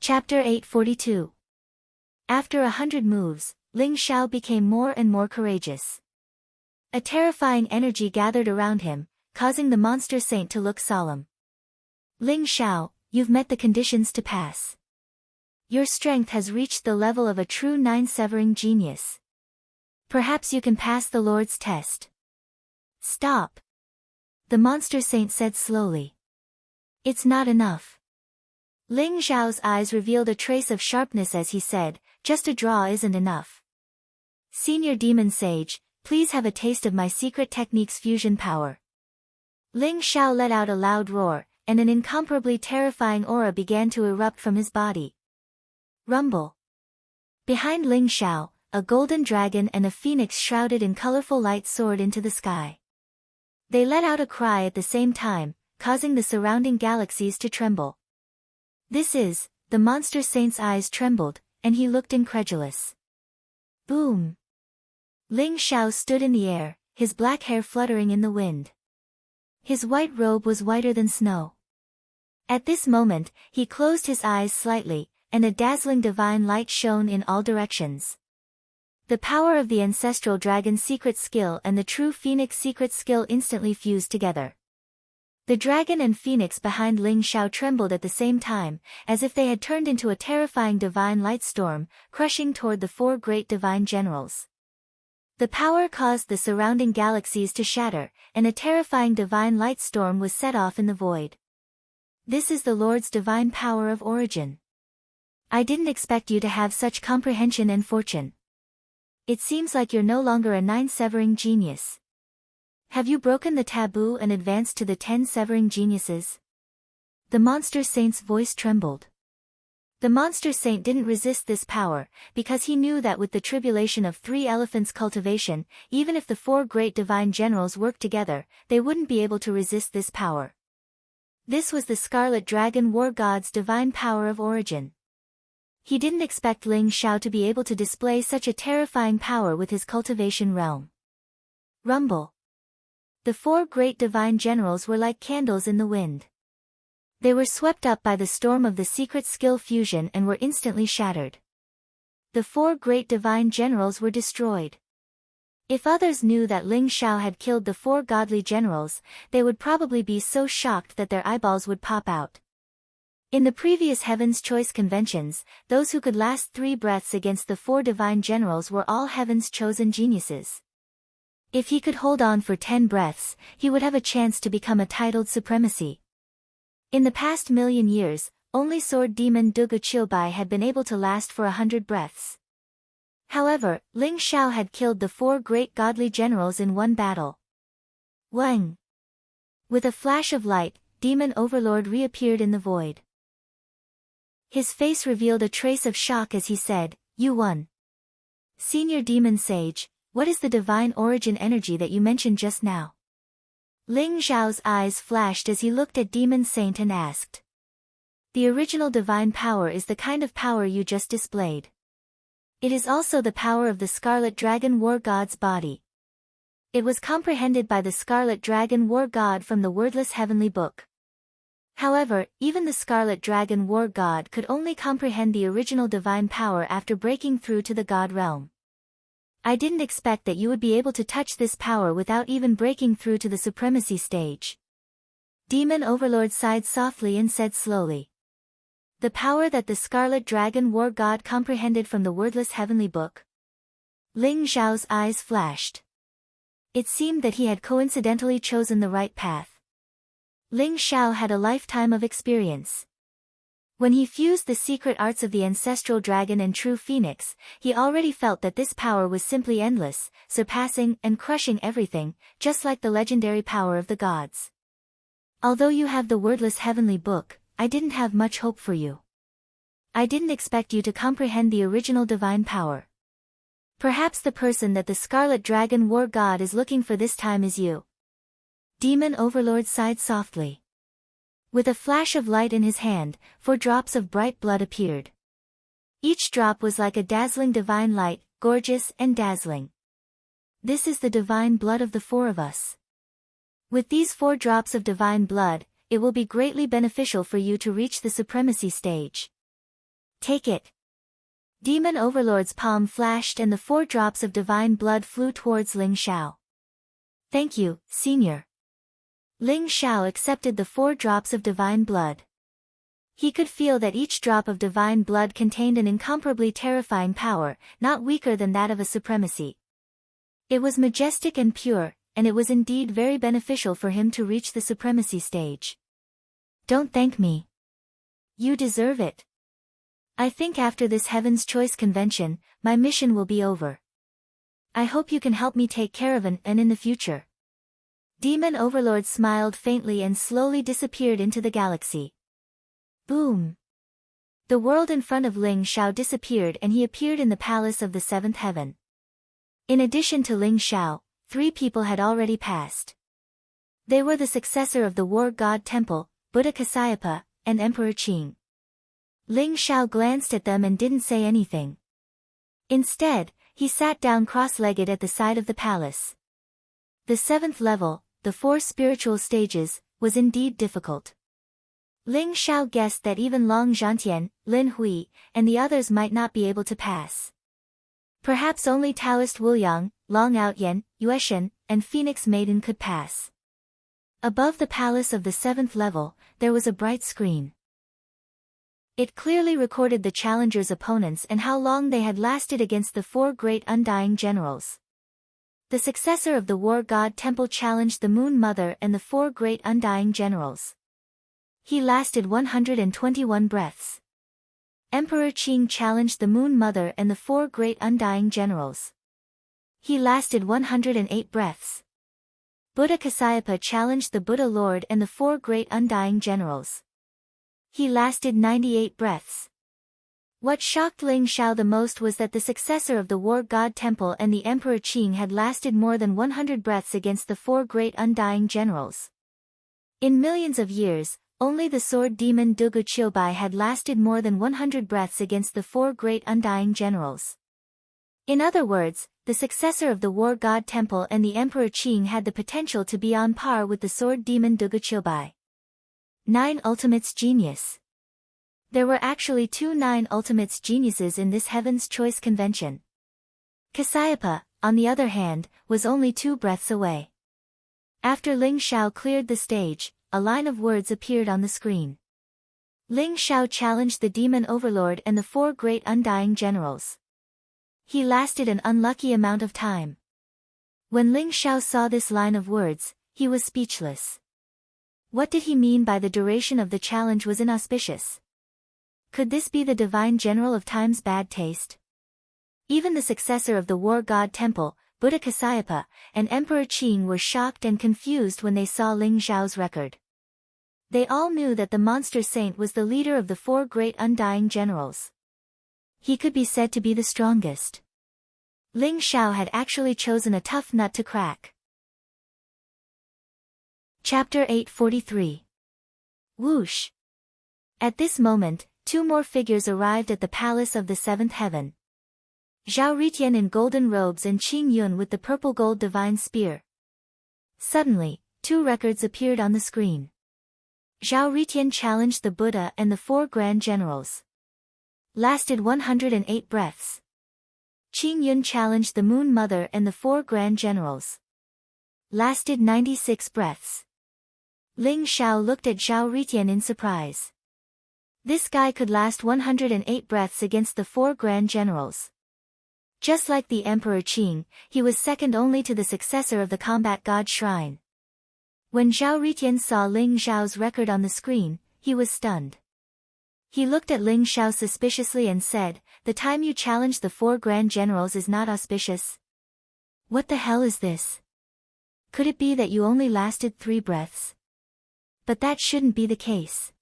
Chapter 842. After 100 moves, Ling Xiao became more and more courageous. A terrifying energy gathered around him, causing the monster saint to look solemn. Ling Xiao, you've met the conditions to pass. Your strength has reached the level of a true nine-severing genius. Perhaps you can pass the Lord's test. Stop. The monster saint said slowly. It's not enough. Ling Xiao's eyes revealed a trace of sharpness as he said, just a draw isn't enough. Senior Demon Sage, please have a taste of my secret technique's fusion power. Ling Xiao let out a loud roar, and an incomparably terrifying aura began to erupt from his body. Rumble. Behind Ling Xiao, a golden dragon and a phoenix shrouded in colorful light soared into the sky. They let out a cry at the same time, causing the surrounding galaxies to tremble. The monster saint's eyes trembled, and he looked incredulous. Boom! Ling Xiao stood in the air, his black hair fluttering in the wind. His white robe was whiter than snow. At this moment, he closed his eyes slightly, and a dazzling divine light shone in all directions. The power of the ancestral dragon's secret skill and the true phoenix secret skill instantly fused together. The dragon and phoenix behind Ling Xiao trembled at the same time, as if they had turned into a terrifying divine light storm, crushing toward the four great divine generals. The power caused the surrounding galaxies to shatter, and a terrifying divine light storm was set off in the void. This is the Lord's divine power of origin. I didn't expect you to have such comprehension and fortune. It seems like you're no longer a nine-severing genius. Have you broken the taboo and advanced to the 10 severing geniuses? The monster saint's voice trembled. The monster saint didn't resist this power, because he knew that with the tribulation of 3 elephants' cultivation, even if the 4 great divine generals worked together, they wouldn't be able to resist this power. This was the Scarlet Dragon War God's divine power of origin. He didn't expect Ling Xiao to be able to display such a terrifying power with his cultivation realm. Rumble. The 4 great divine generals were like candles in the wind. They were swept up by the storm of the secret skill fusion and were instantly shattered. The 4 great divine generals were destroyed. If others knew that Ling Xiao had killed the 4 godly generals, they would probably be so shocked that their eyeballs would pop out. In the previous Heaven's Choice conventions, those who could last 3 breaths against the 4 divine generals were all Heaven's chosen geniuses. If he could hold on for 10 breaths, he would have a chance to become a titled supremacy. In the past million years, only sword demon Dugu Chilbai had been able to last for 100 breaths. However, Ling Xiao had killed the 4 great godly generals in one battle. Wang! With a flash of light, Demon Overlord reappeared in the void. His face revealed a trace of shock as he said, "You won. Senior Demon Sage, what is the divine origin energy that you mentioned just now?" Ling Xiao's eyes flashed as he looked at Demon Saint and asked. The original divine power is the kind of power you just displayed. It is also the power of the Scarlet Dragon War God's body. It was comprehended by the Scarlet Dragon War God from the wordless heavenly book. However, even the Scarlet Dragon War God could only comprehend the original divine power after breaking through to the God realm. I didn't expect that you would be able to touch this power without even breaking through to the supremacy stage. Demon Overlord sighed softly and said slowly. The power that the Scarlet Dragon War God comprehended from the wordless heavenly book. Ling Xiao's eyes flashed. It seemed that he had coincidentally chosen the right path. Ling Xiao had a lifetime of experience. When he fused the secret arts of the ancestral dragon and true phoenix, he already felt that this power was simply endless, surpassing and crushing everything, just like the legendary power of the gods. Although you have the wordless heavenly book, I didn't have much hope for you. I didn't expect you to comprehend the original divine power. Perhaps the person that the Scarlet Dragon War God is looking for this time is you. Demon Overlord sighed softly. With a flash of light in his hand, 4 drops of bright blood appeared. Each drop was like a dazzling divine light, gorgeous and dazzling. This is the divine blood of the 4 of us. With these 4 drops of divine blood, it will be greatly beneficial for you to reach the supremacy stage. Take it. Demon Overlord's palm flashed and the 4 drops of divine blood flew towards Ling Xiao. Thank you, Senior. Ling Xiao accepted the 4 drops of divine blood. He could feel that each drop of divine blood contained an incomparably terrifying power, not weaker than that of a supremacy. It was majestic and pure, and it was indeed very beneficial for him to reach the supremacy stage. Don't thank me. You deserve it. I think after this Heaven's Choice convention, my mission will be over. I hope you can help me take care of an in the future. Demon Overlord smiled faintly and slowly disappeared into the galaxy. Boom! The world in front of Ling Xiao disappeared and he appeared in the palace of the 7th heaven. In addition to Ling Xiao, 3 people had already passed. They were the successor of the War God Temple, Buddha Kasayapa, and Emperor Qing. Ling Xiao glanced at them and didn't say anything. Instead, he sat down cross-legged at the side of the palace. The 7th level, the 4 spiritual stages, was indeed difficult. Ling Xiao guessed that even Long Zhantian, Lin Hui, and the others might not be able to pass. Perhaps only Taoist Wu Yang, Long Outyan, Yueshan, and Phoenix Maiden could pass. Above the palace of the 7th level, there was a bright screen. It clearly recorded the challengers' opponents and how long they had lasted against the 4 great undying generals. The successor of the War God Temple challenged the Moon Mother and the 4 great undying generals. He lasted 121 breaths. Emperor Qing challenged the Moon Mother and the 4 great undying generals. He lasted 108 breaths. Buddha Kasayapa challenged the Buddha Lord and the 4 great undying generals. He lasted 98 breaths. What shocked Ling Xiao the most was that the successor of the War God Temple and the Emperor Qing had lasted more than 100 breaths against the 4 great undying generals. In millions of years, only the sword demon Dugu Qiubai had lasted more than 100 breaths against the 4 great undying generals. In other words, the successor of the War God Temple and the Emperor Qing had the potential to be on par with the sword demon Dugu Qiubai. 9 Ultimates Genius. There were actually 2 9 Ultimates Geniuses in this Heaven's Choice convention. Kasayapa, on the other hand, was only 2 breaths away. After Ling Xiao cleared the stage, a line of words appeared on the screen. Ling Xiao challenged the Demon Overlord and the 4 great undying generals. He lasted an unlucky amount of time. When Ling Xiao saw this line of words, he was speechless. What did he mean by the duration of the challenge was inauspicious? Could this be the divine general of time's bad taste? Even the successor of the War God Temple, Buddha Kasayapa, and Emperor Qing were shocked and confused when they saw Ling Xiao's record. They all knew that the monster saint was the leader of the 4 great undying generals. He could be said to be the strongest. Ling Xiao had actually chosen a tough nut to crack. Chapter 843. Whoosh! At this moment, 2 more figures arrived at the palace of the 7th heaven. Zhao Ritian in golden robes and Qing Yun with the purple gold divine spear. Suddenly, 2 records appeared on the screen. Zhao Ritian challenged the Buddha and the 4 grand generals. Lasted 108 breaths. Qing Yun challenged the Moon Mother and the 4 grand generals. Lasted 96 breaths. Ling Xiao looked at Zhao Ritian in surprise. This guy could last 108 breaths against the 4 grand generals. Just like the Emperor Qing, he was second only to the successor of the combat god shrine. When Zhao Ritian saw Ling Xiao's record on the screen, he was stunned. He looked at Ling Xiao suspiciously and said, "The time you challenged the 4 grand generals is not auspicious. What the hell is this? Could it be that you only lasted 3 breaths? But that shouldn't be the case.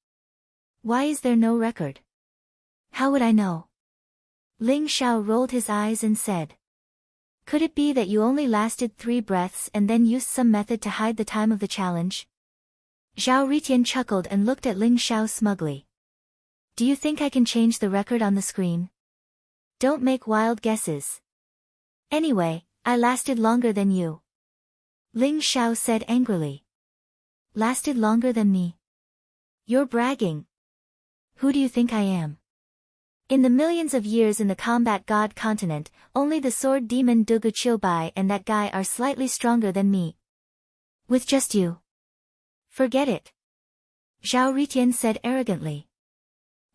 Why is there no record? How would I know?" Ling Xiao rolled his eyes and said, "Could it be that you only lasted 3 breaths and then used some method to hide the time of the challenge?" Zhao Ritian chuckled and looked at Ling Xiao smugly. "Do you think I can change the record on the screen? Don't make wild guesses. Anyway, I lasted longer than you." Ling Xiao said angrily. "Lasted longer than me? You're bragging. Who do you think I am?" In the millions of years in the combat god continent, only the sword demon Dugu Chilbai and that guy are slightly stronger than me. With just you. Forget it. Zhao Ritian said arrogantly.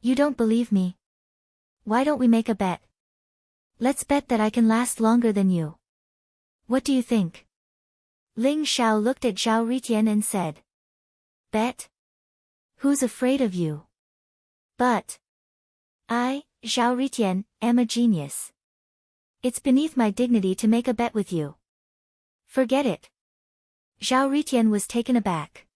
You don't believe me? Why don't we make a bet? Let's bet that I can last longer than you. What do you think? Ling Xiao looked at Zhao Ritian and said. Bet? Who's afraid of you? But I, Zhao Ritian, am a genius. It's beneath my dignity to make a bet with you. Forget it. Zhao Ritian was taken aback.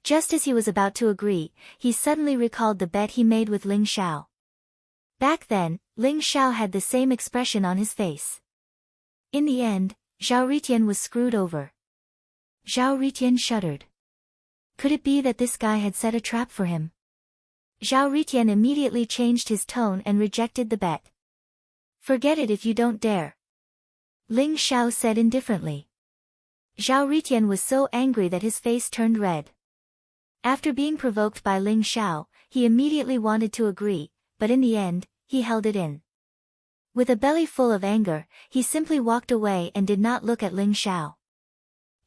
Just as he was about to agree, he suddenly recalled the bet he made with Ling Xiao. Back then, Ling Xiao had the same expression on his face. In the end, Zhao Ritian was screwed over. Zhao Ritian shuddered. Could it be that this guy had set a trap for him? Zhao Ritian immediately changed his tone and rejected the bet. Forget it if you don't dare. Ling Xiao said indifferently. Zhao Ritian was so angry that his face turned red. After being provoked by Ling Xiao, he immediately wanted to agree, but in the end, he held it in. With a belly full of anger, he simply walked away and did not look at Ling Xiao.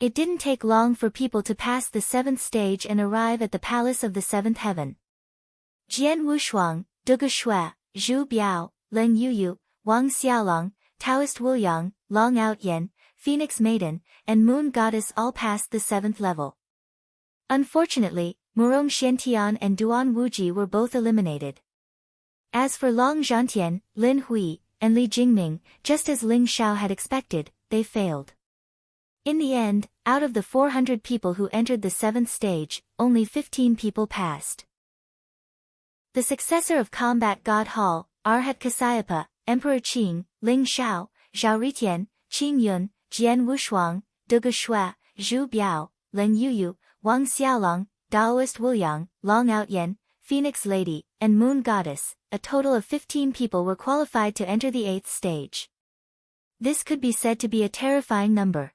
It didn't take long for people to pass the 7th stage and arrive at the palace of the 7th heaven. Jian Wushuang, Duge Shui, Zhu Biao, Leng Yuyu, Wang Xiaolong, Taoist Wuyang, Long Outyen, Phoenix Maiden, and Moon Goddess all passed the 7th level. Unfortunately, Murong Xiantian and Duan Wuji were both eliminated. As for Long Zhantian, Lin Hui, and Li Jingming, just as Ling Xiao had expected, they failed. In the end, out of the 400 people who entered the 7th stage, only 15 people passed. The successor of Combat God Hall, Arhat Kasayapa, Emperor Qing, Ling Xiao, Zhao Ritian, Qing Yun, Jian Wushuang, Duge Shui, Zhu Biao, Leng Yuyu, Wang Xiaolong, Daoist Wuyang, Long Outyen, Phoenix Lady, and Moon Goddess, a total of 15 people were qualified to enter the 8th stage. This could be said to be a terrifying number.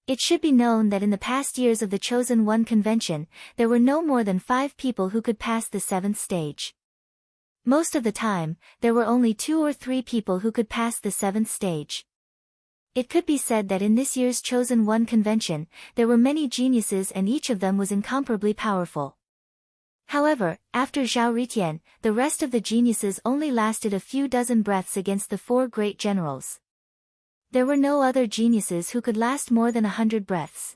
It should be known that in the past years of the Chosen One convention, there were no more than 5 people who could pass the 7th stage. Most of the time, there were only 2 or 3 people who could pass the 7th stage. It could be said that in this year's Chosen One convention, there were many geniuses and each of them was incomparably powerful. However, after Zhao Ritian, the rest of the geniuses only lasted a few dozen breaths against the 4 great generals. There were no other geniuses who could last more than 100 breaths.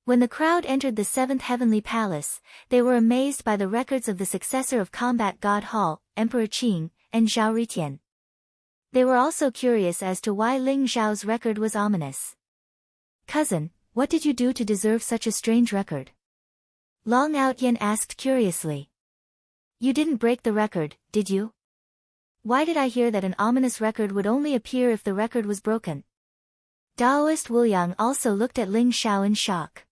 When the crowd entered the 7th heavenly palace, they were amazed by the records of the successor of Combat God Hall, Emperor Qing, and Zhao Ritian. They were also curious as to why Ling Xiao's record was ominous. Cousin, what did you do to deserve such a strange record? Long Outyen asked curiously. You didn't break the record, did you? Why did I hear that an ominous record would only appear if the record was broken? Daoist Wuyang also looked at Ling Xiao in shock.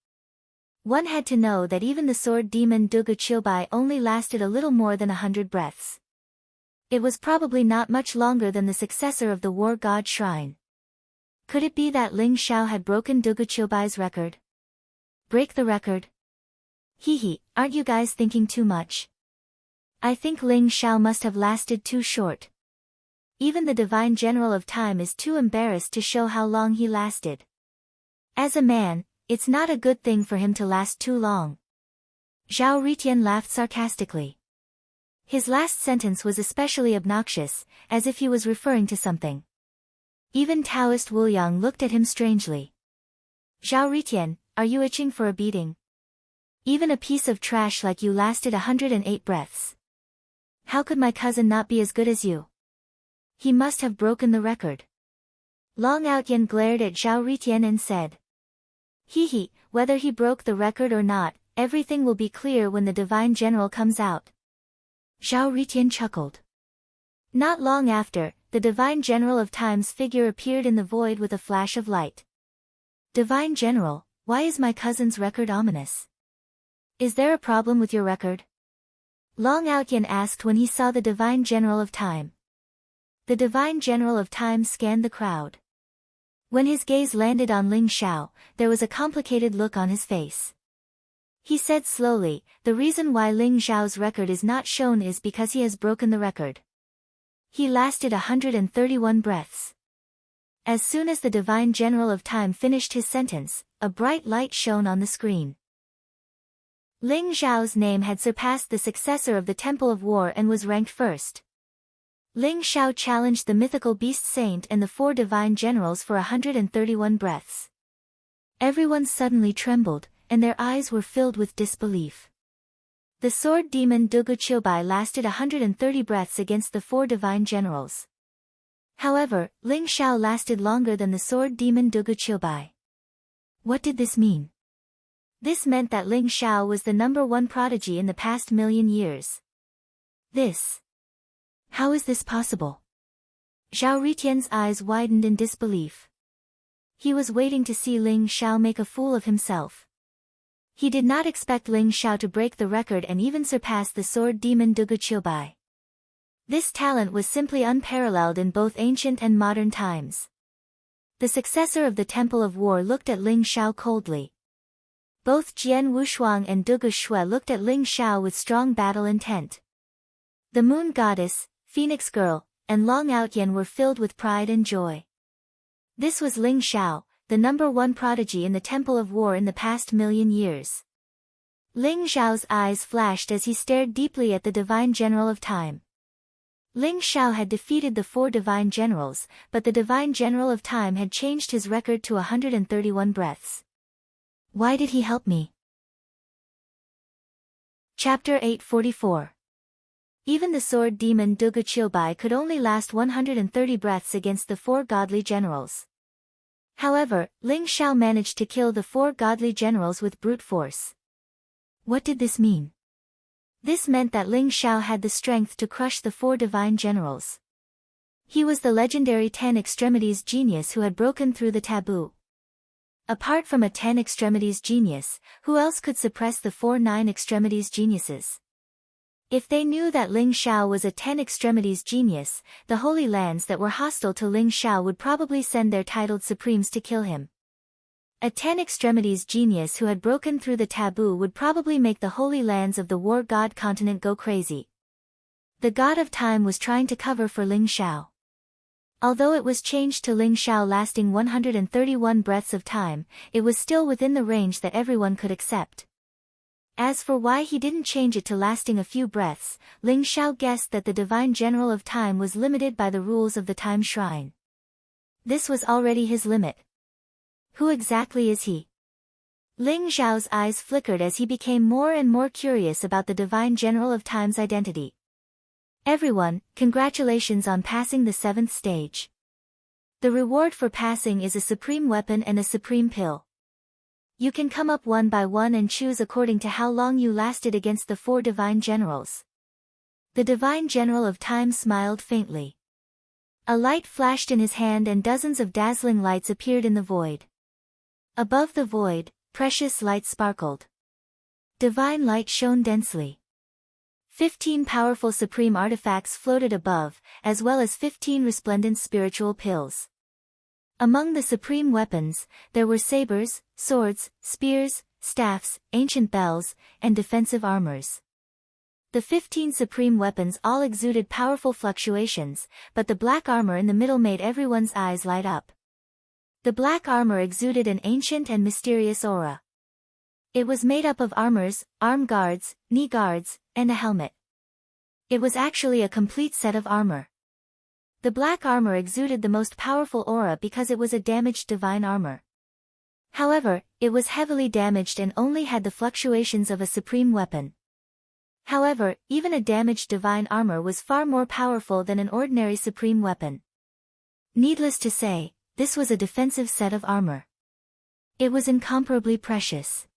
One had to know that even the sword demon Duge Chilbai only lasted a little more than 100 breaths. It was probably not much longer than the successor of the war god shrine. Could it be that Ling Xiao had broken Duge Chilbai's record? Break the record? Hee, aren't you guys thinking too much? I think Ling Xiao must have lasted too short. Even the divine general of time is too embarrassed to show how long he lasted. As a man, it's not a good thing for him to last too long. Zhao Ritian laughed sarcastically. His last sentence was especially obnoxious, as if he was referring to something. Even Taoist Wuyang looked at him strangely. Zhao Ritian, are you itching for a beating? Even a piece of trash like you lasted 108 breaths. How could my cousin not be as good as you? He must have broken the record. Long Outyen glared at Zhao Ritian and said. Hee, whether he broke the record or not, everything will be clear when the divine general comes out. Zhao Ritian chuckled. Not long after, the divine general of time's figure appeared in the void with a flash of light. Divine general, why is my cousin's record ominous? Is there a problem with your record? Long Outyen asked when he saw the divine general of time. The divine general of time scanned the crowd. When his gaze landed on Ling Xiao, there was a complicated look on his face. He said slowly, the reason why Ling Xiao's record is not shown is because he has broken the record. He lasted 131 breaths. As soon as the divine general of time finished his sentence, a bright light shone on the screen. Ling Xiao's name had surpassed the successor of the Temple of War and was ranked first. Ling Xiao challenged the mythical beast saint and the 4 divine generals for 131 breaths. Everyone suddenly trembled, and their eyes were filled with disbelief. The sword demon Dugu Qiubai lasted 130 breaths against the 4 divine generals. However, Ling Xiao lasted longer than the sword demon Dugu Qiubai. What did this mean? This meant that Ling Xiao was the #1 prodigy in the past million years. How is this possible? Zhao Ritian's eyes widened in disbelief. He was waiting to see Ling Xiao make a fool of himself. He did not expect Ling Xiao to break the record and even surpass the sword demon Dugu Qiubai. This talent was simply unparalleled in both ancient and modern times. The successor of the Temple of War looked at Ling Xiao coldly. Both Jian Wushuang and Dugu Shui looked at Ling Xiao with strong battle intent. The Moon Goddess, Phoenix Girl, and Long Outyan were filled with pride and joy. This was Ling Xiao, the #1 prodigy in the Temple of War in the past million years. Ling Xiao's eyes flashed as he stared deeply at the divine general of time. Ling Xiao had defeated the 4 divine generals, but the divine general of time had changed his record to 131 breaths. Why did he help me? Chapter 844. Even the sword demon Dugu Qiubai could only last 130 breaths against the 4 godly generals. However, Ling Xiao managed to kill the 4 godly generals with brute force. What did this mean? This meant that Ling Xiao had the strength to crush the 4 divine generals. He was the legendary 10 extremities genius who had broken through the taboo. Apart from a 10 extremities genius, who else could suppress the 4 9 extremities geniuses? If they knew that Ling Xiao was a 10 extremities genius, the Holy Lands that were hostile to Ling Xiao would probably send their titled supremes to kill him. A 10 extremities genius who had broken through the taboo would probably make the Holy Lands of the War God continent go crazy. The God of Time was trying to cover for Ling Xiao. Although it was changed to Ling Xiao lasting 131 breaths of time, it was still within the range that everyone could accept. As for why he didn't change it to lasting a few breaths, Ling Xiao guessed that the divine general of time was limited by the rules of the time shrine. This was already his limit. Who exactly is he? Ling Xiao's eyes flickered as he became more and more curious about the divine general of time's identity. Everyone, congratulations on passing the 7th stage. The reward for passing is a supreme weapon and a supreme pill. You can come up one by one and choose according to how long you lasted against the 4 divine generals. The divine general of time smiled faintly. A light flashed in his hand and dozens of dazzling lights appeared in the void. Above the void, precious light sparkled. Divine light shone densely. 15 powerful supreme artifacts floated above, as well as 15 resplendent spiritual pills. Among the supreme weapons, there were sabers, swords, spears, staffs, ancient bells, and defensive armors. The 15 supreme weapons all exuded powerful fluctuations, but the black armor in the middle made everyone's eyes light up. The black armor exuded an ancient and mysterious aura. It was made up of armors, arm guards, knee guards, and a helmet. It was actually a complete set of armor. The black armor exuded the most powerful aura because it was a damaged divine armor. However, it was heavily damaged and only had the fluctuations of a supreme weapon. However, even a damaged divine armor was far more powerful than an ordinary supreme weapon. Needless to say, this was a defensive set of armor. It was incomparably precious.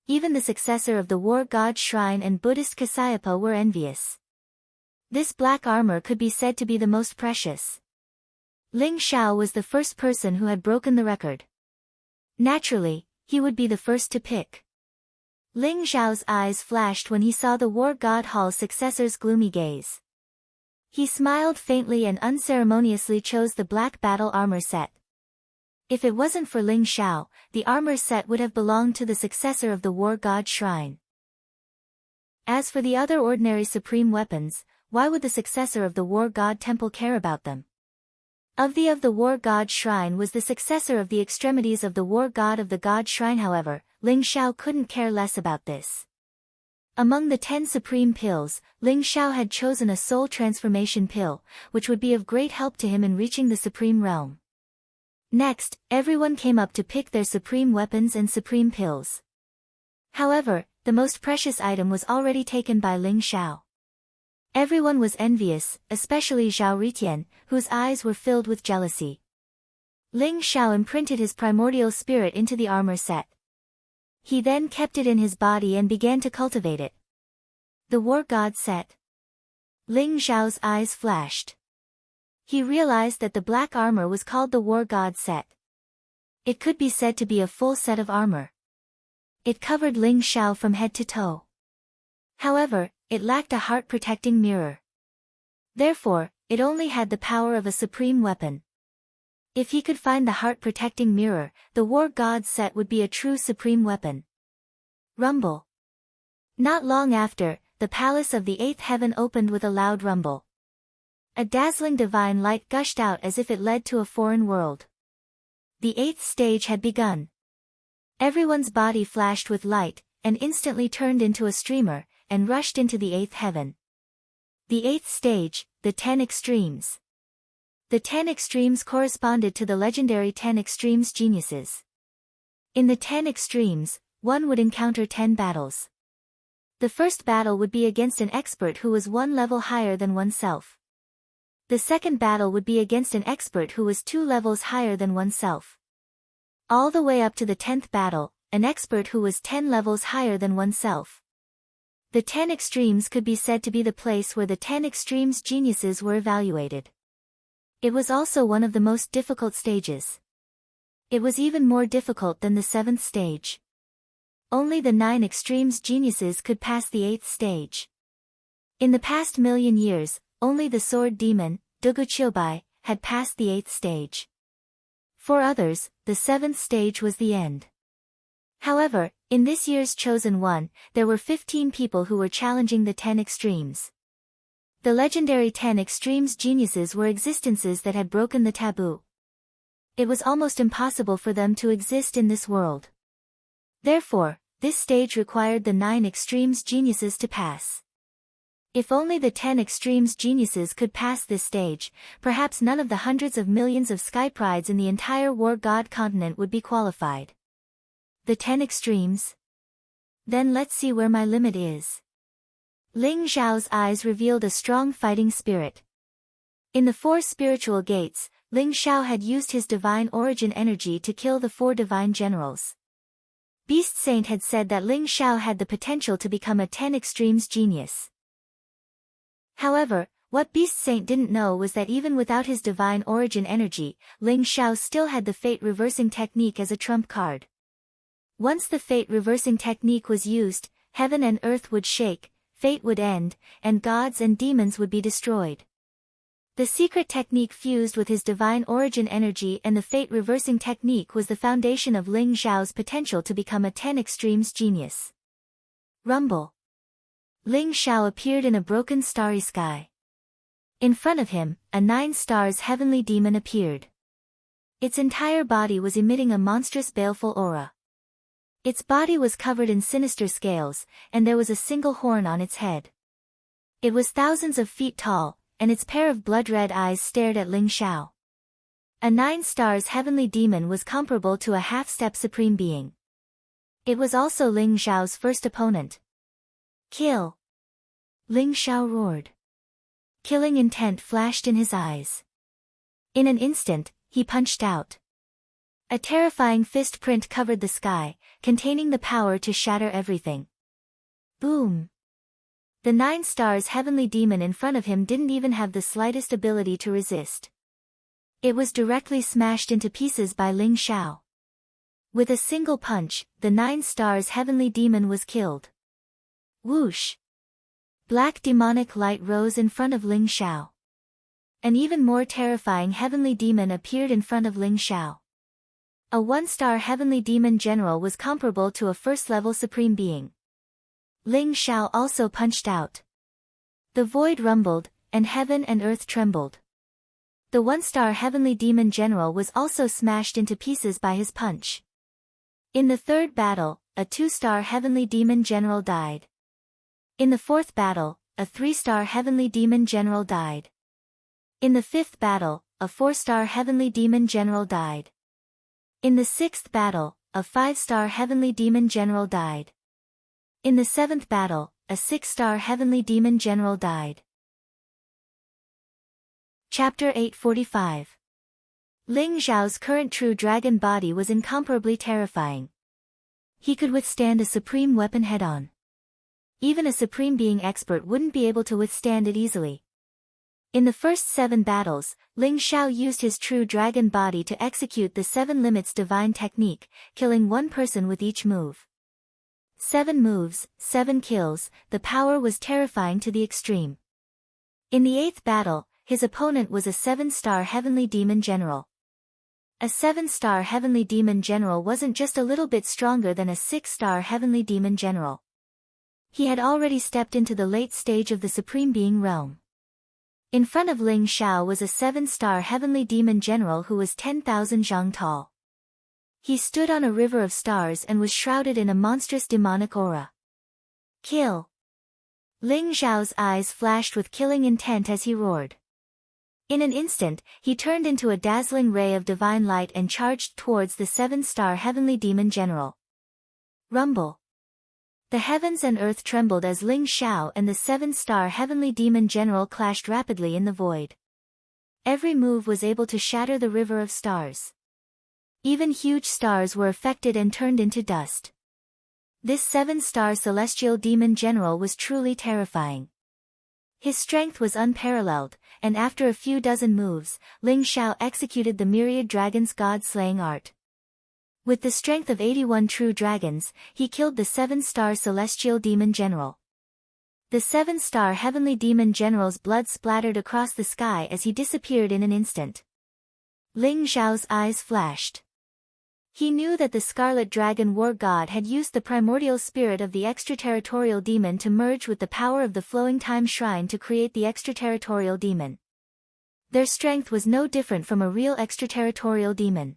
Even the successor of the War God Shrine and Buddhist Kasayapa were envious. This black armor could be said to be the most precious. Ling Xiao was the first person who had broken the record. Naturally, he would be the first to pick. Ling Xiao's eyes flashed when he saw the War God Hall's successor's gloomy gaze. He smiled faintly and unceremoniously chose the black battle armor set. If it wasn't for Ling Xiao, the armor set would have belonged to the successor of the War God Shrine. As for the other ordinary supreme weapons, why would the successor of the war god temple care about them? Of the war god shrine was the successor of the extremities of the war god of the god shrine. However, Ling Xiao couldn't care less about this. Among the 10 supreme pills, Ling Xiao had chosen a soul transformation pill, which would be of great help to him in reaching the supreme realm. Next, everyone came up to pick their supreme weapons and supreme pills. However, the most precious item was already taken by Ling Xiao. Everyone was envious, especially Zhao Ritian, whose eyes were filled with jealousy. Ling Xiao imprinted his primordial spirit into the armor set. He then kept it in his body and began to cultivate it. The war god set. Ling Xiao's eyes flashed. He realized that the black armor was called the war god set. It could be said to be a full set of armor. It covered Ling Xiao from head to toe. However, it lacked a heart-protecting mirror. Therefore, it only had the power of a supreme weapon. If he could find the heart-protecting mirror, the war god's set would be a true supreme weapon. Rumble. Not long after, the palace of the 8th heaven opened with a loud rumble. A dazzling divine light gushed out as if it led to a foreign world. The 8th stage had begun. Everyone's body flashed with light, and instantly turned into a streamer, and rushed into the 8th heaven. The 8th stage, the 10 extremes. The 10 extremes corresponded to the legendary 10 extremes geniuses. In the 10 extremes, one would encounter 10 battles. The first battle would be against an expert who was one level higher than oneself. The second battle would be against an expert who was 2 levels higher than oneself. All the way up to the 10th battle, an expert who was 10 levels higher than oneself. The 10 extremes could be said to be the place where the 10 extremes geniuses were evaluated. It was also one of the most difficult stages. It was even more difficult than the 7th stage. Only the 9 extremes geniuses could pass the 8th stage. In the past million years, only the sword demon, Dugu Qiubai, had passed the 8th stage. For others, the 7th stage was the end. However, in this year's Chosen One, there were 15 people who were challenging the 10 extremes. The legendary 10 extremes geniuses were existences that had broken the taboo. It was almost impossible for them to exist in this world. Therefore, this stage required the 9 extremes geniuses to pass. If only the 10 extremes geniuses could pass this stage, perhaps none of the hundreds of millions of sky prides in the entire war god continent would be qualified. The 10 extremes? Then let's see where my limit is. Ling Xiao's eyes revealed a strong fighting spirit. In the 4 spiritual gates, Ling Xiao had used his divine origin energy to kill the 4 divine generals. Beast Saint had said that Ling Xiao had the potential to become a 10 extremes genius. However, what Beast Saint didn't know was that even without his divine origin energy, Ling Xiao still had the fate reversing technique as a trump card. Once the fate reversing technique was used, heaven and earth would shake, fate would end, and gods and demons would be destroyed. The secret technique fused with his divine origin energy and the fate reversing technique was the foundation of Ling Xiao's potential to become a 10 extremes genius. Rumble. Ling Xiao appeared in a broken starry sky. In front of him, a 9 stars heavenly demon appeared. Its entire body was emitting a monstrous baleful aura. Its body was covered in sinister scales, and there was a single horn on its head. It was thousands of feet tall, and its pair of blood-red eyes stared at Ling Xiao. A 9 stars heavenly demon was comparable to a half-step supreme being. It was also Ling Xiao's first opponent. Kill! Ling Xiao roared. Killing intent flashed in his eyes. In an instant, he punched out. A terrifying fist print covered the sky, containing the power to shatter everything. Boom! The 9 stars heavenly demon in front of him didn't even have the slightest ability to resist. It was directly smashed into pieces by Ling Xiao. With a single punch, the 9 stars heavenly demon was killed. Whoosh! Black demonic light rose in front of Ling Xiao. An even more terrifying heavenly demon appeared in front of Ling Xiao. A 1-star heavenly demon general was comparable to a first-level supreme being. Ling Xiao also punched out. The void rumbled, and heaven and earth trembled. The one-star heavenly demon general was also smashed into pieces by his punch. In the third battle, a 2-star heavenly demon general died. In the fourth battle, a 3-star heavenly demon general died. In the fifth battle, a 4-star heavenly demon general died. In the sixth battle, a 5-star heavenly demon general died. In the seventh battle, a 6-star heavenly demon general died. Chapter 845. Ling Zhao's current true dragon body was incomparably terrifying. He could withstand a supreme weapon head-on. Even a supreme being expert wouldn't be able to withstand it easily. In the first 7 battles, Ling Zhao used his true dragon body to execute the 7 limits divine technique, killing 1 person with each move. 7 moves, 7 kills, the power was terrifying to the extreme. In the 8th battle, his opponent was a 7-star heavenly demon general. A 7-star heavenly demon general wasn't just a little bit stronger than a 6-star heavenly demon general. He had already stepped into the late stage of the supreme being realm. In front of Ling Zhao was a 7-star heavenly demon general who was 10,000 zhang tall. He stood on a river of stars and was shrouded in a monstrous demonic aura. Kill! Ling Zhao's eyes flashed with killing intent as he roared. In an instant, he turned into a dazzling ray of divine light and charged towards the 7-star heavenly demon general. Rumble! The heavens and earth trembled as Ling Zhao and the 7-star heavenly demon general clashed rapidly in the void. Every move was able to shatter the river of stars. Even huge stars were affected and turned into dust. This 7-star celestial demon general was truly terrifying. His strength was unparalleled, and after a few dozen moves, Ling Zhao executed the myriad dragon's god-slaying art. With the strength of 81 true dragons, he killed the 7-star celestial demon general. The 7-star heavenly demon general's blood splattered across the sky as he disappeared in an instant. Ling Zhao's eyes flashed. He knew that the Scarlet Dragon War God had used the primordial spirit of the extraterritorial demon to merge with the power of the Flowing Time Shrine to create the extraterritorial demon. Their strength was no different from a real extraterritorial demon.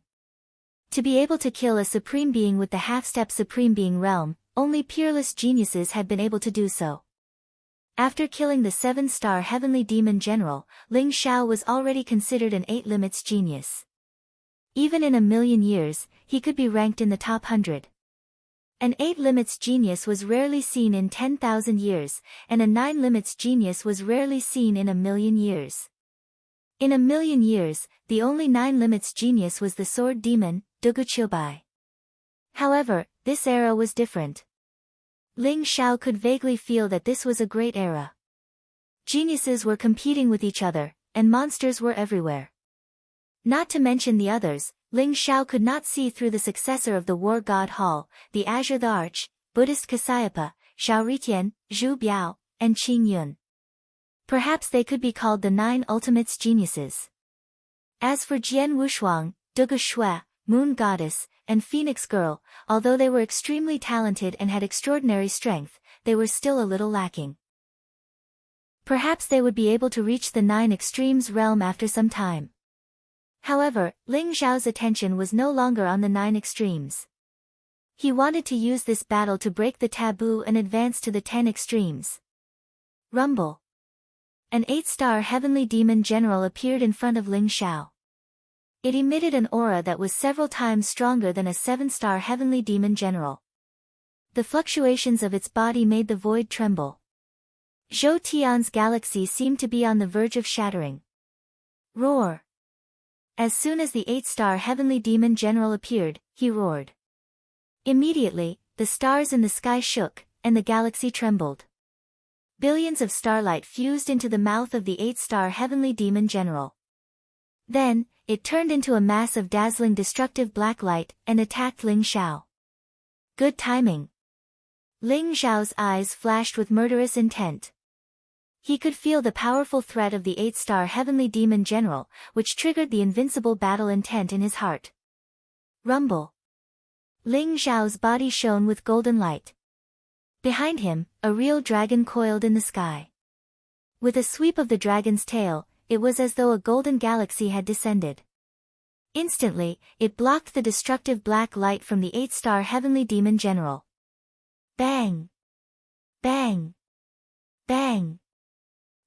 To be able to kill a supreme being with the half-step supreme being realm, only peerless geniuses had been able to do so. After killing the 7-star heavenly demon general, Ling Zhao was already considered an 8 limits genius. Even in 1,000,000 years, he could be ranked in the top 100. An 8 limits genius was rarely seen in 10,000 years, and a 9 limits genius was rarely seen in 1,000,000 years. In 1,000,000 years, the only 9 limits genius was the sword demon, Duguqiubai. However, this era was different. Ling Zhao could vaguely feel that this was a great era. Geniuses were competing with each other, and monsters were everywhere. Not to mention the others, Ling Zhao could not see through the successor of the War God Hall, the Azure the Arch, Buddhist Kasyapa, Zhao Ritian, Zhu Biao, and Qing Yun. Perhaps they could be called the 9 ultimates geniuses. As for Jian Wushuang, Dugu Shui, Moon Goddess, and Phoenix Girl, although they were extremely talented and had extraordinary strength, they were still a little lacking. Perhaps they would be able to reach the 9 extremes realm after some time. However, Ling Zhao's attention was no longer on the 9 extremes. He wanted to use this battle to break the taboo and advance to the 10 extremes. Rumble! An 8-star heavenly demon general appeared in front of Ling Zhao. It emitted an aura that was several times stronger than a 7-star heavenly demon general. The fluctuations of its body made the void tremble. Zhou Tian's galaxy seemed to be on the verge of shattering. Roar! As soon as the 8-star heavenly demon general appeared, he roared. Immediately, the stars in the sky shook, and the galaxy trembled. Billions of starlight fused into the mouth of the 8-star heavenly demon general. Then, it turned into a mass of dazzling destructive black light and attacked Ling Zhao. Good timing. Ling Zhao's eyes flashed with murderous intent. He could feel the powerful threat of the 8-star heavenly demon general, which triggered the invincible battle intent in his heart. Rumble! Ling Zhao's body shone with golden light. Behind him, a real dragon coiled in the sky. With a sweep of the dragon's tail, it was as though a golden galaxy had descended. Instantly, it blocked the destructive black light from the 8-star heavenly demon general. Bang! Bang! Bang!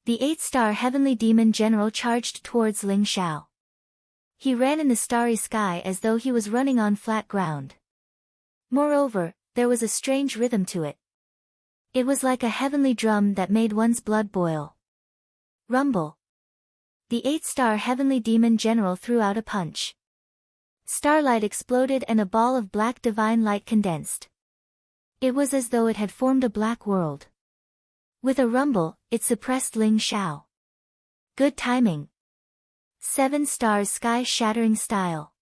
The 8-star heavenly demon general charged towards Ling Xiao. He ran in the starry sky as though he was running on flat ground. Moreover, there was a strange rhythm to it. It was like a heavenly drum that made one's blood boil. Rumble. The 8-star heavenly demon general threw out a punch. Starlight exploded and a ball of black divine light condensed. It was as though it had formed a black world. With a rumble, it suppressed Ling Xiao. Good timing. 7 stars sky-shattering style.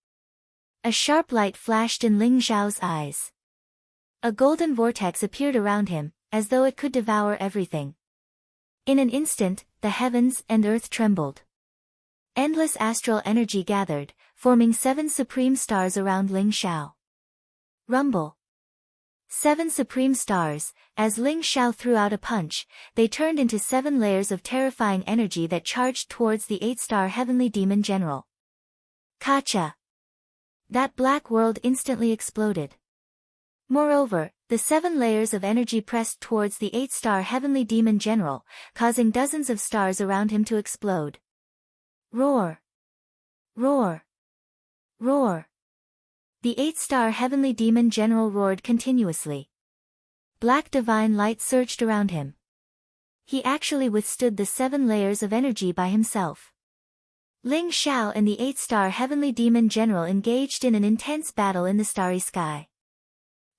A sharp light flashed in Ling Xiao's eyes. A golden vortex appeared around him, as though it could devour everything. In an instant, the heavens and earth trembled. Endless astral energy gathered, forming 7 supreme stars around Ling Xiao. Rumble. 7 supreme stars, as Ling Xiao threw out a punch, they turned into 7 layers of terrifying energy that charged towards the 8-star heavenly demon general. Kacha! That black world instantly exploded. Moreover, the 7 layers of energy pressed towards the 8-star heavenly demon general, causing dozens of stars around him to explode. Roar! Roar! Roar! The 8-star heavenly demon general roared continuously. Black divine light surged around him. He actually withstood the 7 layers of energy by himself. Ling Xiao and the 8-star heavenly demon general engaged in an intense battle in the starry sky.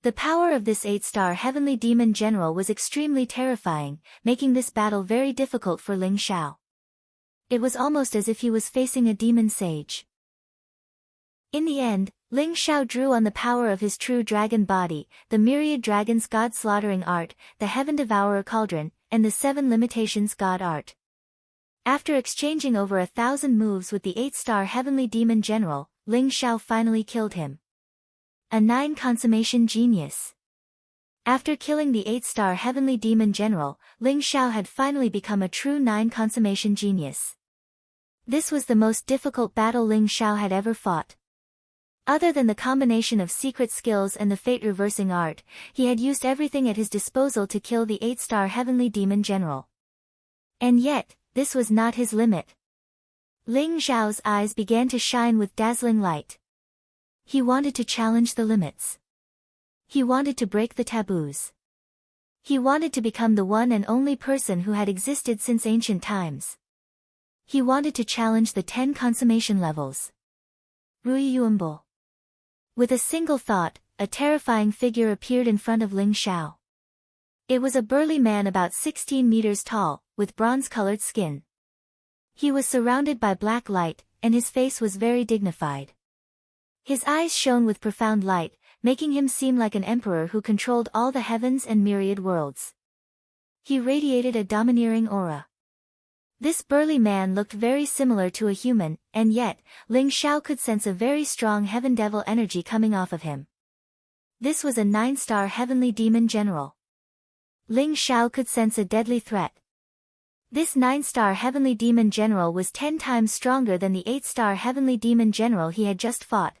The power of this 8-star heavenly demon general was extremely terrifying, making this battle very difficult for Ling Xiao. It was almost as if he was facing a demon sage. In the end, Ling Xiao drew on the power of his true dragon body, the myriad dragons god slaughtering art, the heaven devourer cauldron, and the 7 limitations god art. After exchanging over 1,000 moves with the 8-star heavenly demon general, Ling Xiao finally killed him. A 9 consummation genius. After killing the 8-star heavenly demon general, Ling Xiao had finally become a true 9 consummation genius. This was the most difficult battle Ling Xiao had ever fought. Other than the combination of secret skills and the fate-reversing art, he had used everything at his disposal to kill the 8-star heavenly demon general. And yet, this was not his limit. Ling Xiao's eyes began to shine with dazzling light. He wanted to challenge the limits. He wanted to break the taboos. He wanted to become the one and only person who had existed since ancient times. He wanted to challenge the 10 consummation levels. Rui Yuanbo. With a single thought, a terrifying figure appeared in front of Ling Xiao. It was a burly man about 16 meters tall, with bronze-colored skin. He was surrounded by black light, and his face was very dignified. His eyes shone with profound light, making him seem like an emperor who controlled all the heavens and myriad worlds. He radiated a domineering aura. This burly man looked very similar to a human, and yet, Ling Xiao could sense a very strong heaven devil energy coming off of him. This was a 9-star heavenly demon general. Ling Xiao could sense a deadly threat. This 9-star heavenly demon general was 10 times stronger than the 8-star heavenly demon general he had just fought.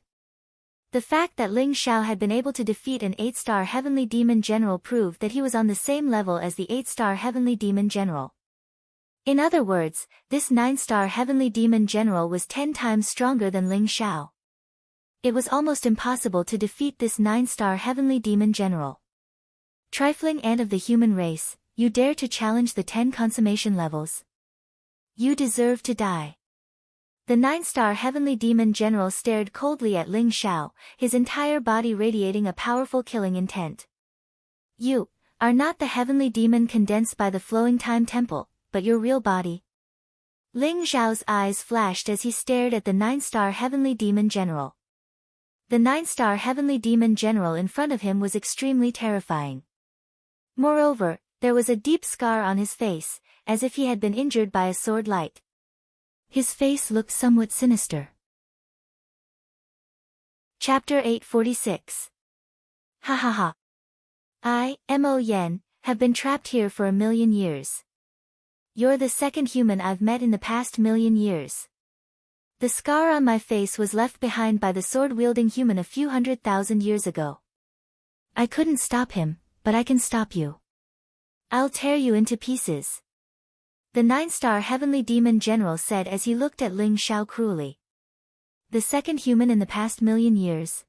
The fact that Ling Xiao had been able to defeat an 8-star heavenly demon general proved that he was on the same level as the 8-star heavenly demon general. In other words, this 9-star heavenly demon general was 10 times stronger than Ling Xiao. It was almost impossible to defeat this 9-star heavenly demon general. Trifling ant of the human race, you dare to challenge the 10 consummation levels? You deserve to die. The 9-star heavenly demon general stared coldly at Ling Xiao, his entire body radiating a powerful killing intent. You are not the heavenly demon condensed by the flowing time temple, but your real body. Ling Xiao's eyes flashed as he stared at the 9-star heavenly demon general. The 9-star heavenly demon general in front of him was extremely terrifying. Moreover, there was a deep scar on his face, as if he had been injured by a sword light. His face looked somewhat sinister. Chapter 846. Ha ha ha. I, Mo Yen, have been trapped here for 1,000,000 years. You're the second human I've met in the past 1,000,000 years. The scar on my face was left behind by the sword-wielding human a few 100,000 years ago. I couldn't stop him, but I can stop you. I'll tear you into pieces. The 9-star heavenly demon general said as he looked at Ling Xiao cruelly. The second human in the past 1,000,000 years?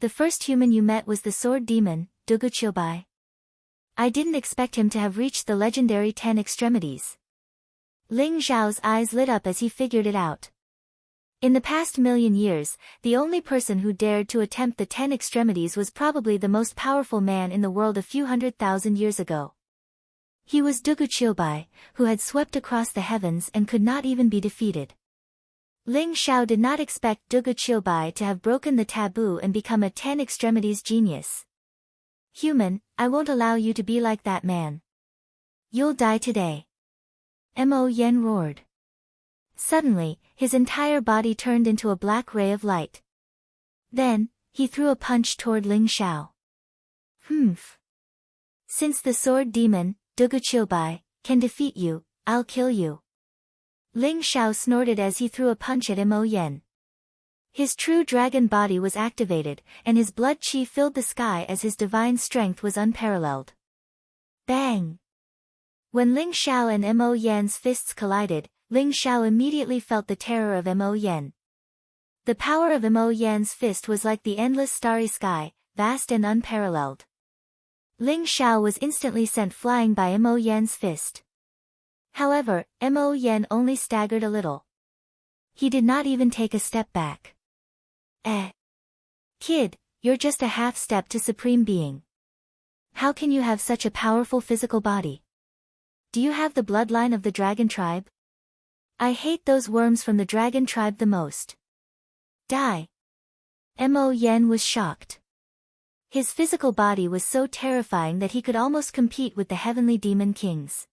The first human you met was the sword demon, Duguchilbai. I didn't expect him to have reached the legendary 10 extremities. Ling Xiao's eyes lit up as he figured it out. In the past 1,000,000 years, the only person who dared to attempt the 10 extremities was probably the most powerful man in the world a few 100,000 years ago. He was Duguchilbai, who had swept across the heavens and could not even be defeated. Ling Xiao did not expect Duguchilbai to have broken the taboo and become a 10 extremities genius. Human, I won't allow you to be like that man. You'll die today. Mo Yen roared. Suddenly, his entire body turned into a black ray of light. Then, he threw a punch toward Ling Xiao. Humph. Since the sword demon, Duguchilbai, can defeat you, I'll kill you. Ling Xiao snorted as he threw a punch at Mo Yen. His true dragon body was activated, and his blood chi filled the sky as his divine strength was unparalleled. Bang! When Ling Xiao and Mo Yen's fists collided, Ling Xiao immediately felt the terror of Mo Yen. The power of Mo Yen's fist was like the endless starry sky, vast and unparalleled. Ling Xiao was instantly sent flying by Mo Yen's fist. However, Mo Yen only staggered a little. He did not even take a step back. Kid, you're just a half-step to Supreme Being. How can you have such a powerful physical body? Do you have the bloodline of the dragon tribe? I hate those worms from the dragon tribe the most. Die. Mo Yen was shocked. His physical body was so terrifying that he could almost compete with the heavenly demon kings.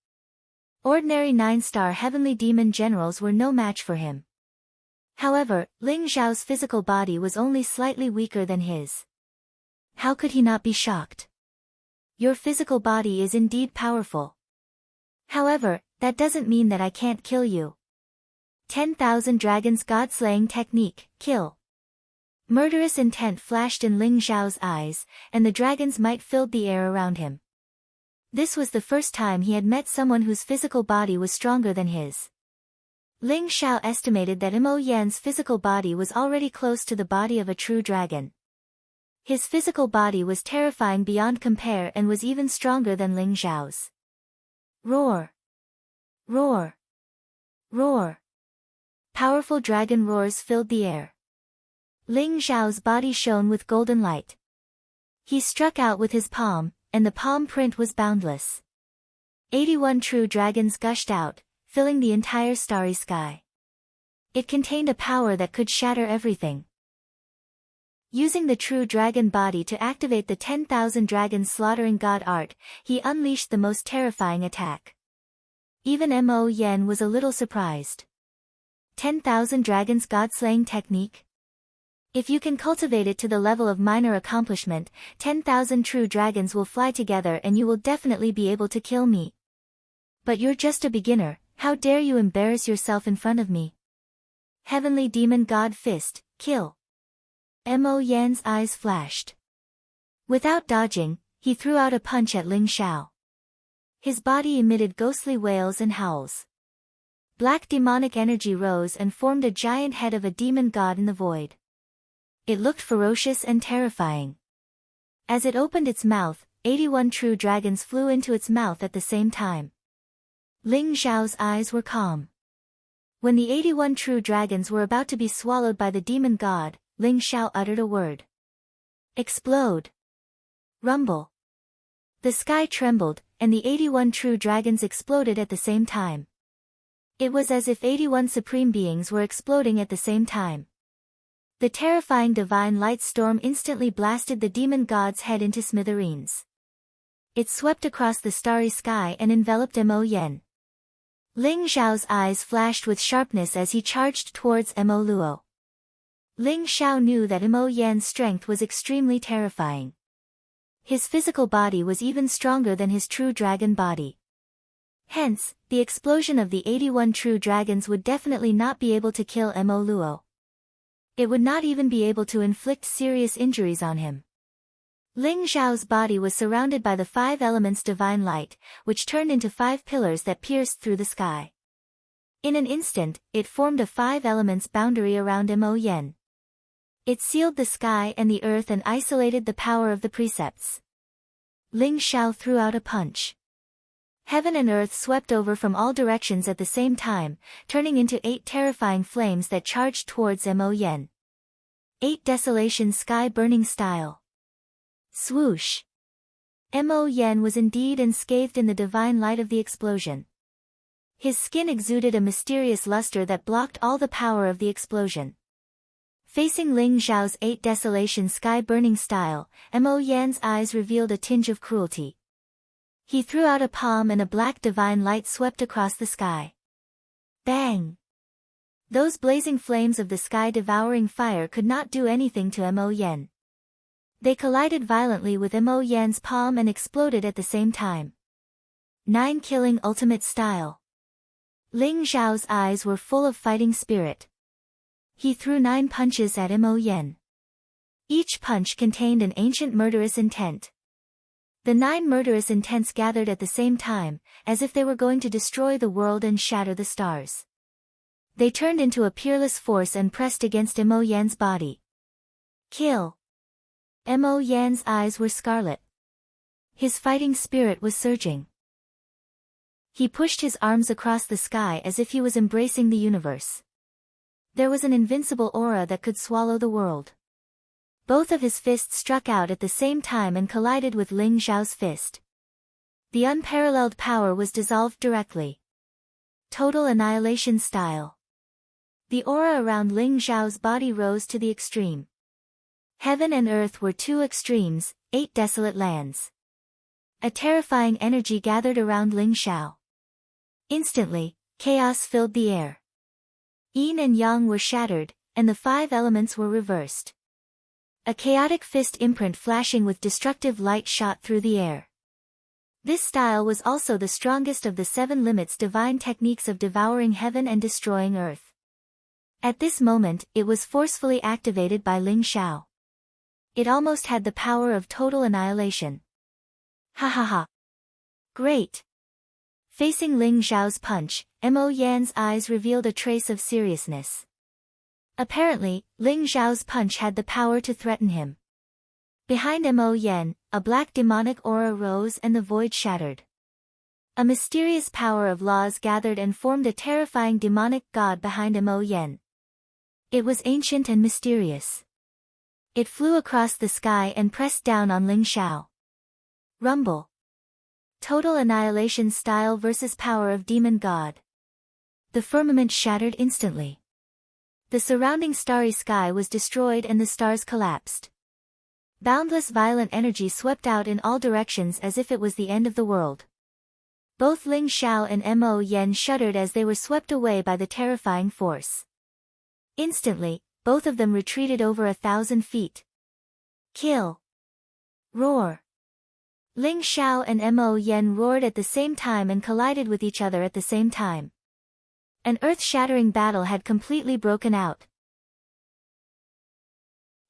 Ordinary 9-star heavenly demon generals were no match for him. However, Ling Xiao's physical body was only slightly weaker than his. How could he not be shocked? Your physical body is indeed powerful. However, that doesn't mean that I can't kill you. 10,000 Dragons God-slaying technique, kill. Murderous intent flashed in Ling Xiao's eyes, and the dragon's might filled the air around him. This was the first time he had met someone whose physical body was stronger than his. Ling Xiao estimated that Mo Yan's physical body was already close to the body of a true dragon. His physical body was terrifying beyond compare and was even stronger than Ling Xiao's. Roar! Roar! Roar! Powerful dragon roars filled the air. Ling Xiao's body shone with golden light. He struck out with his palm, and the palm print was boundless. 81 true dragons gushed out, filling the entire starry sky. It contained a power that could shatter everything. Using the true dragon body to activate the 10,000 dragons slaughtering god art, he unleashed the most terrifying attack. Even Mo Yen was a little surprised. 10,000 dragons god-slaying technique? If you can cultivate it to the level of minor accomplishment, 10,000 true dragons will fly together and you will definitely be able to kill me. But you're just a beginner, how dare you embarrass yourself in front of me? Heavenly Demon God Fist, kill. Mo Yan's eyes flashed. Without dodging, he threw out a punch at Ling Xiao. His body emitted ghostly wails and howls. Black demonic energy rose and formed a giant head of a demon god in the void. It looked ferocious and terrifying. As it opened its mouth, 81 true dragons flew into its mouth at the same time. Ling Xiao's eyes were calm. When the 81 true dragons were about to be swallowed by the demon god, Ling Xiao uttered a word. Explode. Rumble. The sky trembled, and the 81 true dragons exploded at the same time. It was as if 81 supreme beings were exploding at the same time. The terrifying divine light storm instantly blasted the demon god's head into smithereens. It swept across the starry sky and enveloped Mo Yen. Ling Xiao's eyes flashed with sharpness as he charged towards Mo Luo. Ling Xiao knew that Mo Yan's strength was extremely terrifying. His physical body was even stronger than his true dragon body. Hence, the explosion of the 81 true dragons would definitely not be able to kill Mo Luo. It would not even be able to inflict serious injuries on him. Ling Xiao's body was surrounded by the 5 elements divine light, which turned into 5 pillars that pierced through the sky. In an instant, it formed a 5 elements boundary around Mo Yen. It sealed the sky and the earth and isolated the power of the precepts. Ling Xiao threw out a punch. Heaven and earth swept over from all directions at the same time, turning into 8 terrifying flames that charged towards Mo Yen. 8 Desolation Sky Burning Style. Swoosh! Mo Yen was indeed unscathed in the divine light of the explosion. His skin exuded a mysterious luster that blocked all the power of the explosion. Facing Ling Xiao's 8 Desolation Sky Burning Style, Mo Yan's eyes revealed a tinge of cruelty. He threw out a palm and a black divine light swept across the sky. Bang! Those blazing flames of the sky-devouring fire could not do anything to Mo Yen. They collided violently with Mo Yan's palm and exploded at the same time. 9 Killing Ultimate Style. Ling Xiao's eyes were full of fighting spirit. He threw 9 punches at Mo Yen. Each punch contained an ancient murderous intent. The 9 murderous intents gathered at the same time, as if they were going to destroy the world and shatter the stars. They turned into a peerless force and pressed against Mo Yan's body. Kill! Mo Yan's eyes were scarlet. His fighting spirit was surging. He pushed his arms across the sky as if he was embracing the universe. There was an invincible aura that could swallow the world. Both of his fists struck out at the same time and collided with Ling Xiao's fist. The unparalleled power was dissolved directly. Total Annihilation Style. The aura around Ling Xiao's body rose to the extreme. Heaven and earth were 2 extremes, 8 desolate lands. A terrifying energy gathered around Ling Xiao. Instantly, chaos filled the air. Yin and Yang were shattered, and the 5 elements were reversed. A chaotic fist imprint flashing with destructive light shot through the air. This style was also the strongest of the 7 limits divine techniques of devouring heaven and destroying earth. At this moment, it was forcefully activated by Ling Xiao. It almost had the power of total annihilation. Ha ha ha! Great! Facing Ling Xiao's punch, Mo Yan's eyes revealed a trace of seriousness. Apparently, Ling Xiao's punch had the power to threaten him. Behind Mo Yan, a black demonic aura rose and the void shattered. A mysterious power of laws gathered and formed a terrifying demonic god behind Mo Yan. It was ancient and mysterious. It flew across the sky and pressed down on Ling Xiao. Rumble. Total Annihilation Style versus Power of Demon God. The firmament shattered instantly. The surrounding starry sky was destroyed and the stars collapsed. Boundless violent energy swept out in all directions as if it was the end of the world. Both Ling Xiao and Mo Yan shuddered as they were swept away by the terrifying force. Instantly, both of them retreated over 1,000 feet. Kill! Roar! Ling Xiao and Mo Yan roared at the same time and collided with each other at the same time. An earth-shattering battle had completely broken out.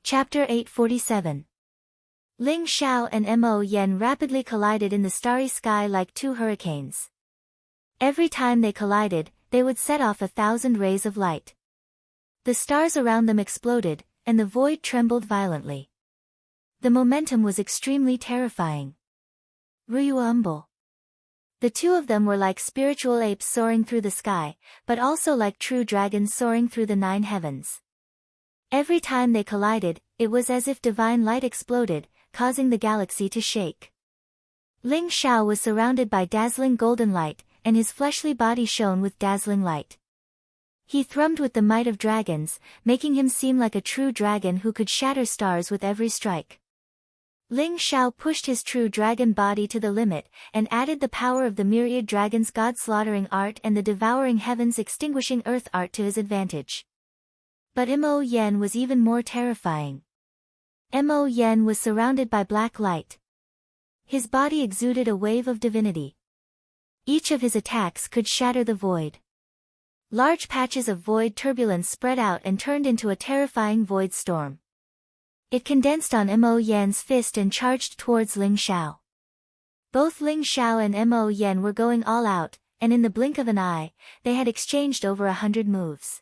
Chapter 847. Ling Xiao and Mo Yan rapidly collided in the starry sky like 2 hurricanes. Every time they collided, they would set off 1,000 rays of light. The stars around them exploded, and the void trembled violently. The momentum was extremely terrifying. Ruyuumble. The 2 of them were like spiritual apes soaring through the sky, but also like true dragons soaring through the 9 heavens. Every time they collided, it was as if divine light exploded, causing the galaxy to shake. Ling Xiao was surrounded by dazzling golden light, and his fleshly body shone with dazzling light. He thrummed with the might of dragons, making him seem like a true dragon who could shatter stars with every strike. Ling Xiao pushed his true dragon body to the limit, and added the power of the myriad dragons' god-slaughtering art and the devouring heavens extinguishing earth art to his advantage. But Mo Yan was even more terrifying. Mo Yan was surrounded by black light. His body exuded a wave of divinity. Each of his attacks could shatter the void. Large patches of void turbulence spread out and turned into a terrifying void storm. It condensed on Mo Yan's fist and charged towards Ling Xiao. Both Ling Xiao and Mo Yan were going all out, and in the blink of an eye, they had exchanged over 100 moves.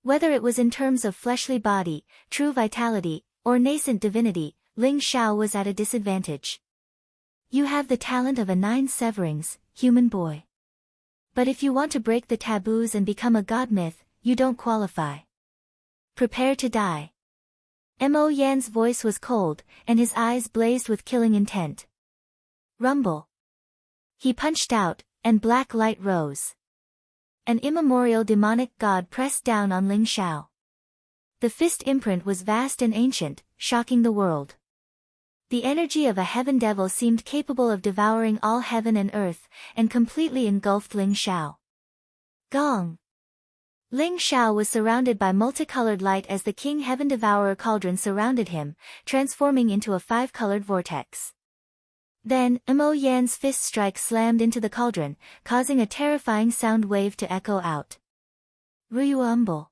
Whether it was in terms of fleshly body, true vitality, or nascent divinity, Ling Xiao was at a disadvantage. You have the talent of a 9 severings, human boy. But if you want to break the taboos and become a god myth, you don't qualify. Prepare to die. Mo Yan's voice was cold, and his eyes blazed with killing intent. Rumble. He punched out, and black light rose. An immemorial demonic god pressed down on Ling Xiao. The fist imprint was vast and ancient, shocking the world. The energy of a heaven devil seemed capable of devouring all heaven and earth, and completely engulfed Ling Xiao. Gong! Ling Xiao was surrounded by multicolored light as the King Heaven Devourer cauldron surrounded him, transforming into a 5-colored vortex. Then, Mo Yan's fist strike slammed into the cauldron, causing a terrifying sound wave to echo out. Ruyuumble.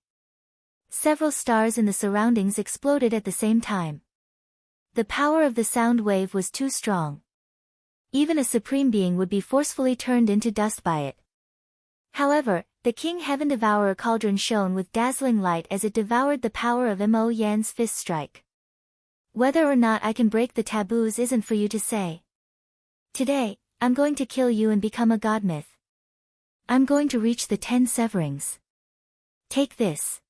Several stars in the surroundings exploded at the same time. The power of the sound wave was too strong. Even a supreme being would be forcefully turned into dust by it. However, the King Heaven Devourer cauldron shone with dazzling light as it devoured the power of Mo Yan's fist strike. Whether or not I can break the taboos isn't for you to say. Today, I'm going to kill you and become a god myth. I'm going to reach the 10 severings. Take this.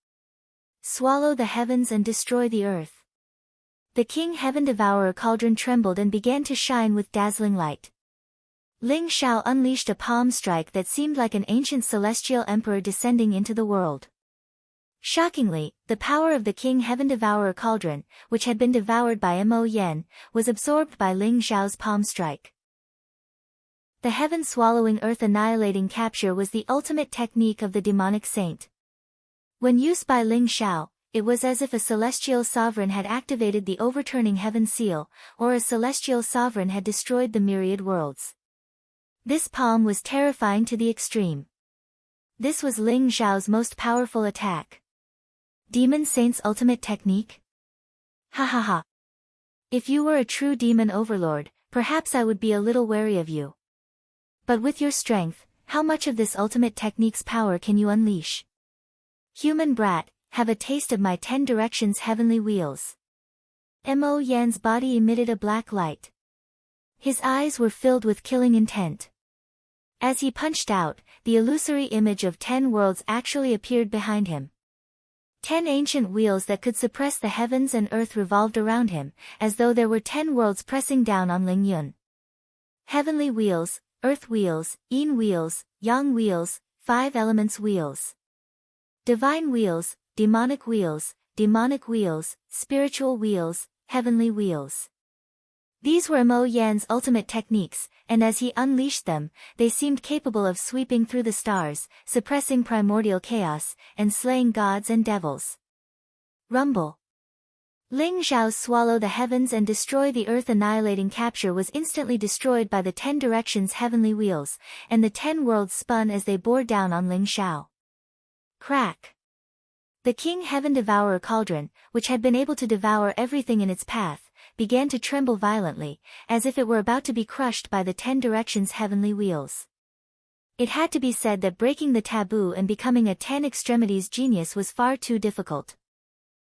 Swallow the heavens and destroy the earth. The King Heaven Devourer cauldron trembled and began to shine with dazzling light. Ling Xiao unleashed a palm strike that seemed like an ancient celestial emperor descending into the world. Shockingly, the power of the King Heaven Devourer cauldron, which had been devoured by Mo Yan, was absorbed by Ling Xiao's palm strike. The heaven-swallowing earth-annihilating capture was the ultimate technique of the demonic saint. When used by Ling Xiao, it was as if a celestial sovereign had activated the overturning heaven seal, or a celestial sovereign had destroyed the myriad worlds. This palm was terrifying to the extreme. This was Ling Xiao's most powerful attack. Demon Saint's ultimate technique? Ha ha ha. If you were a true demon overlord, perhaps I would be a little wary of you. But with your strength, how much of this ultimate technique's power can you unleash? Human brat, have a taste of my 10 directions heavenly wheels. Mo Yan's body emitted a black light. His eyes were filled with killing intent. As he punched out, the illusory image of 10 worlds actually appeared behind him. 10 ancient wheels that could suppress the heavens and earth revolved around him, as though there were 10 worlds pressing down on Ling Yun. Heavenly wheels, earth wheels, yin wheels, yang wheels, 5 elements wheels. Divine wheels, demonic wheels, spiritual wheels, heavenly wheels. These were Mo Yan's ultimate techniques, and as he unleashed them, they seemed capable of sweeping through the stars, suppressing primordial chaos, and slaying gods and devils. Rumble. Ling Xiao's swallow the heavens and destroy the earth annihilating capture was instantly destroyed by the 10 directions heavenly wheels, and the 10 worlds spun as they bore down on Ling Xiao. Crack. The King Heaven Devourer cauldron, which had been able to devour everything in its path, began to tremble violently, as if it were about to be crushed by the 10 directions heavenly wheels. It had to be said that breaking the taboo and becoming a 10 extremities genius was far too difficult.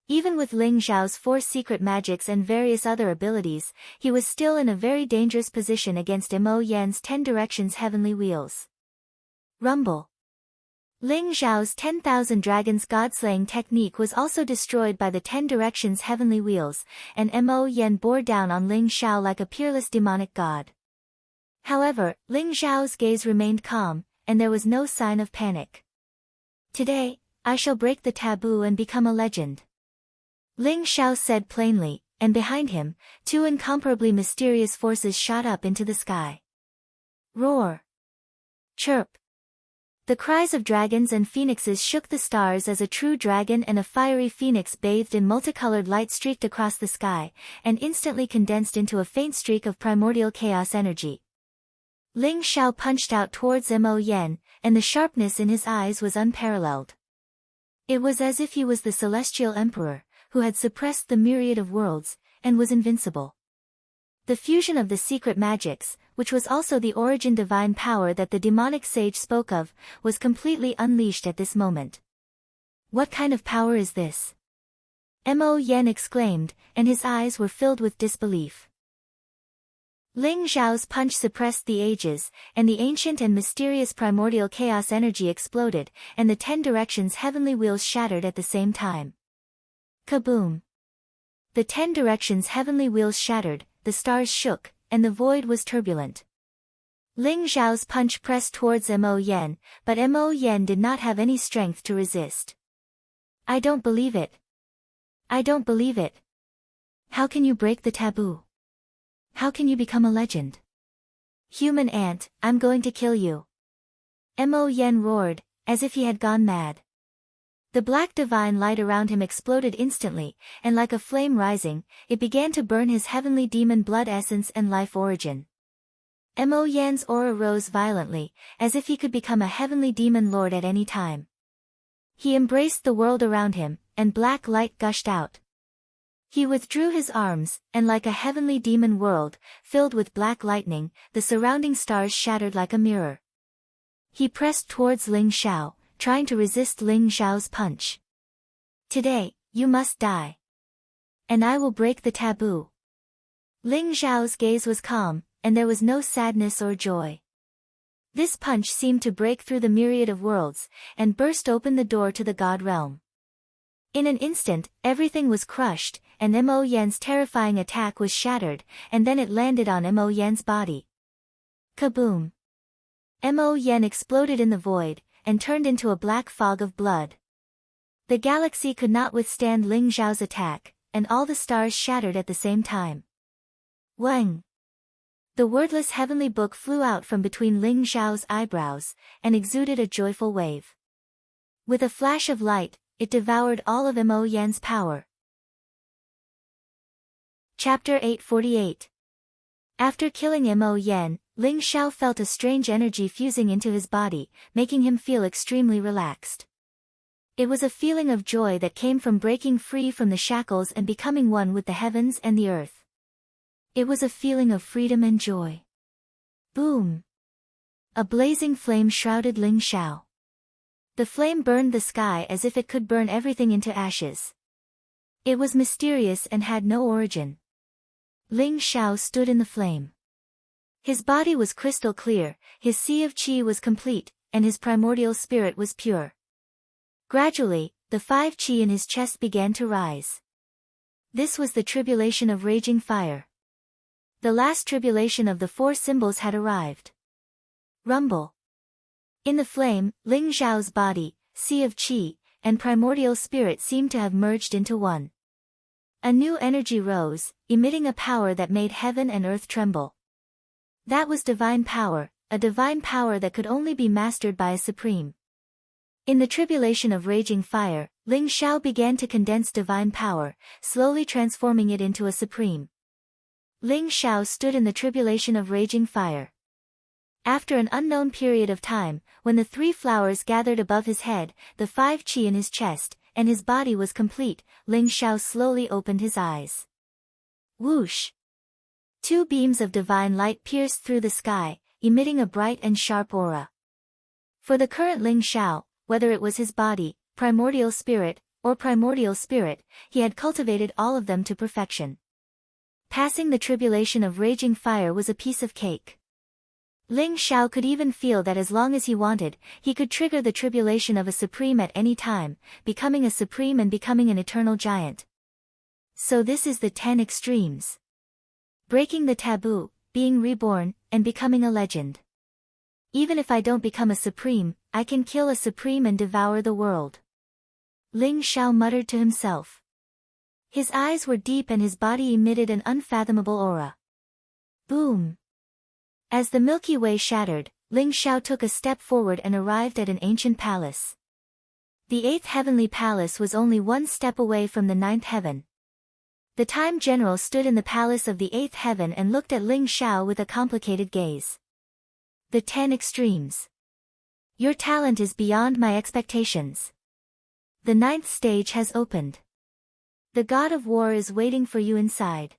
Even with Ling Xiao's 4 secret magics and various other abilities, he was still in a very dangerous position against Mo Yan's 10 directions heavenly wheels. Rumble. Ling Xiao's 10,000 dragons god-slaying technique was also destroyed by the 10 directions heavenly wheels, and Mo Yan bore down on Ling Xiao like a peerless demonic god. However, Ling Xiao's gaze remained calm, and there was no sign of panic. Today, I shall break the taboo and become a legend. Ling Xiao said plainly, and behind him, 2 incomparably mysterious forces shot up into the sky. Roar. Chirp. The cries of dragons and phoenixes shook the stars as a true dragon and a fiery phoenix bathed in multicolored light streaked across the sky, and instantly condensed into a faint streak of primordial chaos energy. Ling Xiao punched out towards Mo Yen, and the sharpness in his eyes was unparalleled. It was as if he was the celestial emperor, who had suppressed the myriad of worlds, and was invincible. The fusion of the secret magics, which was also the origin divine power that the demonic sage spoke of, was completely unleashed at this moment. What kind of power is this? Mo Yen exclaimed, and his eyes were filled with disbelief. Ling Xiao's punch suppressed the ages, and the ancient and mysterious primordial chaos energy exploded, and the 10 directions heavenly wheels shattered at the same time. Kaboom! The 10 directions heavenly wheels shattered, the stars shook, and the void was turbulent. Ling Xiao's punch pressed towards Mo Yen, but Mo Yen did not have any strength to resist. I don't believe it. I don't believe it. How can you break the taboo? How can you become a legend? Human ant, I'm going to kill you. Mo Yen roared, as if he had gone mad. The black divine light around him exploded instantly, and like a flame rising, it began to burn his heavenly demon blood essence and life origin. Mo Yan's aura rose violently, as if he could become a heavenly demon lord at any time. He embraced the world around him, and black light gushed out. He withdrew his arms, and like a heavenly demon world, filled with black lightning, the surrounding stars shattered like a mirror. He pressed towards Ling Xiao, trying to resist Ling Xiao's punch. Today, you must die. And I will break the taboo. Ling Xiao's gaze was calm, and there was no sadness or joy. This punch seemed to break through the myriad of worlds, and burst open the door to the God realm. In an instant, everything was crushed, and Mo Yan's terrifying attack was shattered, and then it landed on Mo Yan's body. Kaboom! Mo Yan exploded in the void, and turned into a black fog of blood. The galaxy could not withstand Ling Xiao's attack, and all the stars shattered at the same time. Wang! The wordless heavenly book flew out from between Ling Xiao's eyebrows, and exuded a joyful wave. With a flash of light, it devoured all of Mo Yan's power. Chapter 848. After killing Mo Yan, Ling Xiao felt a strange energy fusing into his body, making him feel extremely relaxed. It was a feeling of joy that came from breaking free from the shackles and becoming one with the heavens and the earth. It was a feeling of freedom and joy. Boom! A blazing flame shrouded Ling Xiao. The flame burned the sky as if it could burn everything into ashes. It was mysterious and had no origin. Ling Xiao stood in the flame. His body was crystal clear, his sea of qi was complete, and his primordial spirit was pure. Gradually, the 5 qi in his chest began to rise. This was the tribulation of raging fire. The last tribulation of the 4 symbols had arrived. Rumble. In the flame, Ling Xiao's body, sea of qi, and primordial spirit seemed to have merged into one. A new energy rose, emitting a power that made heaven and earth tremble. That was divine power, a divine power that could only be mastered by a supreme. In the tribulation of raging fire, Ling Xiao began to condense divine power, slowly transforming it into a supreme. Ling Xiao stood in the tribulation of raging fire. After an unknown period of time, when the 3 flowers gathered above his head, the 5 qi in his chest, and his body was complete, Ling Xiao slowly opened his eyes. Whoosh! 2 beams of divine light pierced through the sky, emitting a bright and sharp aura. For the current Ling Xiao, whether it was his body, primordial spirit, or primordial spirit, he had cultivated all of them to perfection. Passing the tribulation of raging fire was a piece of cake. Ling Xiao could even feel that as long as he wanted, he could trigger the tribulation of a supreme at any time, becoming a supreme and becoming an eternal giant. So this is the 10 extremes. Breaking the taboo, being reborn, and becoming a legend. Even if I don't become a supreme, I can kill a supreme and devour the world. Ling Xiao muttered to himself. His eyes were deep and his body emitted an unfathomable aura. Boom! As the Milky Way shattered, Ling Xiao took a step forward and arrived at an ancient palace. The 8th heavenly palace was only 1 step away from the 9th heaven. The Time General stood in the palace of the 8th heaven and looked at Ling Xiao with a complicated gaze. The 10 extremes. Your talent is beyond my expectations. The 9th stage has opened. The God of War is waiting for you inside.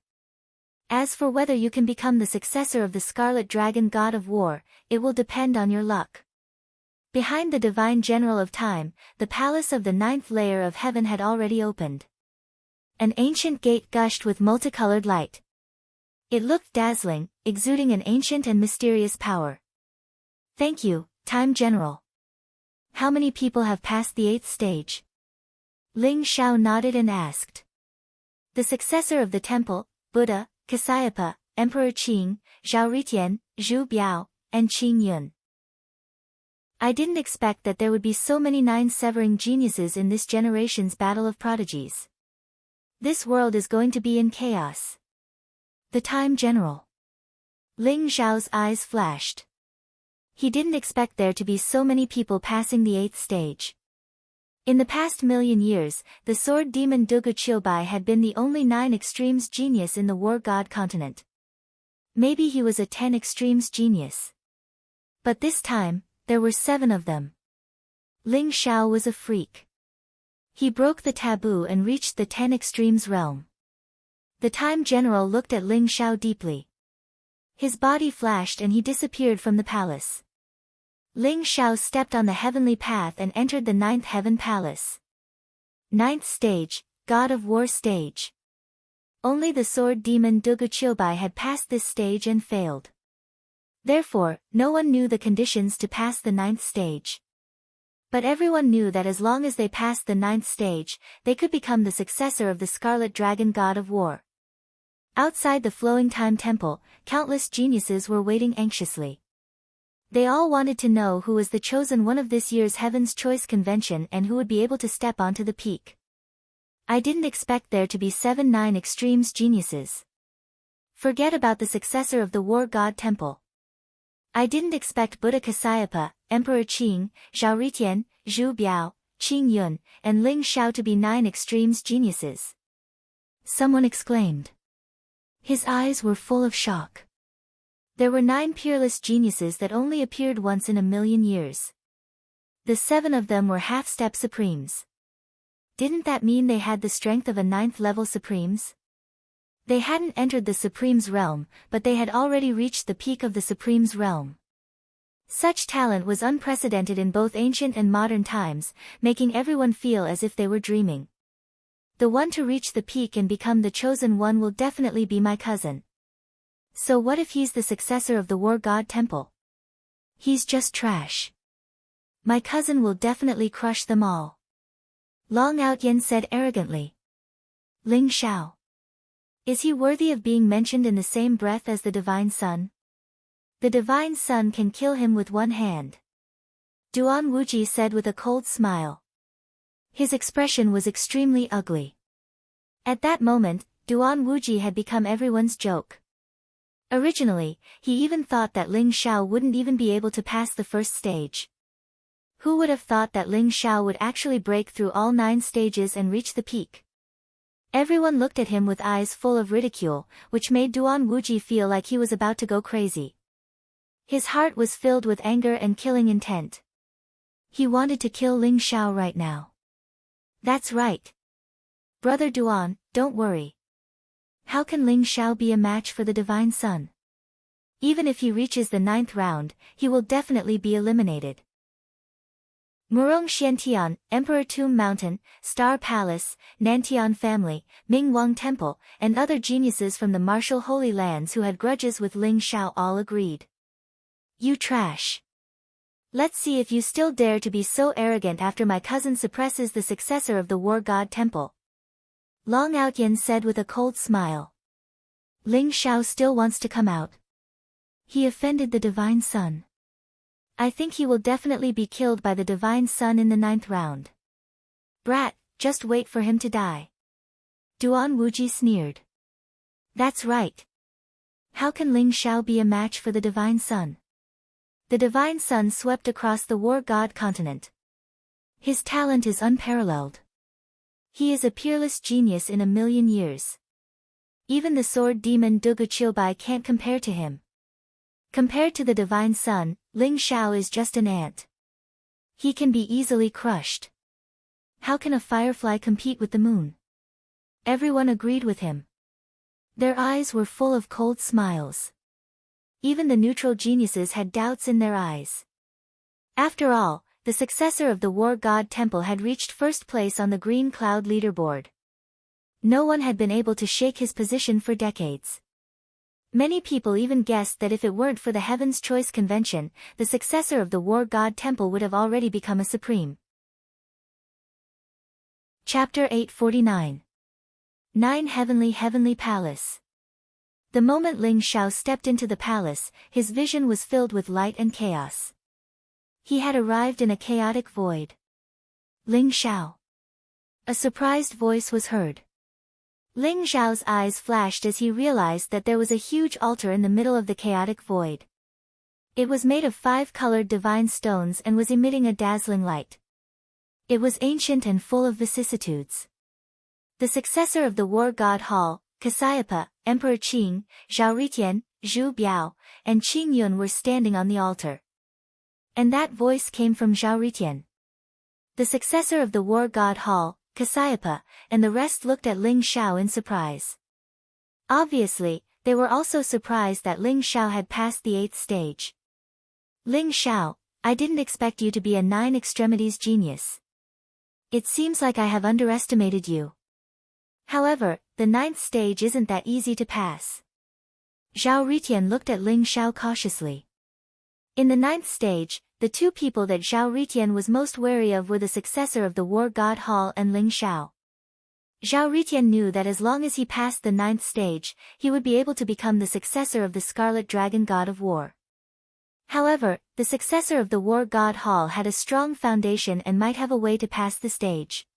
As for whether you can become the successor of the Scarlet Dragon God of War, it will depend on your luck. Behind the Divine General of Time, the palace of the 9th layer of heaven had already opened. An ancient gate gushed with multicolored light. It looked dazzling, exuding an ancient and mysterious power. Thank you, Time General. How many people have passed the 8th stage? Ling Xiao nodded and asked. The successor of the temple, Buddha, Kasyapa, Emperor Qing, Zhao Ritian, Zhu Biao, and Qing Yun. I didn't expect that there would be so many 9 severing geniuses in this generation's battle of prodigies. This world is going to be in chaos. The Time General. Ling Xiao's eyes flashed. He didn't expect there to be so many people passing the 8th stage. In the past million years, the sword demon Dugu Qiubai had been the only 9 extremes genius in the war god continent. Maybe he was a 10 extremes genius. But this time, there were 7 of them. Ling Xiao was a freak. He broke the taboo and reached the 10 extremes realm. The Time General looked at Ling Xiao deeply. His body flashed and he disappeared from the palace. Ling Xiao stepped on the heavenly path and entered the 9th heaven palace. 9th stage, God of War stage. Only the sword demon Dugu Qiubai had passed this stage and failed. Therefore, no one knew the conditions to pass the 9th stage. But everyone knew that as long as they passed the 9th stage, they could become the successor of the Scarlet Dragon God of War. Outside the Flowing Time Temple, countless geniuses were waiting anxiously. They all wanted to know who was the chosen one of this year's Heaven's Choice Convention and who would be able to step onto the peak. I didn't expect there to be 7 9 extremes geniuses. Forget about the successor of the War God Temple. I didn't expect Buddha Kasyapa, Emperor Qing, Zhao Ritian, Zhu Biao, Qing Yun, and Ling Xiao to be 9 extremes geniuses. Someone exclaimed. His eyes were full of shock. There were 9 peerless geniuses that only appeared once in a million years. The 7 of them were half-step supremes. Didn't that mean they had the strength of a 9th level supremes? They hadn't entered the supremes realm, but they had already reached the peak of the supremes realm. Such talent was unprecedented in both ancient and modern times, making everyone feel as if they were dreaming. The one to reach the peak and become the chosen one will definitely be my cousin. So what if he's the successor of the War God Temple? He's just trash. My cousin will definitely crush them all. Long Outyen said arrogantly. Ling Xiao. Is he worthy of being mentioned in the same breath as the Divine Sun? The Divine Sun can kill him with one hand. Duan Wuji said with a cold smile. His expression was extremely ugly. At that moment, Duan Wuji had become everyone's joke. Originally, he even thought that Ling Xiao wouldn't even be able to pass the first stage. Who would have thought that Ling Xiao would actually break through all 9 stages and reach the peak? Everyone looked at him with eyes full of ridicule, which made Duan Wuji feel like he was about to go crazy. His heart was filled with anger and killing intent. He wanted to kill Ling Xiao right now. That's right. Brother Duan, don't worry. How can Ling Xiao be a match for the Divine Sun? Even if he reaches the 9th round, he will definitely be eliminated. Murong Xiantian, Emperor Tomb Mountain, Star Palace, Nantian family, Ming Wang Temple, and other geniuses from the martial Holy Lands who had grudges with Ling Xiao all agreed. You trash. Let's see if you still dare to be so arrogant after my cousin suppresses the successor of the War God Temple. Long Outyen said with a cold smile. Ling Xiao still wants to come out. He offended the Divine Sun. I think he will definitely be killed by the Divine Sun in the 9th round. Brat, just wait for him to die. Duan Wuji sneered. That's right. How can Ling Xiao be a match for the Divine Sun? The Divine Sun swept across the War God continent. His talent is unparalleled. He is a peerless genius in a million years. Even the sword demon Dugu Qiubai can't compare to him. Compared to the divine sun, Ling Xiao is just an ant. He can be easily crushed. How can a firefly compete with the moon? Everyone agreed with him. Their eyes were full of cold smiles. Even the neutral geniuses had doubts in their eyes. After all, the successor of the war god temple had reached first place on the green cloud leaderboard. No one had been able to shake his position for decades. Many people even guessed that if it weren't for the Heaven's Choice Convention, the successor of the war god temple would have already become a supreme. Chapter 849. 9 Heavenly Palace. The moment Ling Xiao stepped into the palace, his vision was filled with light and chaos. He had arrived in a chaotic void. Ling Xiao. A surprised voice was heard. Ling Xiao's eyes flashed as he realized that there was a huge altar in the middle of the chaotic void. It was made of 5 colored divine stones and was emitting a dazzling light. It was ancient and full of vicissitudes. The successor of the war god Hall, Kasyapa, Emperor Qing, Zhao Ritian, Zhu Biao, and Qing Yun were standing on the altar. And that voice came from Zhao Ritian. The successor of the war god Hall, Kasyapa, and the rest looked at Ling Xiao in surprise. Obviously, they were also surprised that Ling Xiao had passed the 8th stage. Ling Xiao, I didn't expect you to be a 9 extremities genius. It seems like I have underestimated you. However, the 9th stage isn't that easy to pass. Zhao Ritian looked at Ling Xiao cautiously. In the 9th stage, the 2 people that Zhao Ritian was most wary of were the successor of the war god Hall and Ling Xiao. Zhao Ritian knew that as long as he passed the 9th stage, he would be able to become the successor of the Scarlet Dragon god of war. However, the successor of the war god Hall had a strong foundation and might have a way to pass the stage.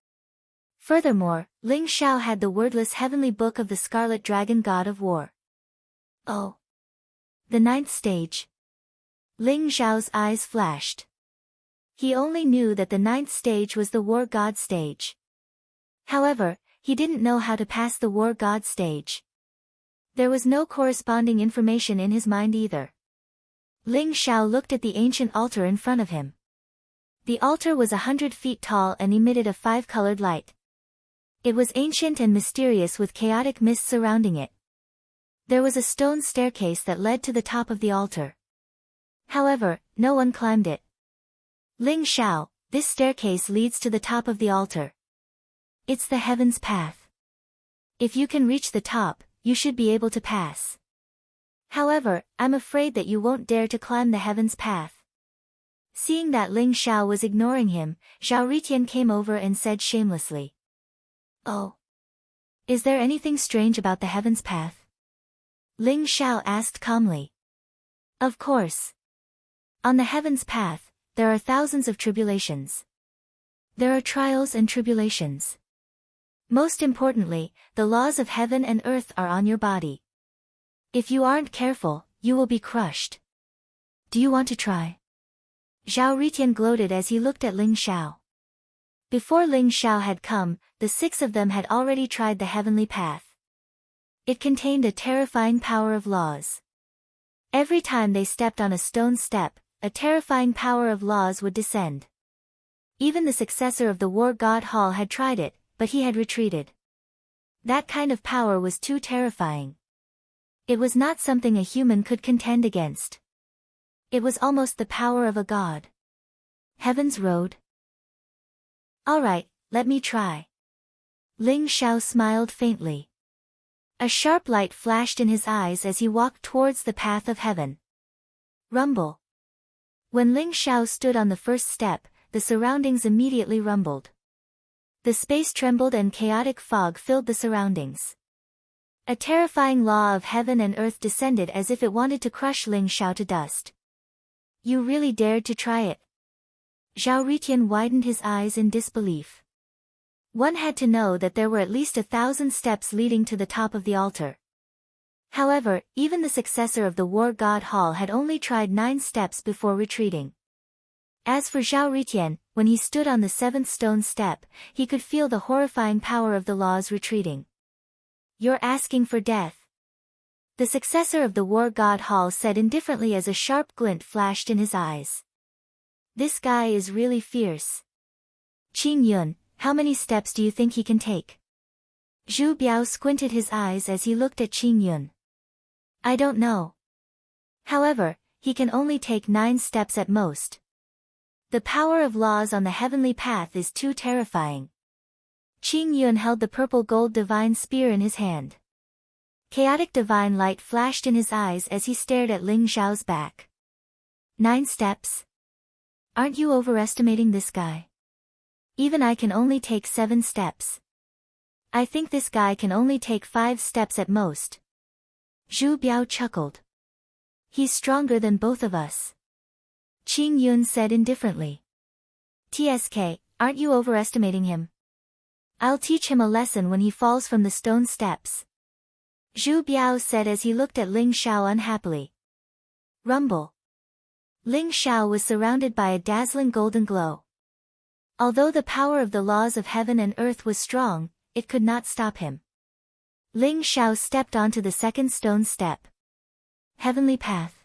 Furthermore, Ling Xiao had the wordless heavenly book of the Scarlet Dragon god of war. Oh. The 9th stage. Ling Xiao's eyes flashed. He only knew that the 9th stage was the war god stage. However, he didn't know how to pass the war god stage. There was no corresponding information in his mind either. Ling Xiao looked at the ancient altar in front of him. The altar was 100 feet tall and emitted a 5-colored light. It was ancient and mysterious with chaotic mist surrounding it. There was a stone staircase that led to the top of the altar. However, no one climbed it. Ling Xiao, this staircase leads to the top of the altar. It's the heaven's path. If you can reach the top, you should be able to pass. However, I'm afraid that you won't dare to climb the heaven's path. Seeing that Ling Xiao was ignoring him, Zhao Ritian came over and said shamelessly. Oh. Is there anything strange about the heaven's path? Ling Xiao asked calmly. Of course. On the heaven's path, there are thousands of tribulations. There are trials and tribulations. Most importantly, the laws of heaven and earth are on your body. If you aren't careful, you will be crushed. Do you want to try? Zhao Ritian gloated as he looked at Ling Xiao. Before Ling Xiao had come, the 6 of them had already tried the heavenly path. It contained a terrifying power of laws. Every time they stepped on a stone step, a terrifying power of laws would descend. Even the successor of the war god Hall had tried it, but he had retreated. That kind of power was too terrifying. It was not something a human could contend against. It was almost the power of a god. Heaven's Road? Alright, let me try. Ling Xiao smiled faintly. A sharp light flashed in his eyes as he walked towards the path of heaven. Rumble. When Ling Xiao stood on the first step, the surroundings immediately rumbled. The space trembled and chaotic fog filled the surroundings. A terrifying law of heaven and earth descended as if it wanted to crush Ling Xiao to dust. You really dared to try it? Zhao Ritian widened his eyes in disbelief. One had to know that there were at least 1,000 steps leading to the top of the altar. However, even the successor of the war god Hall had only tried 9 steps before retreating. As for Zhao Ritian, when he stood on the 7th stone step, he could feel the horrifying power of the laws retreating. You're asking for death. The successor of the war god Hall said indifferently as a sharp glint flashed in his eyes. This guy is really fierce. Qing Yun, how many steps do you think he can take? Zhu Biao squinted his eyes as he looked at Qing Yun. I don't know. However, he can only take 9 steps at most. The power of laws on the heavenly path is too terrifying. Qing Yun held the purple gold divine spear in his hand. Chaotic divine light flashed in his eyes as he stared at Ling Xiao's back. 9 steps? Aren't you overestimating this guy? Even I can only take 7 steps. I think this guy can only take 5 steps at most. Zhu Biao chuckled. He's stronger than both of us. Qing Yun said indifferently. TSK, aren't you overestimating him? I'll teach him a lesson when he falls from the stone steps. Zhu Biao said as he looked at Ling Xiao unhappily. Rumble. Ling Xiao was surrounded by a dazzling golden glow. Although the power of the laws of heaven and earth was strong, it could not stop him. Ling Xiao stepped onto the second stone step. Heavenly path.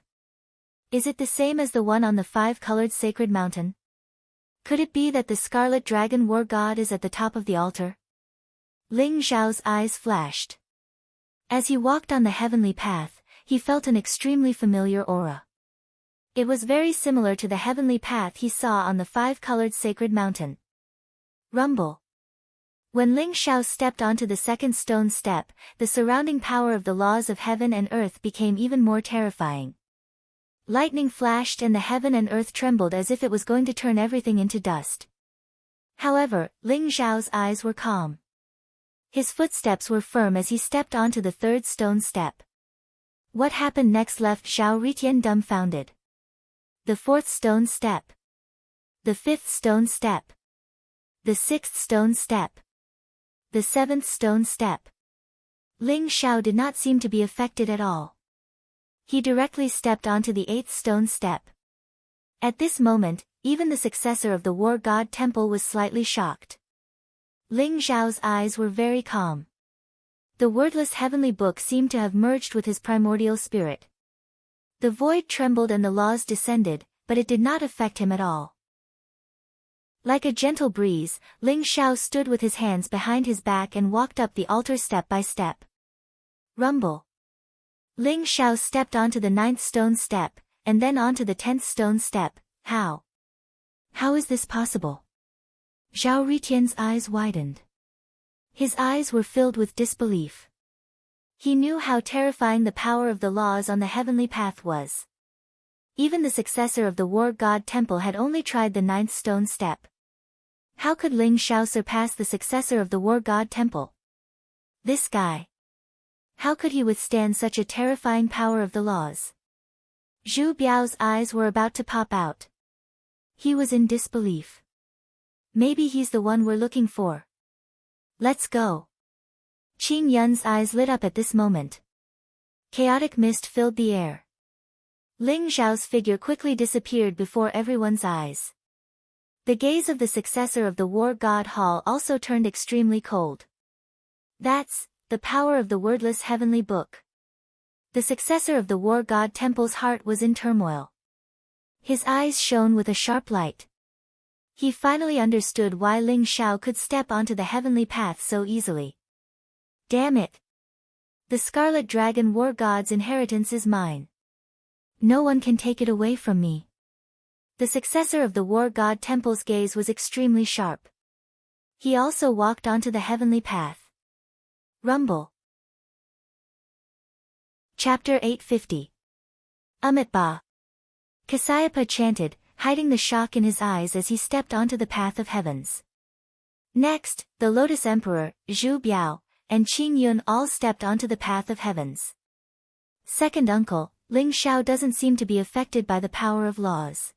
Is it the same as the one on the 5-colored sacred mountain? Could it be that the scarlet dragon war god is at the top of the altar? Ling Xiao's eyes flashed. As he walked on the heavenly path, he felt an extremely familiar aura. It was very similar to the heavenly path he saw on the 5-colored sacred mountain. Rumble. When Ling Xiao stepped onto the second stone step, the surrounding power of the laws of heaven and earth became even more terrifying. Lightning flashed and the heaven and earth trembled as if it was going to turn everything into dust. However, Ling Xiao's eyes were calm. His footsteps were firm as he stepped onto the third stone step. What happened next left Zhao Ritian dumbfounded. The fourth stone step. The fifth stone step. The sixth stone step. The seventh stone step. Ling Xiao did not seem to be affected at all. He directly stepped onto the 8th stone step. At this moment, even the successor of the war god temple was slightly shocked. Ling Xiao's eyes were very calm. The wordless heavenly book seemed to have merged with his primordial spirit. The void trembled and the laws descended, but it did not affect him at all. Like a gentle breeze, Ling Xiao stood with his hands behind his back and walked up the altar step by step. Rumble. Ling Xiao stepped onto the 9th stone step, and then onto the 10th stone step. How? How is this possible? Zhao Ritian's eyes widened. His eyes were filled with disbelief. He knew how terrifying the power of the laws on the heavenly path was. Even the successor of the war god temple had only tried the 9th stone step. How could Ling Xiao surpass the successor of the war god temple? This guy. How could he withstand such a terrifying power of the laws? Zhu Biao's eyes were about to pop out. He was in disbelief. Maybe he's the one we're looking for. Let's go. Qing Yun's eyes lit up at this moment. Chaotic mist filled the air. Ling Xiao's figure quickly disappeared before everyone's eyes. The gaze of the successor of the war god Hall also turned extremely cold. That's the power of the wordless heavenly book. The successor of the war god temple's heart was in turmoil. His eyes shone with a sharp light. He finally understood why Ling Xiao could step onto the heavenly path so easily. Damn it! The Scarlet Dragon War God's inheritance is mine. No one can take it away from me. The successor of the War God Temple's gaze was extremely sharp. He also walked onto the heavenly path. Rumble. Chapter 850. Amitabha. Kasyapa chanted, hiding the shock in his eyes as he stepped onto the path of heavens. Next, the Lotus Emperor, Zhu Biao, and Qing Yun all stepped onto the path of heavens. Second uncle, Ling Xiao doesn't seem to be affected by the power of laws.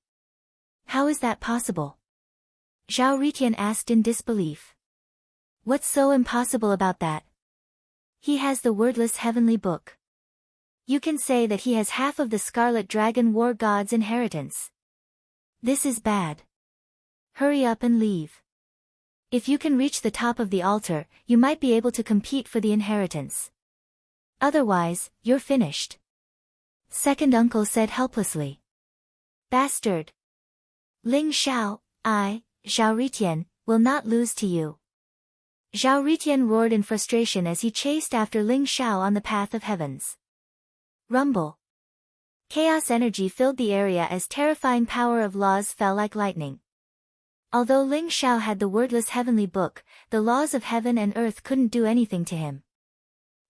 How is that possible? Zhao Ritian asked in disbelief. What's so impossible about that? He has the wordless heavenly book. You can say that he has half of the Scarlet Dragon War God's inheritance. This is bad. Hurry up and leave. If you can reach the top of the altar, you might be able to compete for the inheritance. Otherwise, you're finished. Second uncle said helplessly. Bastard. Ling Xiao, Zhao Ritian, will not lose to you. Zhao Ritian roared in frustration as he chased after Ling Xiao on the path of heavens. Rumble. Chaos energy filled the area as terrifying power of laws fell like lightning. Although Ling Xiao had the wordless heavenly book, the laws of heaven and earth couldn't do anything to him.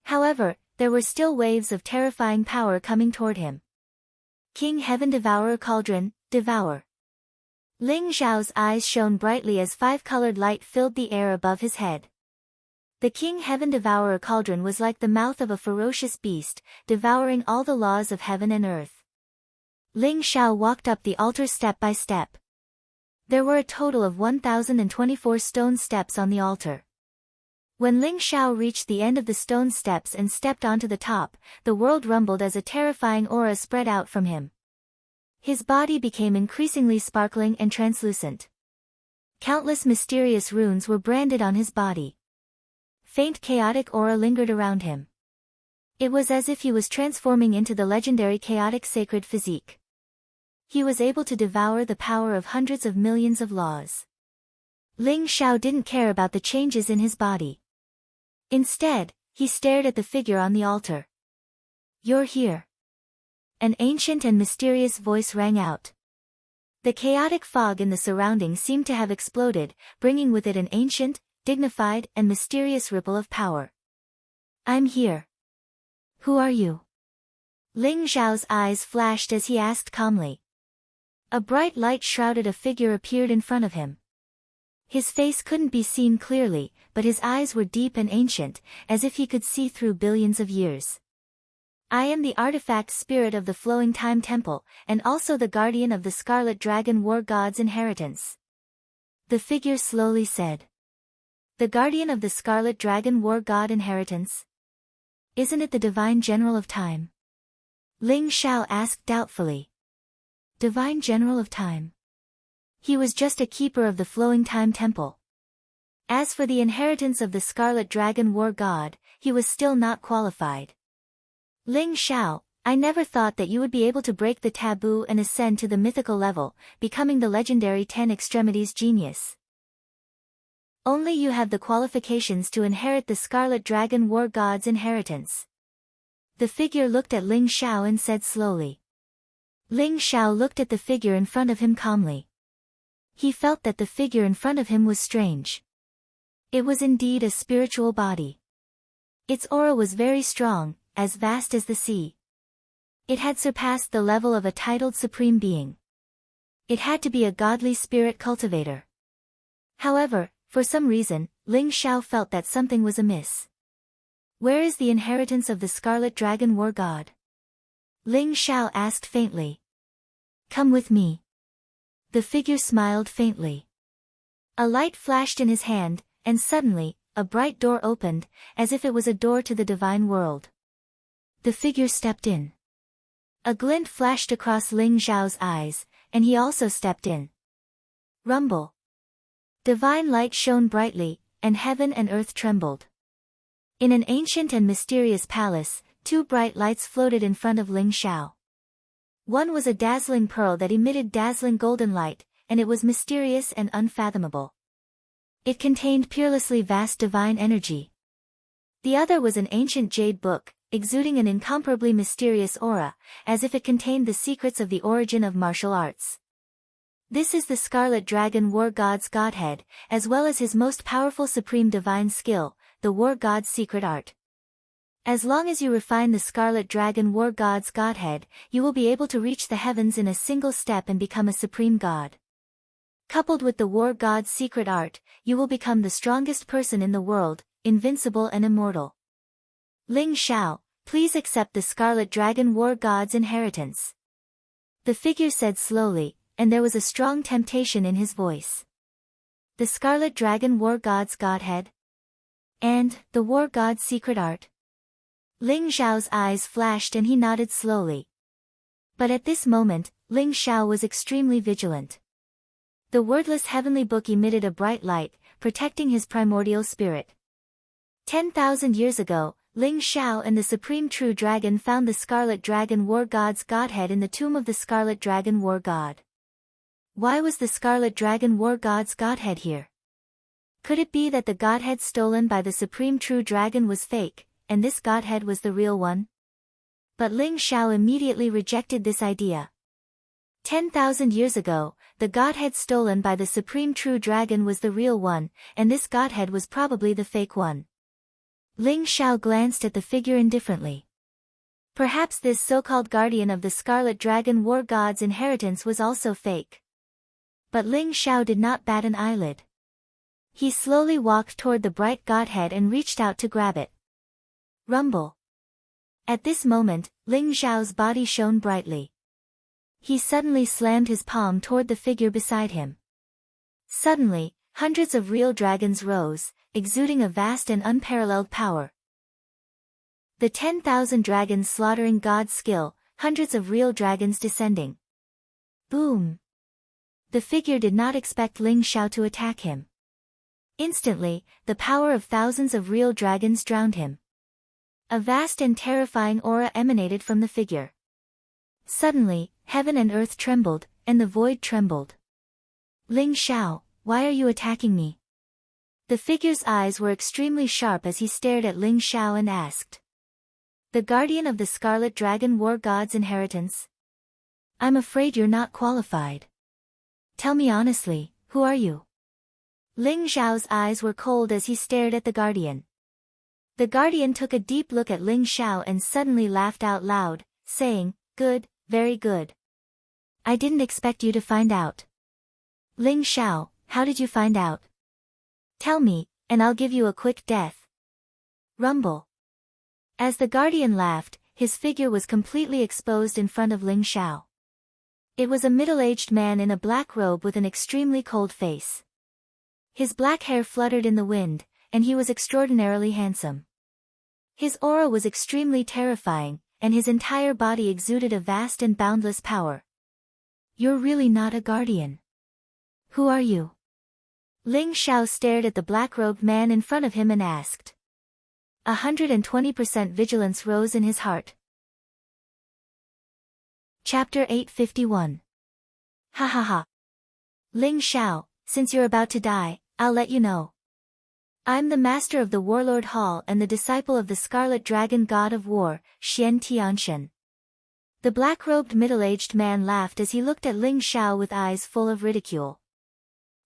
However, there were still waves of terrifying power coming toward him. King Heaven Devourer Cauldron, devour. Ling Xiao's eyes shone brightly as five-colored light filled the air above his head. The King Heaven Devourer Cauldron was like the mouth of a ferocious beast, devouring all the laws of heaven and earth. Ling Xiao walked up the altar step by step. There were a total of 1,024 stone steps on the altar. When Ling Xiao reached the end of the stone steps and stepped onto the top, the world rumbled as a terrifying aura spread out from him. His body became increasingly sparkling and translucent. Countless mysterious runes were branded on his body. Faint chaotic aura lingered around him. It was as if he was transforming into the legendary chaotic sacred physique. He was able to devour the power of hundreds of millions of laws. Ling Xiao didn't care about the changes in his body. Instead, he stared at the figure on the altar. You're here. An ancient and mysterious voice rang out. The chaotic fog in the surroundings seemed to have exploded, bringing with it an ancient, dignified, and mysterious ripple of power. I'm here. Who are you? Ling Xiao's eyes flashed as he asked calmly. A bright light shrouded a figure appeared in front of him. His face couldn't be seen clearly, but his eyes were deep and ancient, as if he could see through billions of years. I am the artifact spirit of the Flowing Time Temple, and also the guardian of the Scarlet Dragon War God's inheritance. The figure slowly said. The guardian of the Scarlet Dragon War God inheritance? Isn't it the Divine General of Time? Ling Xiao asked doubtfully. Divine General of Time? He was just a keeper of the Flowing Time Temple. As for the inheritance of the Scarlet Dragon War God, he was still not qualified. Ling Xiao, I never thought that you would be able to break the taboo and ascend to the mythical level, becoming the legendary 10 Extremities genius. Only you have the qualifications to inherit the Scarlet Dragon War God's inheritance. The figure looked at Ling Xiao and said slowly. Ling Xiao looked at the figure in front of him calmly. He felt that the figure in front of him was strange. It was indeed a spiritual body. Its aura was very strong, as vast as the sea. It had surpassed the level of a titled supreme being. It had to be a godly spirit cultivator. However, for some reason, Ling Xiao felt that something was amiss. Where is the inheritance of the Scarlet Dragon War God? Ling Xiao asked faintly. Come with me. The figure smiled faintly. A light flashed in his hand, and suddenly, a bright door opened, as if it was a door to the divine world. The figure stepped in. A glint flashed across Ling Xiao's eyes, and he also stepped in. Rumble. Divine light shone brightly, and heaven and earth trembled. In an ancient and mysterious palace, two bright lights floated in front of Ling Xiao. One was a dazzling pearl that emitted dazzling golden light, and it was mysterious and unfathomable. It contained peerlessly vast divine energy. The other was an ancient jade book, exuding an incomparably mysterious aura, as if it contained the secrets of the origin of martial arts. This is the Scarlet Dragon War God's Godhead, as well as his most powerful supreme divine skill, the War God's secret art. As long as you refine the Scarlet Dragon War God's Godhead, you will be able to reach the heavens in a single step and become a supreme god. Coupled with the War God's secret art, you will become the strongest person in the world, invincible and immortal. Ling Xiao, please accept the Scarlet Dragon War God's inheritance. The figure said slowly, and there was a strong temptation in his voice. The Scarlet Dragon War God's Godhead? And, the War God's secret art? Ling Xiao's eyes flashed and he nodded slowly. But at this moment, Ling Xiao was extremely vigilant. The wordless heavenly book emitted a bright light, protecting his primordial spirit. 10,000 years ago, Ling Xiao and the Supreme True Dragon found the Scarlet Dragon War God's godhead in the tomb of the Scarlet Dragon War God. Why was the Scarlet Dragon War God's godhead here? Could it be that the godhead stolen by the Supreme True Dragon was fake, and this godhead was the real one? But Ling Xiao immediately rejected this idea. 10,000 years ago, the godhead stolen by the Supreme True Dragon was the real one, and this godhead was probably the fake one. Ling Xiao glanced at the figure indifferently. Perhaps this so-called guardian of the Scarlet Dragon War God's inheritance was also fake. But Ling Xiao did not bat an eyelid. He slowly walked toward the bright godhead and reached out to grab it. Rumble. At this moment, Ling Xiao's body shone brightly. He suddenly slammed his palm toward the figure beside him. Suddenly, hundreds of real dragons rose, exuding a vast and unparalleled power. The 10,000 dragons slaughtering God's skill, hundreds of real dragons descending. Boom! The figure did not expect Ling Xiao to attack him. Instantly, the power of thousands of real dragons drowned him. A vast and terrifying aura emanated from the figure. Suddenly, heaven and earth trembled, and the void trembled. Ling Xiao, why are you attacking me? The figure's eyes were extremely sharp as he stared at Ling Xiao and asked. The guardian of the Scarlet Dragon War God's inheritance? I'm afraid you're not qualified. Tell me honestly, who are you? Ling Xiao's eyes were cold as he stared at the guardian. The guardian took a deep look at Ling Xiao and suddenly laughed out loud, saying, "Good, very good. I didn't expect you to find out." Ling Xiao, how did you find out? Tell me, and I'll give you a quick death. Rumble. As the guardian laughed, his figure was completely exposed in front of Ling Xiao. It was a middle-aged man in a black robe with an extremely cold face. His black hair fluttered in the wind, and he was extraordinarily handsome. His aura was extremely terrifying, and his entire body exuded a vast and boundless power. You're really not a guardian. Who are you? Ling Xiao stared at the black-robed man in front of him and asked. 120% vigilance rose in his heart. Chapter 851. Ha ha ha. Ling Xiao, since you're about to die, I'll let you know. I'm the master of the Warlord Hall and the disciple of the Scarlet Dragon God of War, Xian Tianshen. The black-robed middle-aged man laughed as he looked at Ling Xiao with eyes full of ridicule.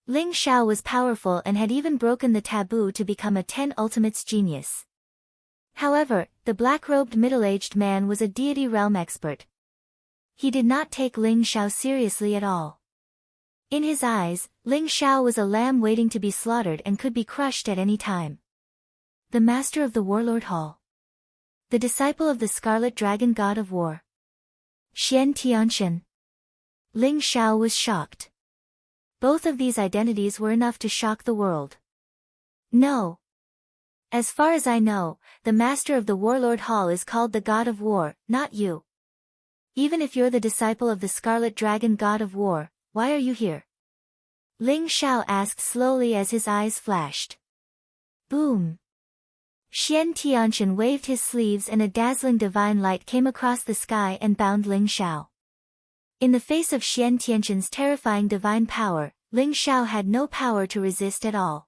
Ling Xiao was powerful and had even broken the taboo to become a 10 Ultimates genius. However, the black-robed middle-aged man was a deity realm expert. He did not take Ling Xiao seriously at all. In his eyes, Ling Xiao was a lamb waiting to be slaughtered and could be crushed at any time. The master of the Warlord Hall. The disciple of the Scarlet Dragon God of War. Xian Tianshen. Ling Xiao was shocked. Both of these identities were enough to shock the world. No. As far as I know, the master of the Warlord Hall is called the God of War, not you. Even if you're the disciple of the Scarlet Dragon God of War, why are you here? Ling Xiao asked slowly as his eyes flashed. Boom! Xian Tianshen waved his sleeves and a dazzling divine light came across the sky and bound Ling Xiao. In the face of Xian Tianshen's terrifying divine power, Ling Xiao had no power to resist at all.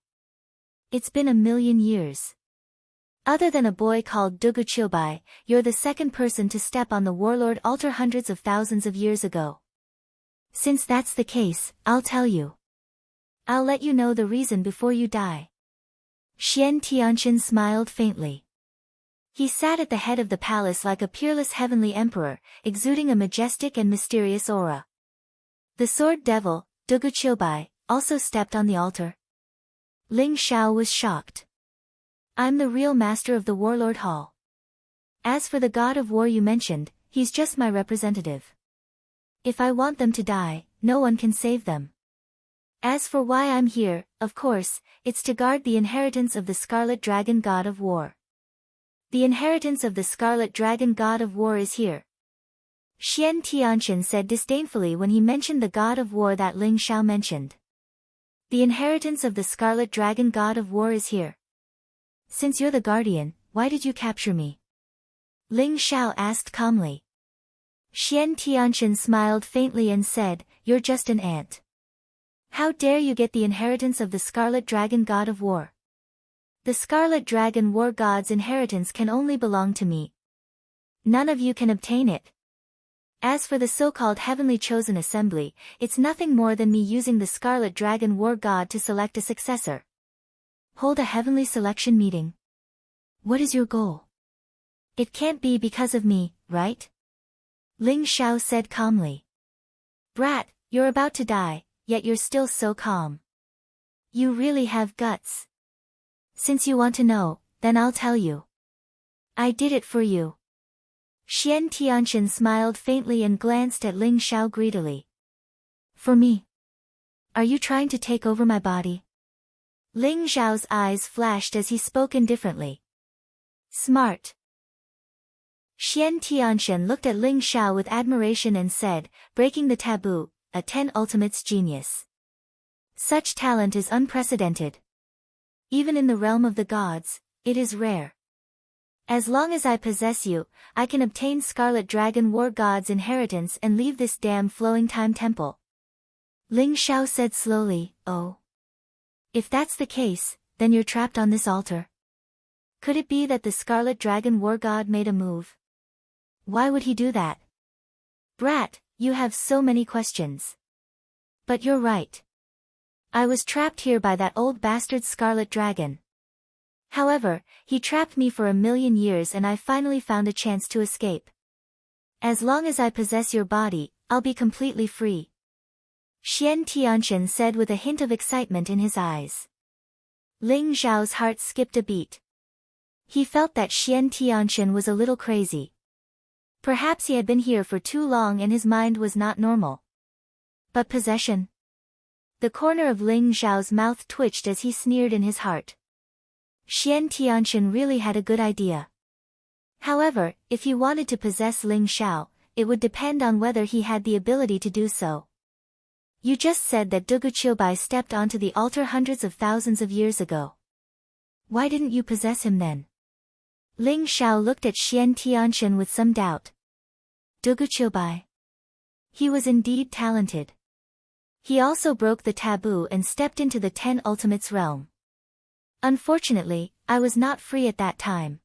It's been 1,000,000 years. Other than a boy called Dugu Qiubai, you're the second person to step on the Warlord altar hundreds of thousands of years ago. Since that's the case, I'll tell you. I'll let you know the reason before you die. Xian Tianshen smiled faintly. He sat at the head of the palace like a peerless heavenly emperor, exuding a majestic and mysterious aura. The sword devil, Dugu Qiubai, also stepped on the altar. Ling Xiao was shocked. I'm the real master of the Warlord Hall. As for the God of War you mentioned, he's just my representative. If I want them to die, no one can save them. As for why I'm here, of course, it's to guard the inheritance of the Scarlet Dragon God of War. The inheritance of the Scarlet Dragon God of War is here. Xian Tianshen said disdainfully when he mentioned the God of War that Ling Xiao mentioned. The inheritance of the Scarlet Dragon God of War is here. Since you're the guardian, why did you capture me? Ling Xiao asked calmly. Xian Tianxian smiled faintly and said, you're just an ant. How dare you get the inheritance of the Scarlet Dragon God of War? The Scarlet Dragon War God's inheritance can only belong to me. None of you can obtain it. As for the so-called Heavenly Chosen Assembly, it's nothing more than me using the Scarlet Dragon War God to select a successor. Hold a heavenly selection meeting. What is your goal? It can't be because of me, right? Ling Xiao said calmly. Brat, you're about to die, yet you're still so calm. You really have guts. Since you want to know, then I'll tell you. I did it for you. Xian Tianxian smiled faintly and glanced at Ling Xiao greedily. For me? Are you trying to take over my body? Ling Xiao's eyes flashed as he spoke indifferently. Smart. Xian Tianxian looked at Ling Xiao with admiration and said, breaking the taboo, a 10 ultimates genius. Such talent is unprecedented. Even in the realm of the gods, it is rare. As long as I possess you, I can obtain Scarlet Dragon War God's inheritance and leave this damn flowing time temple. Ling Xiao said slowly, oh. If that's the case, then you're trapped on this altar. Could it be that the Scarlet Dragon War God made a move? Why would he do that? Brat, you have so many questions. But you're right. I was trapped here by that old bastard Scarlet Dragon. However, he trapped me for 1,000,000 years and I finally found a chance to escape. As long as I possess your body, I'll be completely free. Xian Tianxian said with a hint of excitement in his eyes. Ling Xiao's heart skipped a beat. He felt that Xian Tianxian was a little crazy. Perhaps he had been here for too long and his mind was not normal. But possession? The corner of Ling Xiao's mouth twitched as he sneered in his heart. Xian Tianxian really had a good idea. However, if he wanted to possess Ling Xiao, it would depend on whether he had the ability to do so. You just said that Dugu Qiubai stepped onto the altar hundreds of thousands of years ago. Why didn't you possess him then? Ling Xiao looked at Xian Tianxian with some doubt. Dugu Qiubai. He was indeed talented. He also broke the taboo and stepped into the 10 Ultimates realm. Unfortunately, I was not free at that time.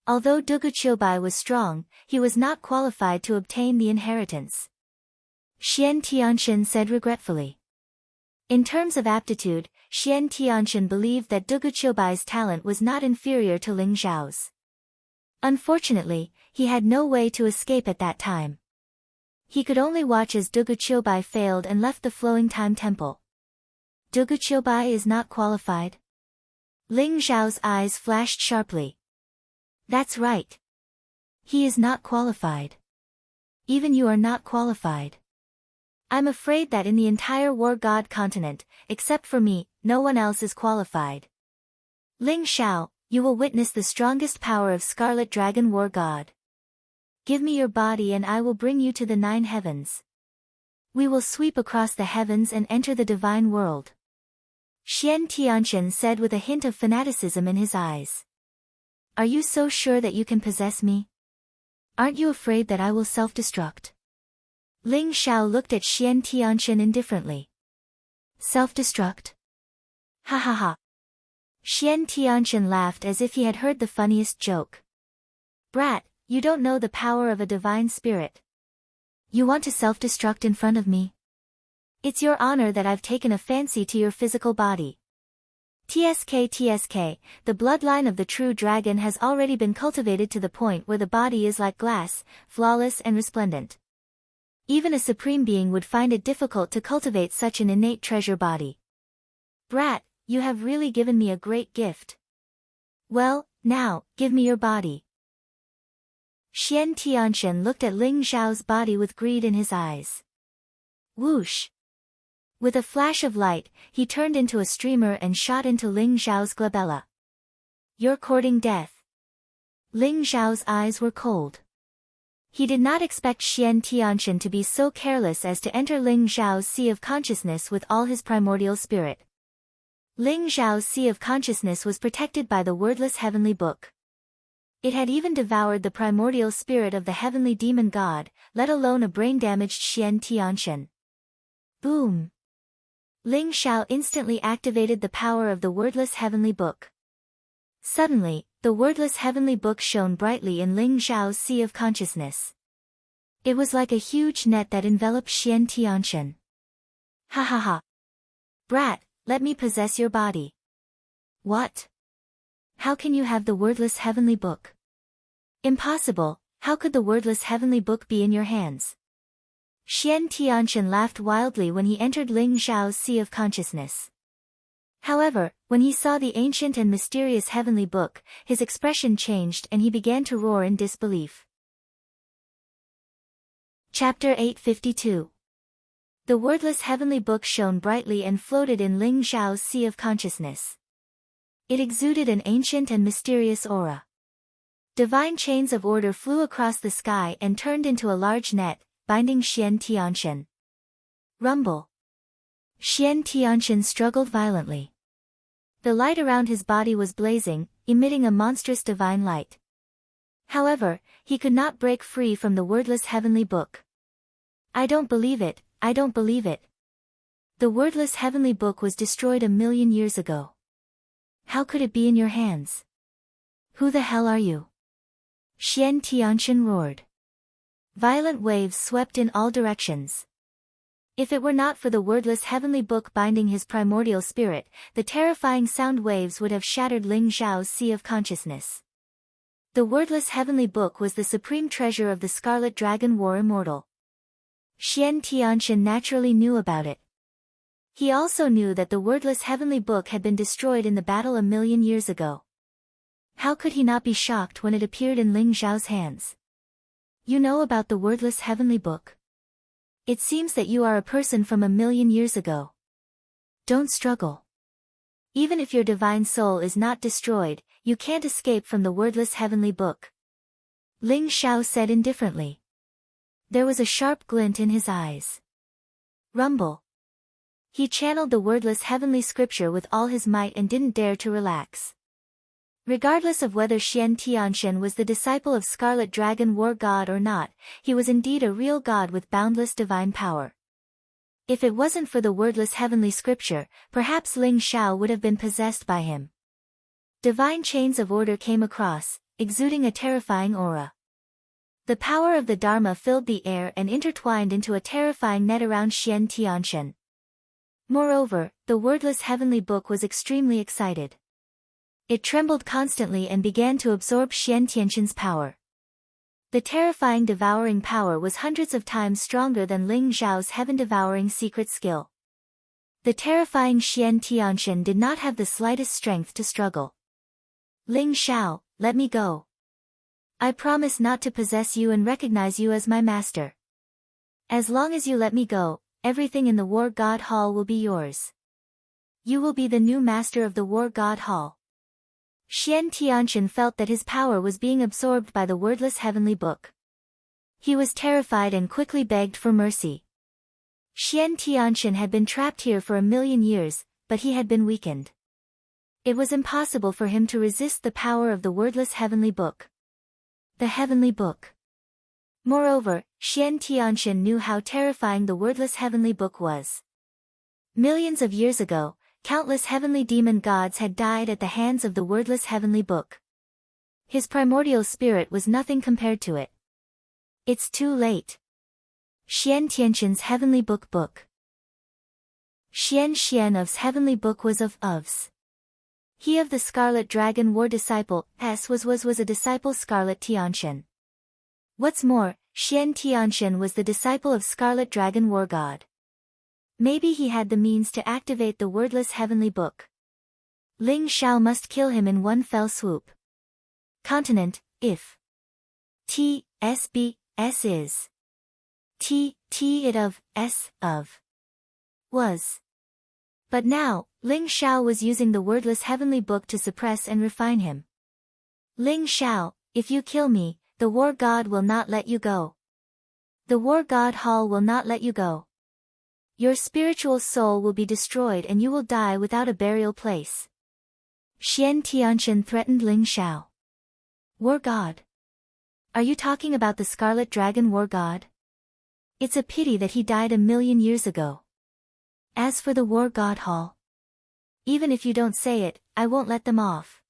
Although Dugu Qiubai was strong, he was not qualified to obtain the inheritance. Xian Tianxian said regretfully. In terms of aptitude, Xian Tianxian believed that Dugu Qiubai's talent was not inferior to Ling Xiao's. Unfortunately, he had no way to escape at that time. He could only watch as Dugu Qiubai failed and left the flowing time temple. Dugu Qiubai is not qualified? Ling Xiao's eyes flashed sharply. That's right. He is not qualified. Even you are not qualified. I'm afraid that in the entire War God continent, except for me, no one else is qualified. Ling Xiao, you will witness the strongest power of Scarlet Dragon War God. Give me your body and I will bring you to the 9 heavens. We will sweep across the heavens and enter the divine world. Xian Tianxian said with a hint of fanaticism in his eyes. Are you so sure that you can possess me? Aren't you afraid that I will self-destruct? Ling Xiao looked at Xian Tianxian indifferently. Self-destruct? Ha ha ha. Xian Tianxian laughed as if he had heard the funniest joke. Brat, you don't know the power of a divine spirit. You want to self-destruct in front of me? It's your honor that I've taken a fancy to your physical body. TSK, the bloodline of the true dragon has already been cultivated to the point where the body is like glass, flawless and resplendent. Even a supreme being would find it difficult to cultivate such an innate treasure body. Brat, you have really given me a great gift. Well, now, give me your body. Xian Tianxian looked at Ling Xiao's body with greed in his eyes. Whoosh! With a flash of light, he turned into a streamer and shot into Ling Xiao's glabella. You're courting death. Ling Xiao's eyes were cold. He did not expect Xian Tianxian to be so careless as to enter Ling Xiao's sea of consciousness with all his primordial spirit. Ling Xiao's sea of consciousness was protected by the wordless heavenly book. It had even devoured the primordial spirit of the heavenly demon god, let alone a brain-damaged Xian Tianshan. Boom! Ling Xiao instantly activated the power of the wordless heavenly book. Suddenly, the wordless heavenly book shone brightly in Ling Xiao's sea of consciousness. It was like a huge net that enveloped Xian Tianshan. Ha ha ha! Brat, let me possess your body. What? How can you have the wordless heavenly book? Impossible, how could the wordless heavenly book be in your hands? Xian Tianshan laughed wildly when he entered Ling Xiao's sea of consciousness. However, when he saw the ancient and mysterious heavenly book, his expression changed and he began to roar in disbelief. Chapter 852. The wordless heavenly book shone brightly and floated in Ling Xiao's sea of consciousness. It exuded an ancient and mysterious aura. Divine chains of order flew across the sky and turned into a large net, binding Xian Tianshan. Rumble. Xian Tianshan struggled violently. The light around his body was blazing, emitting a monstrous divine light. However, he could not break free from the wordless heavenly book. I don't believe it, I don't believe it. The wordless heavenly book was destroyed 1,000,000 years ago. How could it be in your hands? Who the hell are you? Xian Tianshan roared. Violent waves swept in all directions. If it were not for the wordless heavenly book binding his primordial spirit, the terrifying sound waves would have shattered Ling Xiao's sea of consciousness. The wordless heavenly book was the supreme treasure of the Scarlet Dragon War Immortal. Xian Tianshan naturally knew about it. He also knew that the wordless heavenly book had been destroyed in the battle 1,000,000 years ago. How could he not be shocked when it appeared in Ling Xiao's hands? You know about the wordless heavenly book? It seems that you are a person from 1,000,000 years ago. Don't struggle. Even if your divine soul is not destroyed, you can't escape from the wordless heavenly book. Ling Xiao said indifferently. There was a sharp glint in his eyes. Rumble. He channeled the wordless heavenly scripture with all his might and didn't dare to relax. Regardless of whether Xian Tianshan was the disciple of Scarlet Dragon War God or not, he was indeed a real god with boundless divine power. If it wasn't for the wordless heavenly scripture, perhaps Ling Xiao would have been possessed by him. Divine chains of order came across, exuding a terrifying aura. The power of the Dharma filled the air and intertwined into a terrifying net around Xian Tianshan. Moreover, the wordless heavenly book was extremely excited. It trembled constantly and began to absorb Xian Tianshan's power. The terrifying devouring power was hundreds of times stronger than Ling Xiao's heaven-devouring secret skill. The terrifying Xian Tianshan did not have the slightest strength to struggle. Ling Xiao, let me go. I promise not to possess you and recognize you as my master. As long as you let me go, everything in the War God Hall will be yours. You will be the new master of the War God Hall. Xian Tianshan felt that his power was being absorbed by the wordless heavenly book. He was terrified and quickly begged for mercy. Xian Tianshan had been trapped here for 1,000,000 years, but he had been weakened. It was impossible for him to resist the power of the wordless heavenly book. The heavenly book. Moreover, Xian Tianshan knew how terrifying the wordless heavenly book was. Millions of years ago, countless heavenly demon gods had died at the hands of the wordless heavenly book. His primordial spirit was nothing compared to it. It's too late. Xian Tianshan's heavenly book. Xian of's heavenly book was of's. He of the Scarlet Dragon War disciple, was a disciple Scarlet Tianshan. What's more, Xian Tianshan was the disciple of Scarlet Dragon War God. Maybe he had the means to activate the wordless heavenly book. Ling Xiao must kill him in one fell swoop. Continent, if S is it of was. But now, Ling Xiao was using the wordless heavenly book to suppress and refine him. Ling Xiao, if you kill me, the War God will not let you go. The War God Hall will not let you go. Your spiritual soul will be destroyed and you will die without a burial place. Xian Tianshan threatened Ling Xiao. War God? Are you talking about the Scarlet Dragon War God? It's a pity that he died 1,000,000 years ago. As for the War God Hall, even if you don't say it, I won't let them off.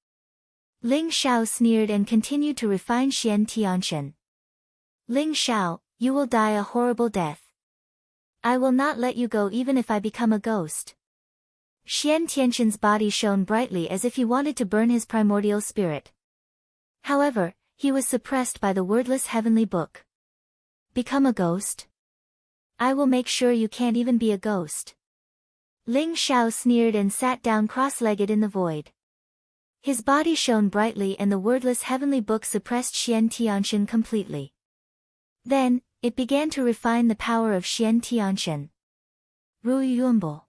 Ling Xiao sneered and continued to refine Xian Tianshan. Ling Xiao, you will die a horrible death. I will not let you go even if I become a ghost. Xian Tianshan's body shone brightly as if he wanted to burn his primordial spirit. However, he was suppressed by the wordless heavenly book. Become a ghost? I will make sure you can't even be a ghost. Ling Xiao sneered and sat down cross-legged in the void. His body shone brightly and the wordless heavenly book suppressed Xian Tianshan completely. Then, it began to refine the power of Xian Tianshan. Ruyuumbo.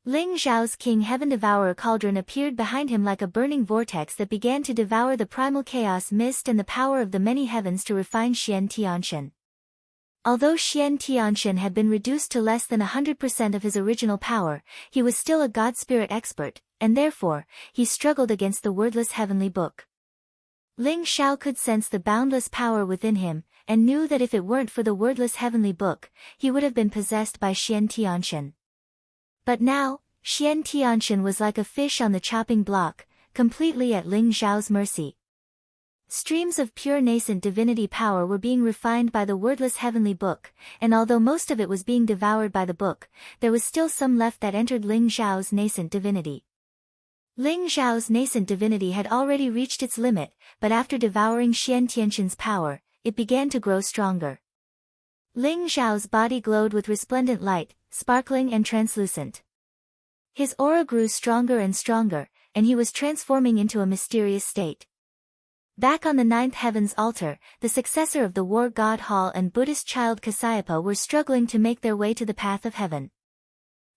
Ling Xiao's King Heaven Devourer cauldron appeared behind him like a burning vortex that began to devour the primal chaos mist and the power of the many heavens to refine Xian Tianshan. Although Xian Tianshan had been reduced to less than 100% of his original power, he was still a god spirit expert, and therefore, he struggled against the wordless heavenly book. Ling Xiao could sense the boundless power within him, and knew that if it weren't for the wordless heavenly book, he would have been possessed by Xian Tianshan. But now, Xian Tianshan was like a fish on the chopping block, completely at Ling Xiao's mercy. Streams of pure nascent divinity power were being refined by the wordless heavenly book, and although most of it was being devoured by the book, there was still some left that entered Ling Xiao's nascent divinity. Ling Xiao's nascent divinity had already reached its limit, but after devouring Xian Tianshan's power, it began to grow stronger. Ling Xiao's body glowed with resplendent light, sparkling and translucent. His aura grew stronger and stronger, and he was transforming into a mysterious state. Back on the ninth heaven's altar, the successor of the War God Hall and Buddhist child Kasayapa were struggling to make their way to the path of heaven.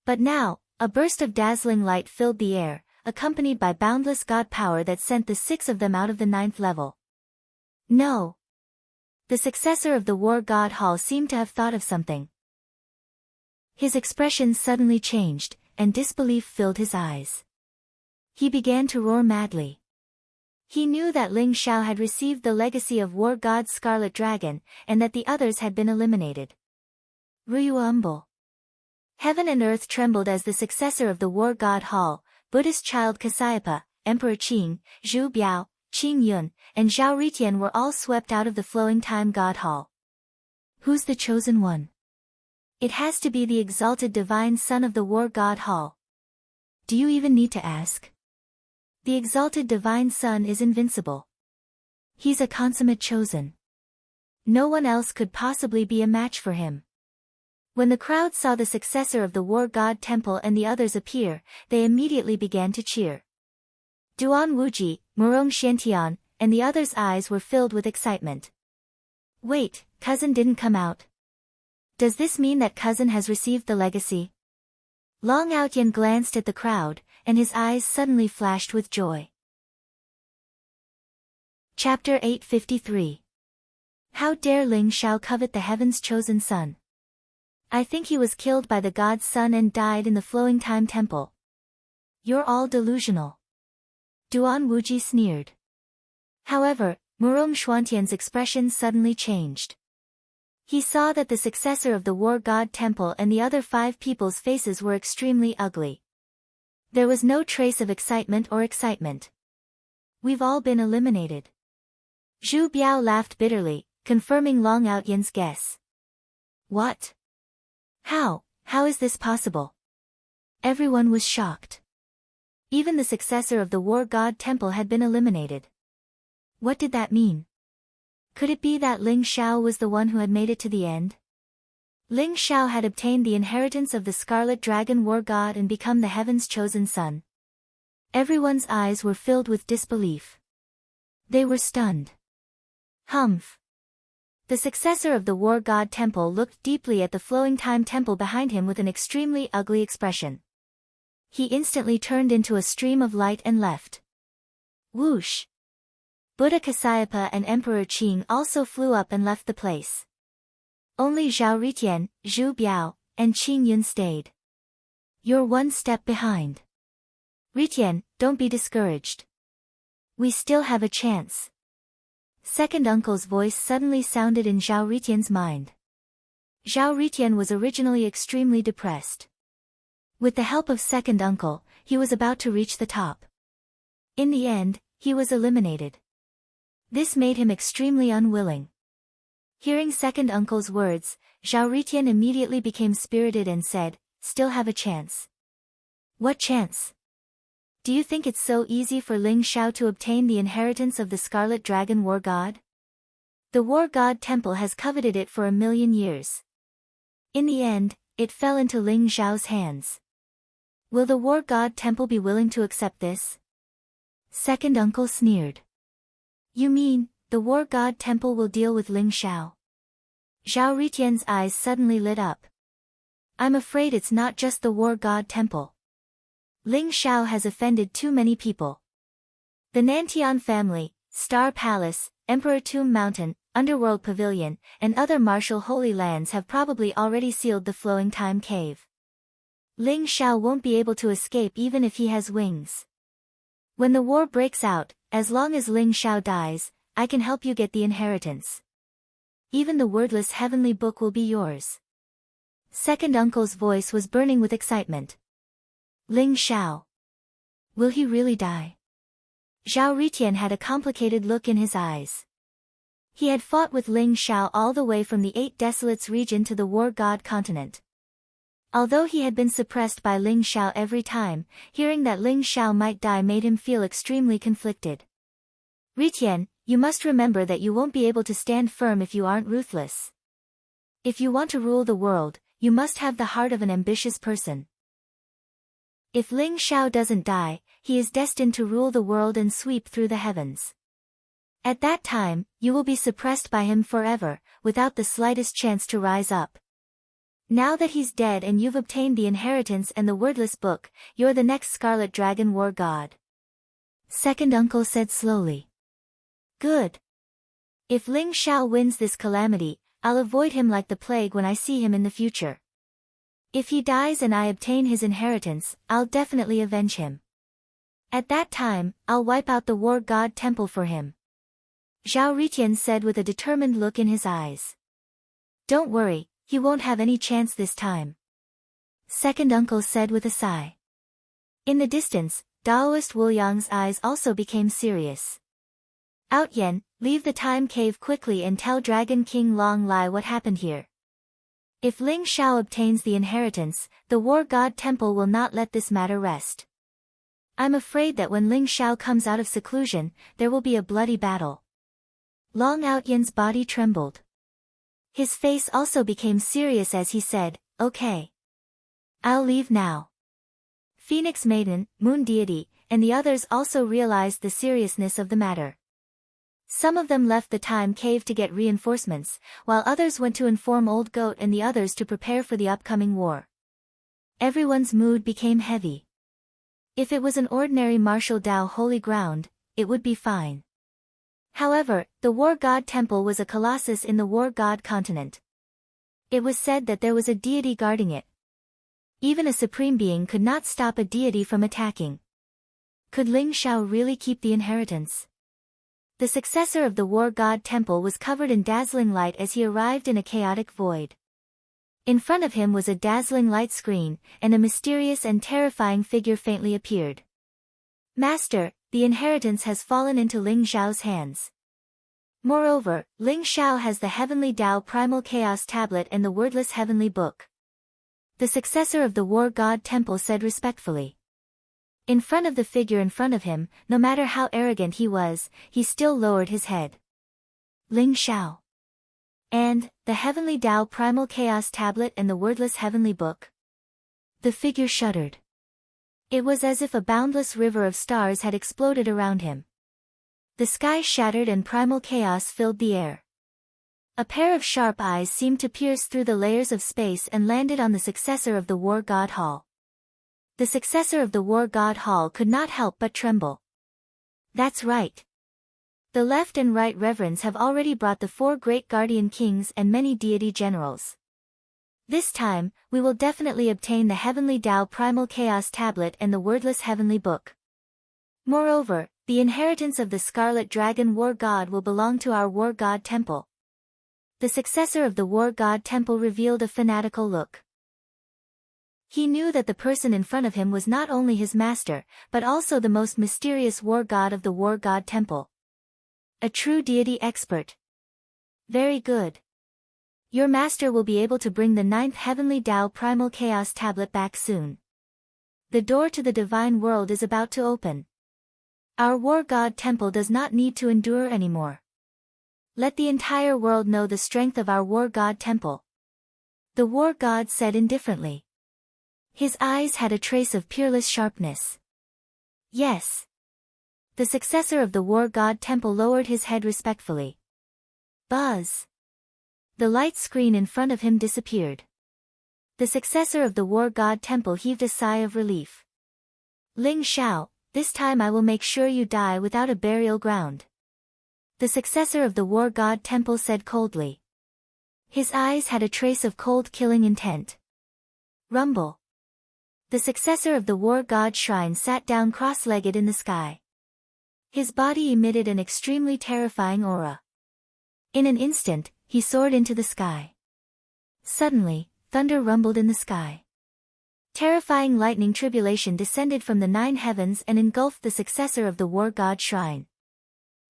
But now, a burst of dazzling light filled the air, accompanied by boundless god power that sent the 6 of them out of the 9th level. No! The successor of the War God Hall seemed to have thought of something. His expression suddenly changed, and disbelief filled his eyes. He began to roar madly. He knew that Ling Xiao had received the legacy of War God Scarlet Dragon, and that the others had been eliminated. Ruyuumbo. Heaven and earth trembled as the successor of the War God Hall, Buddhist child Kasayapa, Emperor Qing, Zhu Biao, Qing Yun, and Zhao Ritian were all swept out of the flowing time God Hall. Who's the chosen one? It has to be the exalted divine son of the War God Hall. Do you even need to ask? The exalted divine son is invincible. He's a consummate chosen. No one else could possibly be a match for him. When the crowd saw the successor of the War God Temple and the others appear, they immediately began to cheer. Duan Wuji, Murong Xiantian, and the others' eyes were filled with excitement. Wait, cousin didn't come out. Does this mean that cousin has received the legacy? Long Outyan glanced at the crowd, and his eyes suddenly flashed with joy. Chapter 853. How dare Ling Xiao covet the heaven's chosen son? I think he was killed by the god's son and died in the flowing time temple. You're all delusional. Duan Wuji sneered. However, Murong Xuantian's expression suddenly changed. He saw that the successor of the War God Temple and the other 5 people's faces were extremely ugly. There was no trace of excitement or excitement. We've all been eliminated. Zhu Biao laughed bitterly, confirming Long Outyan's guess. What? How is this possible? Everyone was shocked. Even the successor of the War God Temple had been eliminated. What did that mean? Could it be that Ling Xiao was the one who had made it to the end? Ling Xiao had obtained the inheritance of the Scarlet Dragon War God and become the heaven's chosen son. Everyone's eyes were filled with disbelief. They were stunned. Humph. The successor of the War God Temple looked deeply at the flowing time temple behind him with an extremely ugly expression. He instantly turned into a stream of light and left. Whoosh! Buddha Kasayapa and Emperor Qing also flew up and left the place. Only Zhao Ritian, Zhu Biao, and Qing Yun stayed. You're one step behind. Ritian, don't be discouraged. We still have a chance. Second uncle's voice suddenly sounded in Zhao Ritian's mind. Zhao Ritian was originally extremely depressed. With the help of second uncle, he was about to reach the top. In the end, he was eliminated. This made him extremely unwilling. Hearing second uncle's words, Zhao Ritian immediately became spirited and said, "Still have a chance." "What chance? Do you think it's so easy for Ling Xiao to obtain the inheritance of the Scarlet Dragon War God? The War God Temple has coveted it for 1,000,000 years. In the end, it fell into Ling Xiao's hands. Will the War God Temple be willing to accept this?" Second uncle sneered. "You mean, the War God Temple will deal with Ling Xiao?" Zhao Ritian's eyes suddenly lit up. "I'm afraid it's not just the War God Temple. Ling Xiao has offended too many people. The Nantian family, Star Palace, Emperor Tomb Mountain, Underworld Pavilion, and other martial holy lands have probably already sealed the flowing time cave. Ling Xiao won't be able to escape even if he has wings. When the war breaks out, as long as Ling Xiao dies, I can help you get the inheritance. Even the wordless heavenly book will be yours." Second uncle's voice was burning with excitement. Ling Xiao. Will he really die? Zhao Ritian had a complicated look in his eyes. He had fought with Ling Xiao all the way from the Eight Desolates region to the War God continent. Although he had been suppressed by Ling Xiao every time, hearing that Ling Xiao might die made him feel extremely conflicted. "Ritian, you must remember that you won't be able to stand firm if you aren't ruthless. If you want to rule the world, you must have the heart of an ambitious person. If Ling Xiao doesn't die, he is destined to rule the world and sweep through the heavens. At that time, you will be suppressed by him forever, without the slightest chance to rise up. Now that he's dead and you've obtained the inheritance and the wordless book, you're the next Scarlet Dragon War God." Second uncle said slowly. "Good. If Ling Xiao wins this calamity, I'll avoid him like the plague when I see him in the future. If he dies and I obtain his inheritance, I'll definitely avenge him. At that time, I'll wipe out the War God Temple for him." Zhao Ritian said with a determined look in his eyes. "Don't worry, he won't have any chance this time." Second uncle said with a sigh. In the distance, Daoist Wu Yang's eyes also became serious. "Outyen, leave the time cave quickly and tell Dragon King Long Lai what happened here. If Ling Xiao obtains the inheritance, the War God Temple will not let this matter rest. I'm afraid that when Ling Xiao comes out of seclusion, there will be a bloody battle." Long Outyen's body trembled. His face also became serious as he said, "Okay. I'll leave now." Phoenix Maiden, Moon Deity, and the others also realized the seriousness of the matter. Some of them left the time cave to get reinforcements, while others went to inform Old Goat and the others to prepare for the upcoming war. Everyone's mood became heavy. If it was an ordinary martial Dao holy ground, it would be fine. However, the War God Temple was a colossus in the War God continent. It was said that there was a deity guarding it. Even a supreme being could not stop a deity from attacking. Could Ling Xiao really keep the inheritance? The successor of the War God Temple was covered in dazzling light as he arrived in a chaotic void. In front of him was a dazzling light screen, and a mysterious and terrifying figure faintly appeared. "Master, the inheritance has fallen into Ling Xiao's hands. Moreover, Ling Xiao has the Heavenly Dao Primal Chaos Tablet and the Wordless Heavenly Book." The successor of the War God Temple said respectfully. In front of the figure in front of him, no matter how arrogant he was, he still lowered his head. "Ling Xiao. And, the Heavenly Dao Primal Chaos Tablet and the Wordless Heavenly Book?" The figure shuddered. It was as if a boundless river of stars had exploded around him. The sky shattered and primal chaos filled the air. A pair of sharp eyes seemed to pierce through the layers of space and landed on the successor of the War God Hall. The successor of the War God Hall could not help but tremble. "That's right. The left and right reverends have already brought the 4 great guardian kings and many deity generals. This time, we will definitely obtain the Heavenly Dao Primal Chaos Tablet and the Wordless Heavenly Book. Moreover, The inheritance of the Scarlet Dragon War God will belong to our War God Temple. The successor of the War God Temple revealed a fanatical look. He knew that the person in front of him was not only his master, but also the most mysterious war god of the War God Temple. A true deity expert. Very good. Your master will be able to bring the 9th Heavenly Tao Primal Chaos Tablet back soon. The door to the divine world is about to open. Our War God Temple does not need to endure anymore. Let the entire world know the strength of our War God Temple. The War God said indifferently. His eyes had a trace of peerless sharpness. Yes. The successor of the War God Temple lowered his head respectfully. Buzz. The light screen in front of him disappeared. The successor of the War God Temple heaved a sigh of relief. Ling Xiao, this time I will make sure you die without a burial ground. The successor of the War God Temple said coldly. His eyes had a trace of cold killing intent. Rumble. The successor of the War God Shrine sat down cross-legged in the sky. His body emitted an extremely terrifying aura. In an instant, he soared into the sky. Suddenly, thunder rumbled in the sky. Terrifying lightning tribulation descended from the 9 heavens and engulfed the successor of the War God Shrine.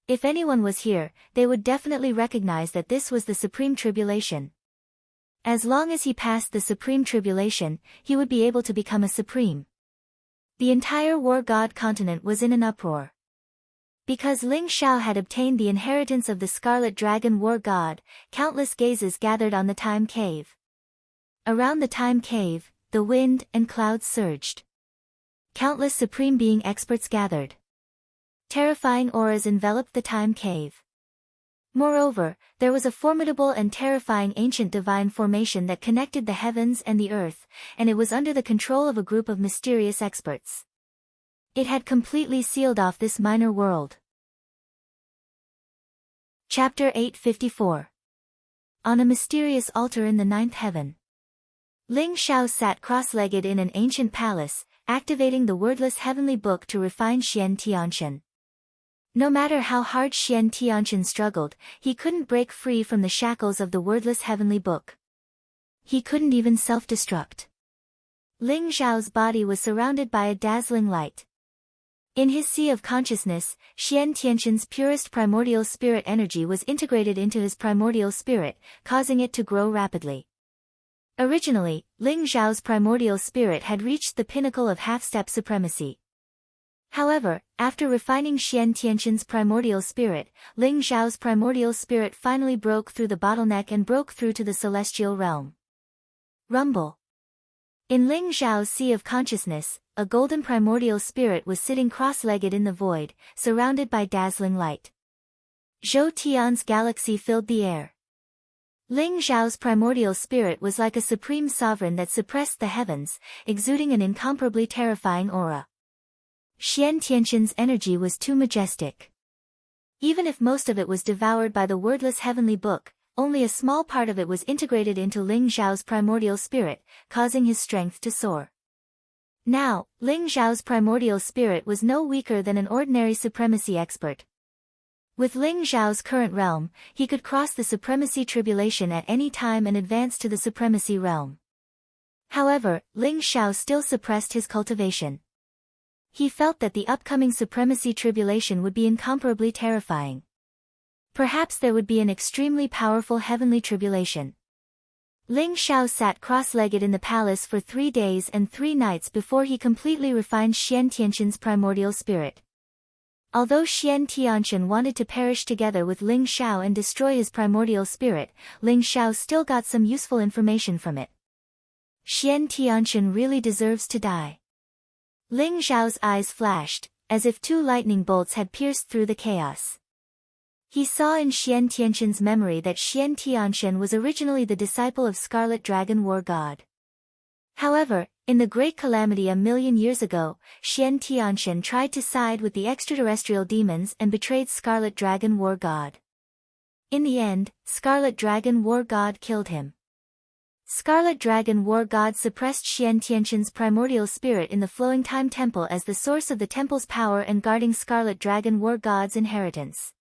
If anyone was here, they would definitely recognize that this was the Supreme Tribulation. As long as he passed the Supreme Tribulation, he would be able to become a Supreme. The entire War God continent was in an uproar. Because Ling Xiao had obtained the inheritance of the Scarlet Dragon War God, countless gazes gathered on the Time Cave. Around the Time Cave, the wind and clouds surged. Countless Supreme Being experts gathered. Terrifying auras enveloped the Time Cave. Moreover, there was a formidable and terrifying ancient divine formation that connected the heavens and the earth, and it was under the control of a group of mysterious experts. It had completely sealed off this minor world. Chapter 854. On a mysterious altar in the 9th heaven. Ling Xiao sat cross-legged in an ancient palace, activating the wordless heavenly book to refine Xian Tianqian. No matter how hard Xian Tianqian struggled, he couldn't break free from the shackles of the wordless heavenly book. He couldn't even self-destruct. Ling Xiao's body was surrounded by a dazzling light. In his sea of consciousness, Xian Tianqian's purest primordial spirit energy was integrated into his primordial spirit, causing it to grow rapidly. Originally, Ling Xiao's primordial spirit had reached the pinnacle of half-step supremacy. However, after refining Xian Tianqian's primordial spirit, Ling Xiao's primordial spirit finally broke through the bottleneck and broke through to the celestial realm. Rumble. In Ling Xiao's sea of consciousness, a golden primordial spirit was sitting cross-legged in the void, surrounded by dazzling light. Zhou Tian's galaxy filled the air. Ling Xiao's primordial spirit was like a supreme sovereign that suppressed the heavens, exuding an incomparably terrifying aura. Xian Tianqian's energy was too majestic. Even if most of it was devoured by the wordless heavenly book, only a small part of it was integrated into Ling Xiao's primordial spirit, causing his strength to soar. Now, Ling Xiao's primordial spirit was no weaker than an ordinary supremacy expert. With Ling Xiao's current realm, he could cross the supremacy tribulation at any time and advance to the supremacy realm. However, Ling Xiao still suppressed his cultivation. He felt that the upcoming supremacy tribulation would be incomparably terrifying. Perhaps there would be an extremely powerful heavenly tribulation. Ling Xiao sat cross-legged in the palace for 3 days and 3 nights before he completely refined Xian Tianqian's primordial spirit. Although Xian Tianqian wanted to perish together with Ling Xiao and destroy his primordial spirit, Ling Xiao still got some useful information from it. Xian Tianqian really deserves to die. Ling Xiao's eyes flashed, as if 2 lightning bolts had pierced through the chaos. He saw in Xian Tianqian's memory that Xian Tianqian was originally the disciple of Scarlet Dragon War God. However, in the Great Calamity a million years ago, Xian Tianqian tried to side with the extraterrestrial demons and betrayed Scarlet Dragon War God. In the end, Scarlet Dragon War God killed him. Scarlet Dragon War God suppressed Xian Tianquan's primordial spirit in the Flowing Time Temple as the source of the temple's power and guarding Scarlet Dragon War God's inheritance.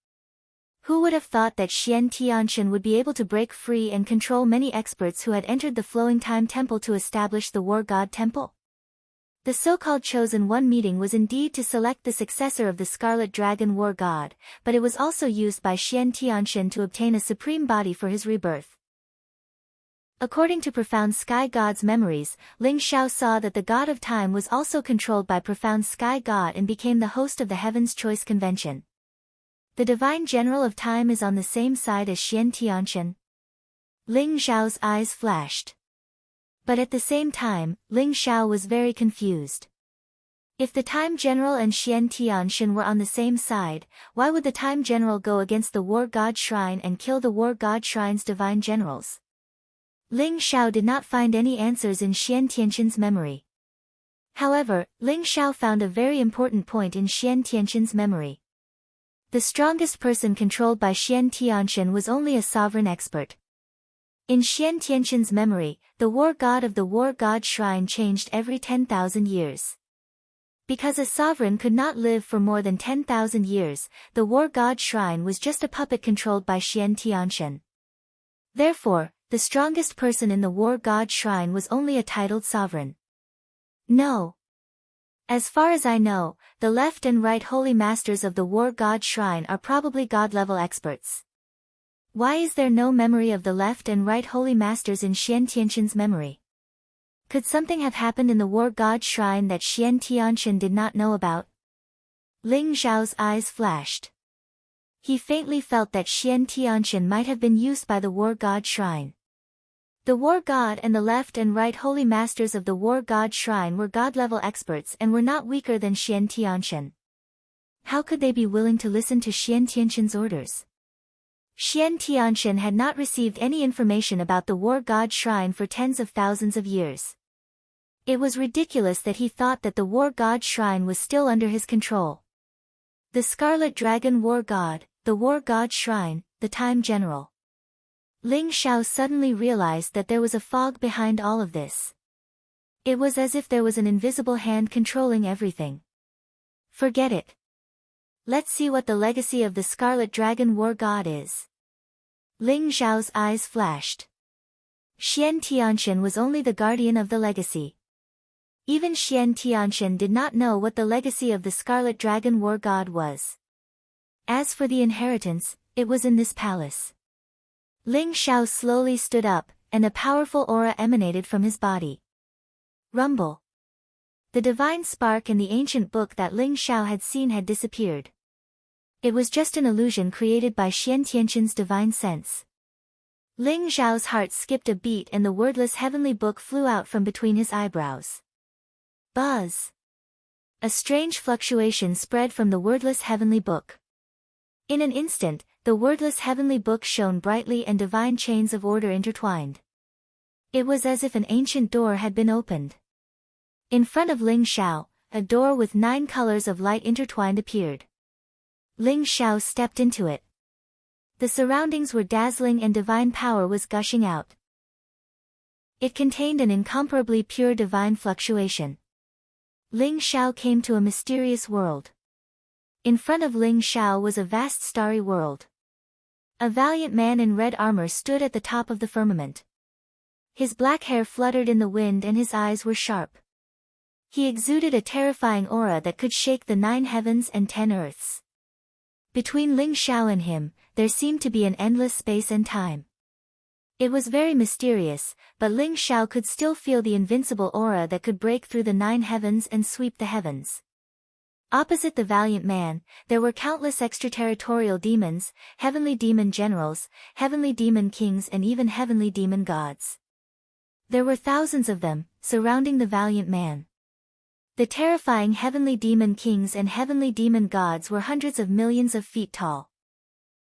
Who would have thought that Xian Tianquan would be able to break free and control many experts who had entered the Flowing Time Temple to establish the War God Temple? The so-called Chosen One meeting was indeed to select the successor of the Scarlet Dragon War God, but it was also used by Xian Tianquan to obtain a supreme body for his rebirth. According to Profound Sky God's memories, Ling Xiao saw that the God of Time was also controlled by Profound Sky God and became the host of the Heaven's Choice Convention. The Divine General of Time is on the same side as Xian Tianquan. Ling Xiao's eyes flashed. But at the same time, Ling Xiao was very confused. If the Time General and Xian Tianquan were on the same side, why would the Time General go against the War God Shrine and kill the War God Shrine's divine generals? Ling Xiao did not find any answers in Xian Tianquan's memory. However, Ling Xiao found a very important point in Xian Tianquan's memory. The strongest person controlled by Xian Tianquan was only a sovereign expert. In Xian Tianquan's memory, the war god of the War God Shrine changed every 10,000 years. Because a sovereign could not live for more than 10,000 years, the War God Shrine was just a puppet controlled by Xian Tianquan. Therefore, the strongest person in the War God Shrine was only a titled sovereign. No. As far as I know, the left and right holy masters of the War God Shrine are probably God-level experts. Why is there no memory of the left and right holy masters in Xian Tianquan's memory? Could something have happened in the War God Shrine that Xian Tianquan did not know about? Ling Xiao's eyes flashed. He faintly felt that Xian Tianquan might have been used by the War God Shrine. The War God and the left and right holy masters of the War God Shrine were God-level experts and were not weaker than Xian Tianquan. How could they be willing to listen to Xian Tianquan's orders? Xian Tianquan had not received any information about the War God Shrine for tens of thousands of years. It was ridiculous that he thought that the War God Shrine was still under his control. The Scarlet Dragon War God, the War God Shrine, the Time General. Ling Xiao suddenly realized that there was a fog behind all of this. It was as if there was an invisible hand controlling everything. Forget it. Let's see what the legacy of the Scarlet Dragon War God is. Ling Xiao's eyes flashed. Xian Tianquan was only the guardian of the legacy. Even Xian Tianquan did not know what the legacy of the Scarlet Dragon War God was. As for the inheritance, it was in this palace. Ling Xiao slowly stood up, and a powerful aura emanated from his body. Rumble. The divine spark in the ancient book that Ling Xiao had seen had disappeared. It was just an illusion created by Xian Tianquan's divine sense. Ling Xiao's heart skipped a beat and the wordless heavenly book flew out from between his eyebrows. Buzz. A strange fluctuation spread from the wordless heavenly book. In an instant, the wordless heavenly book shone brightly and divine chains of order intertwined. It was as if an ancient door had been opened. In front of Ling Xiao, a door with 9 colors of light intertwined appeared. Ling Xiao stepped into it. The surroundings were dazzling and divine power was gushing out. It contained an incomparably pure divine fluctuation. Ling Xiao came to a mysterious world. In front of Ling Xiao was a vast starry world. A valiant man in red armor stood at the top of the firmament. His black hair fluttered in the wind and his eyes were sharp. He exuded a terrifying aura that could shake the 9 heavens and 10 earths. Between Ling Xiao and him, there seemed to be an endless space and time. It was very mysterious, but Ling Xiao could still feel the invincible aura that could break through the 9 heavens and sweep the heavens. Opposite the valiant man, there were countless extraterritorial demons, heavenly demon generals, heavenly demon kings and even heavenly demon gods. There were thousands of them, surrounding the valiant man. The terrifying heavenly demon kings and heavenly demon gods were hundreds of millions of feet tall.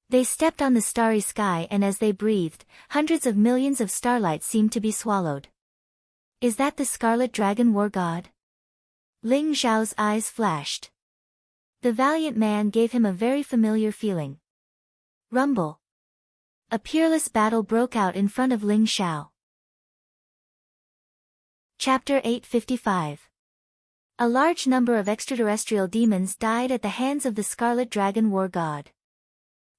They stepped on the starry sky and as they breathed, hundreds of millions of starlight seemed to be swallowed. Is that the Scarlet Dragon War God? Ling Xiao's eyes flashed. The valiant man gave him a very familiar feeling. Rumble. A peerless battle broke out in front of Ling Xiao. Chapter 855. A large number of extraterrestrial demons died at the hands of the Scarlet Dragon War God.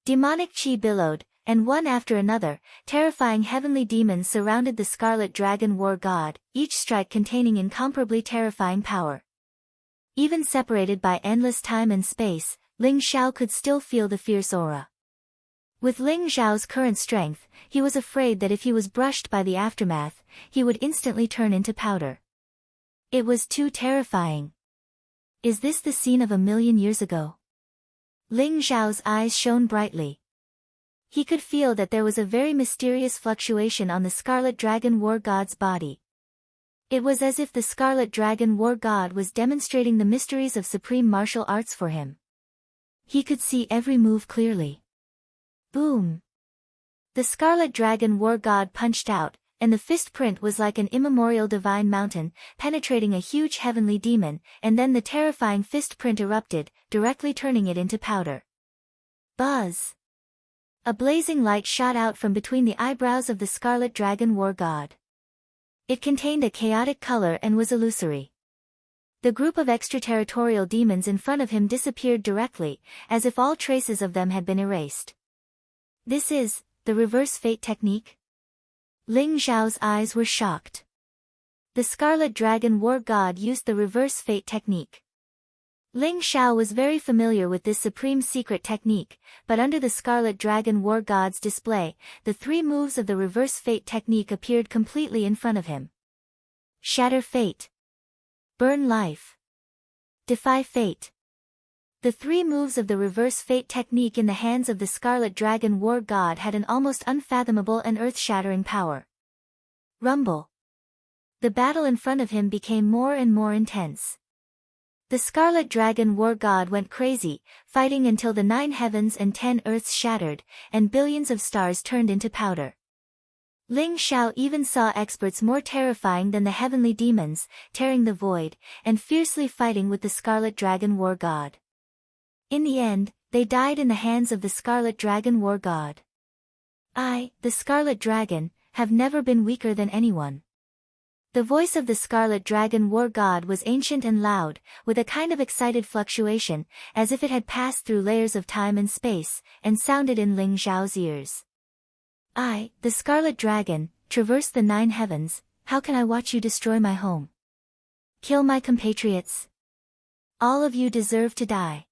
Demonic chi billowed, and one after another, terrifying heavenly demons surrounded the Scarlet Dragon War God, each strike containing incomparably terrifying power. Even separated by endless time and space, Ling Xiao could still feel the fierce aura. With Ling Xiao's current strength, he was afraid that if he was brushed by the aftermath, he would instantly turn into powder. It was too terrifying. Is this the scene of 1,000,000 years ago? Ling Xiao's eyes shone brightly. He could feel that there was a very mysterious fluctuation on the Scarlet Dragon War God's body. It was as if the Scarlet Dragon War God was demonstrating the mysteries of supreme martial arts for him. He could see every move clearly. Boom! The Scarlet Dragon War God punched out, and the fist print was like an immemorial divine mountain, penetrating a huge heavenly demon, and then the terrifying fist print erupted, directly turning it into powder. Buzz! A blazing light shot out from between the eyebrows of the Scarlet Dragon War God. It contained a chaotic color and was illusory. The group of extraterritorial demons in front of him disappeared directly, as if all traces of them had been erased. This is the reverse fate technique? Ling Xiao's eyes were shocked. The Scarlet Dragon War God used the reverse fate technique. Ling Xiao was very familiar with this supreme secret technique, but under the Scarlet Dragon War God's display, the 3 moves of the reverse fate technique appeared completely in front of him. Shatter fate. Burn life. Defy fate. The 3 moves of the reverse fate technique in the hands of the Scarlet Dragon War God had an almost unfathomable and earth-shattering power. Rumble. The battle in front of him became more and more intense. The Scarlet Dragon War God went crazy, fighting until the 9 heavens and 10 earths shattered, and billions of stars turned into powder. Ling Xiao even saw experts more terrifying than the heavenly demons, tearing the void, and fiercely fighting with the Scarlet Dragon War God. In the end, they died in the hands of the Scarlet Dragon War God. I, the Scarlet Dragon, have never been weaker than anyone. The voice of the Scarlet Dragon War God was ancient and loud, with a kind of excited fluctuation, as if it had passed through layers of time and space, and sounded in Ling Xiao's ears. I, the Scarlet Dragon, traverse the 9 heavens. How can I watch you destroy my home? Kill my compatriots? All of you deserve to die.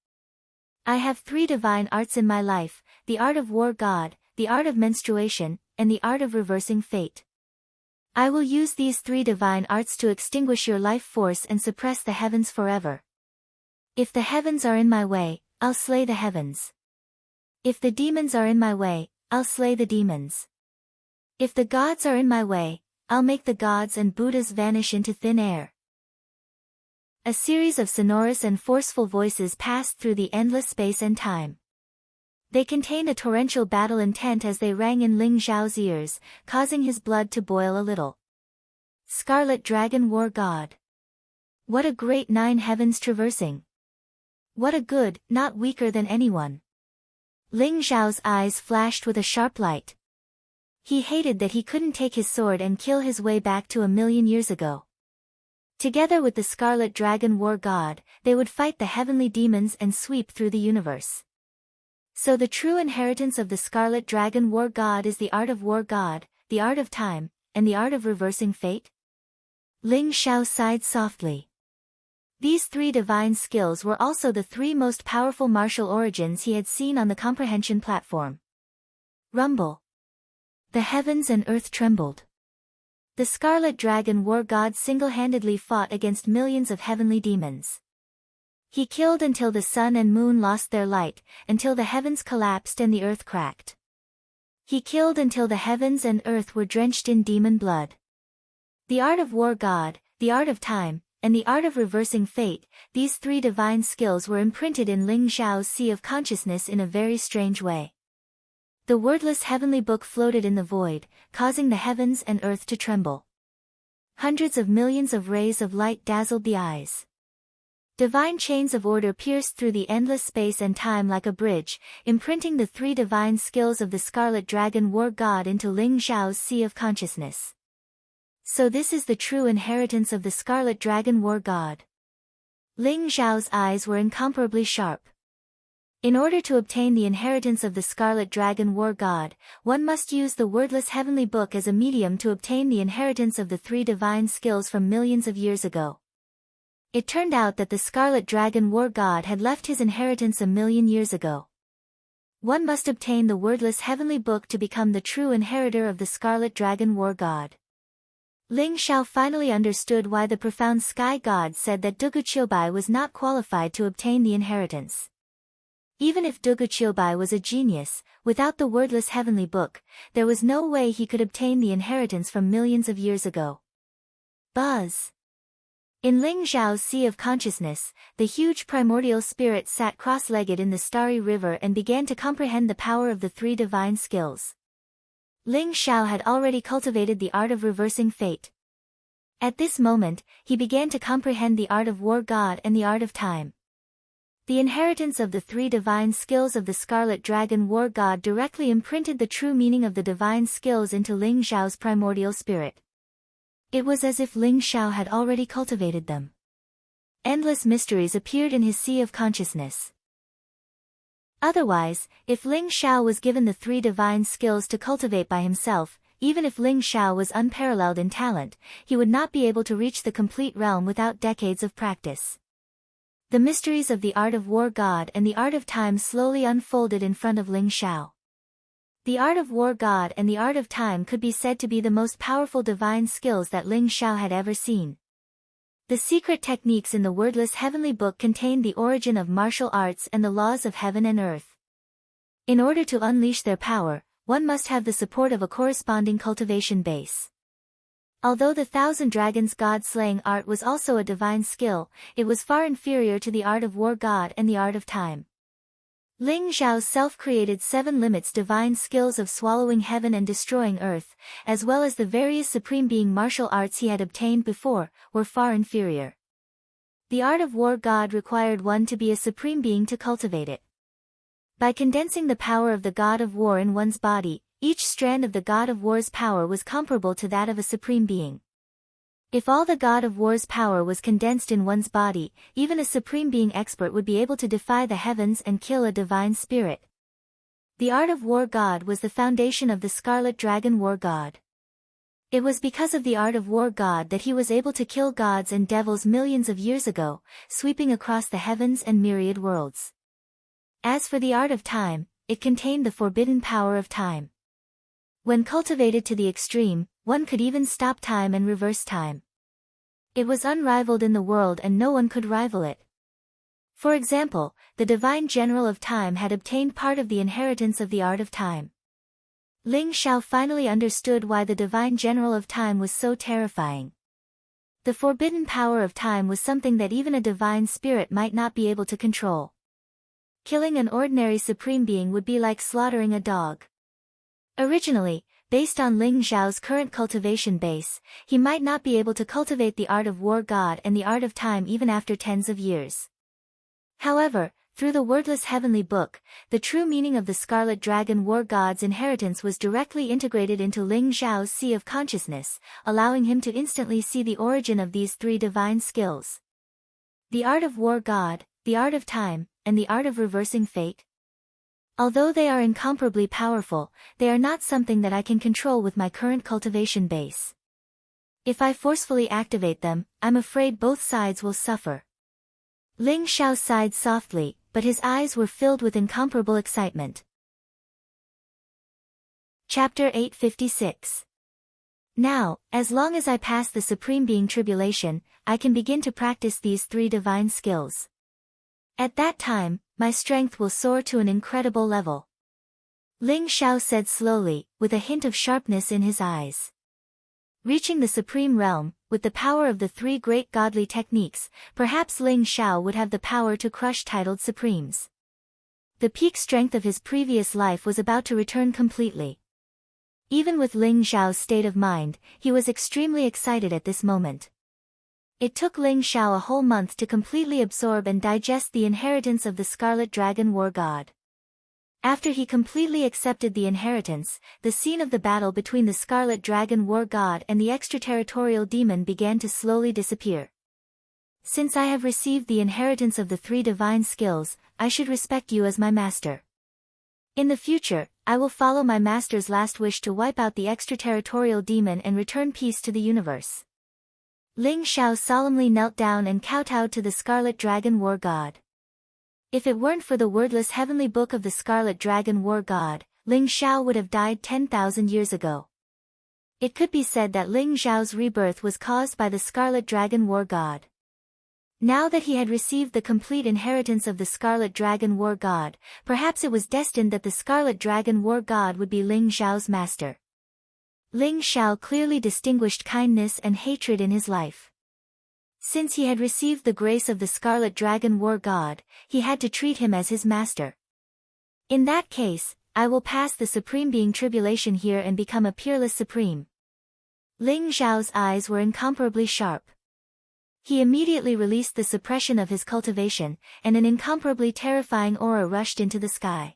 I have 3 divine arts in my life, the art of War God, the art of menstruation, and the art of reversing fate. I will use these 3 divine arts to extinguish your life force and suppress the heavens forever. If the heavens are in my way, I'll slay the heavens. If the demons are in my way, I'll slay the demons. If the gods are in my way, I'll make the gods and Buddhas vanish into thin air. A series of sonorous and forceful voices passed through the endless space and time. They contained a torrential battle intent as they rang in Ling Xiao's ears, causing his blood to boil a little. Scarlet Dragon War God. What a great 9 heavens traversing. What a good, not weaker than anyone. Ling Xiao's eyes flashed with a sharp light. He hated that he couldn't take his sword and kill his way back to 1,000,000 years ago. Together with the Scarlet Dragon War God, they would fight the heavenly demons and sweep through the universe. So the true inheritance of the Scarlet Dragon War God is the art of War God, the art of time, and the art of reversing fate? Ling Xiao sighed softly. These 3 divine skills were also the 3 most powerful martial origins he had seen on the comprehension platform. Rumble. The heavens and earth trembled. The Scarlet Dragon War God single-handedly fought against millions of heavenly demons. He killed until the sun and moon lost their light, until the heavens collapsed and the earth cracked. He killed until the heavens and earth were drenched in demon blood. The art of War God, the art of time, and the art of reversing fate, these 3 divine skills were imprinted in Ling Xiao's sea of consciousness in a very strange way. The wordless heavenly book floated in the void, causing the heavens and earth to tremble. Hundreds of millions of rays of light dazzled the eyes. Divine chains of order pierced through the endless space and time like a bridge, imprinting the 3 divine skills of the Scarlet Dragon War God into Ling Xiao's sea of consciousness. So this is the true inheritance of the Scarlet Dragon War God. Ling Xiao's eyes were incomparably sharp. In order to obtain the inheritance of the Scarlet Dragon War God, one must use the wordless heavenly book as a medium to obtain the inheritance of the three divine skills from millions of years ago. It turned out that the Scarlet Dragon War God had left his inheritance 1,000,000 years ago. One must obtain the wordless heavenly book to become the true inheritor of the Scarlet Dragon War God. Ling Xiao finally understood why the profound sky god said that Dugu Qiubai was not qualified to obtain the inheritance. Even if Dugu Qiubai was a genius, without the wordless heavenly book, there was no way he could obtain the inheritance from millions of years ago. Buzz. In Ling Xiao's sea of consciousness, the huge primordial spirit sat cross-legged in the starry river and began to comprehend the power of the three divine skills. Ling Xiao had already cultivated the art of reversing fate. At this moment, he began to comprehend the art of War God and the art of time. The inheritance of the three divine skills of the Scarlet Dragon War God directly imprinted the true meaning of the divine skills into Ling Xiao's primordial spirit. It was as if Ling Xiao had already cultivated them. Endless mysteries appeared in his sea of consciousness. Otherwise, if Ling Xiao was given the three divine skills to cultivate by himself, even if Ling Xiao was unparalleled in talent, he would not be able to reach the complete realm without decades of practice. The mysteries of the art of War God and the art of time slowly unfolded in front of Ling Xiao. The art of War God and the art of time could be said to be the most powerful divine skills that Ling Xiao had ever seen. The secret techniques in the wordless heavenly book contained the origin of martial arts and the laws of heaven and earth. In order to unleash their power, one must have the support of a corresponding cultivation base. Although the Thousand Dragons god-slaying art was also a divine skill, it was far inferior to the art of War God and the art of time. Ling Xiao's self-created 7 limits divine skills of swallowing heaven and destroying earth, as well as the various supreme being martial arts he had obtained before, were far inferior. The art of War God required one to be a supreme being to cultivate it. By condensing the power of the god of war in one's body, each strand of the god of war's power was comparable to that of a supreme being. If all the god of war's power was condensed in one's body, even a supreme being expert would be able to defy the heavens and kill a divine spirit. The art of War God was the foundation of the Scarlet Dragon War God. It was because of the art of War God that he was able to kill gods and devils millions of years ago, sweeping across the heavens and myriad worlds. As for the art of time, it contained the forbidden power of time. When cultivated to the extreme, one could even stop time and reverse time. It was unrivaled in the world and no one could rival it. For example, the divine general of time had obtained part of the inheritance of the art of time. Ling Xiao finally understood why the divine general of time was so terrifying. The forbidden power of time was something that even a divine spirit might not be able to control. Killing an ordinary supreme being would be like slaughtering a dog. Originally, based on Ling Xiao's current cultivation base, he might not be able to cultivate the art of War God and the art of time even after tens of years. However, through the wordless heavenly book, the true meaning of the Scarlet Dragon War God's inheritance was directly integrated into Ling Xiao's sea of consciousness, allowing him to instantly see the origin of these three divine skills. The art of War God, the art of time, and the art of reversing fate. Although they are incomparably powerful, they are not something that I can control with my current cultivation base. If I forcefully activate them, I'm afraid both sides will suffer. Ling Xiao sighed softly, but his eyes were filled with incomparable excitement. Chapter 856. Now, as long as I pass the Supreme Being tribulation, I can begin to practice these three divine skills. At that time, my strength will soar to an incredible level. Ling Xiao said slowly, with a hint of sharpness in his eyes. Reaching the supreme realm, with the power of the three great godly techniques, perhaps Ling Xiao would have the power to crush titled supremes. The peak strength of his previous life was about to return completely. Even with Ling Xiao's state of mind, he was extremely excited at this moment. It took Ling Xiao a whole month to completely absorb and digest the inheritance of the Scarlet Dragon War God. After he completely accepted the inheritance, the scene of the battle between the Scarlet Dragon War God and the extraterritorial demon began to slowly disappear. Since I have received the inheritance of the 3 divine skills, I should respect you as my master. In the future, I will follow my master's last wish to wipe out the extraterritorial demon and return peace to the universe. Ling Xiao solemnly knelt down and kowtowed to the Scarlet Dragon War God. If it weren't for the wordless heavenly book of the Scarlet Dragon War God, Ling Xiao would have died 10,000 years ago. It could be said that Ling Xiao's rebirth was caused by the Scarlet Dragon War God. Now that he had received the complete inheritance of the Scarlet Dragon War God, perhaps it was destined that the Scarlet Dragon War God would be Ling Xiao's master. Ling Xiao clearly distinguished kindness and hatred in his life. Since he had received the grace of the Scarlet Dragon War God, he had to treat him as his master. In that case, I will pass the Supreme Being tribulation here and become a peerless Supreme. Ling Xiao's eyes were incomparably sharp. He immediately released the suppression of his cultivation, and an incomparably terrifying aura rushed into the sky.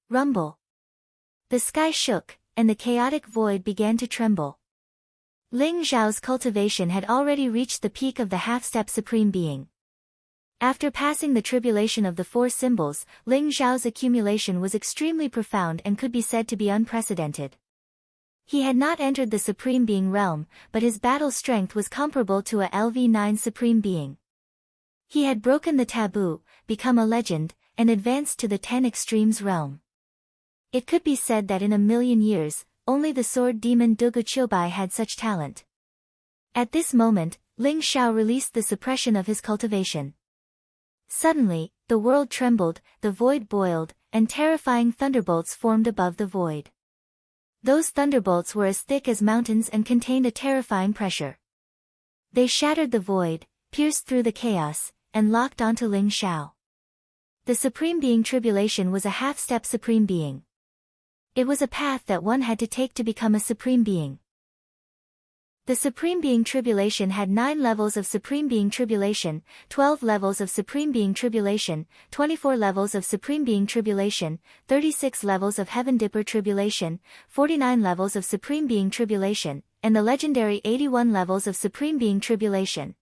Rumble. The sky shook, and the chaotic void began to tremble. Ling Xiao's cultivation had already reached the peak of the half-step Supreme Being. After passing the tribulation of the 4 symbols, Ling Xiao's accumulation was extremely profound and could be said to be unprecedented. He had not entered the Supreme Being realm, but his battle strength was comparable to a LV9 Supreme Being. He had broken the taboo, become a legend, and advanced to the 10 extremes realm. It could be said that in a million years, only the sword demon Dugu Qiubai had such talent. At this moment, Ling Xiao released the suppression of his cultivation. Suddenly, the world trembled, the void boiled, and terrifying thunderbolts formed above the void. Those thunderbolts were as thick as mountains and contained a terrifying pressure. They shattered the void, pierced through the chaos, and locked onto Ling Xiao. The Supreme Being tribulation was a half-step Supreme Being. It was a path that one had to take to become a Supreme Being. The Supreme Being tribulation had 9 levels of Supreme Being tribulation, 12 levels of Supreme Being tribulation, 24 levels of Supreme Being tribulation, 36 levels of Heaven Dipper tribulation, 49 levels of Supreme Being tribulation, and the legendary 81 levels of Supreme Being tribulation.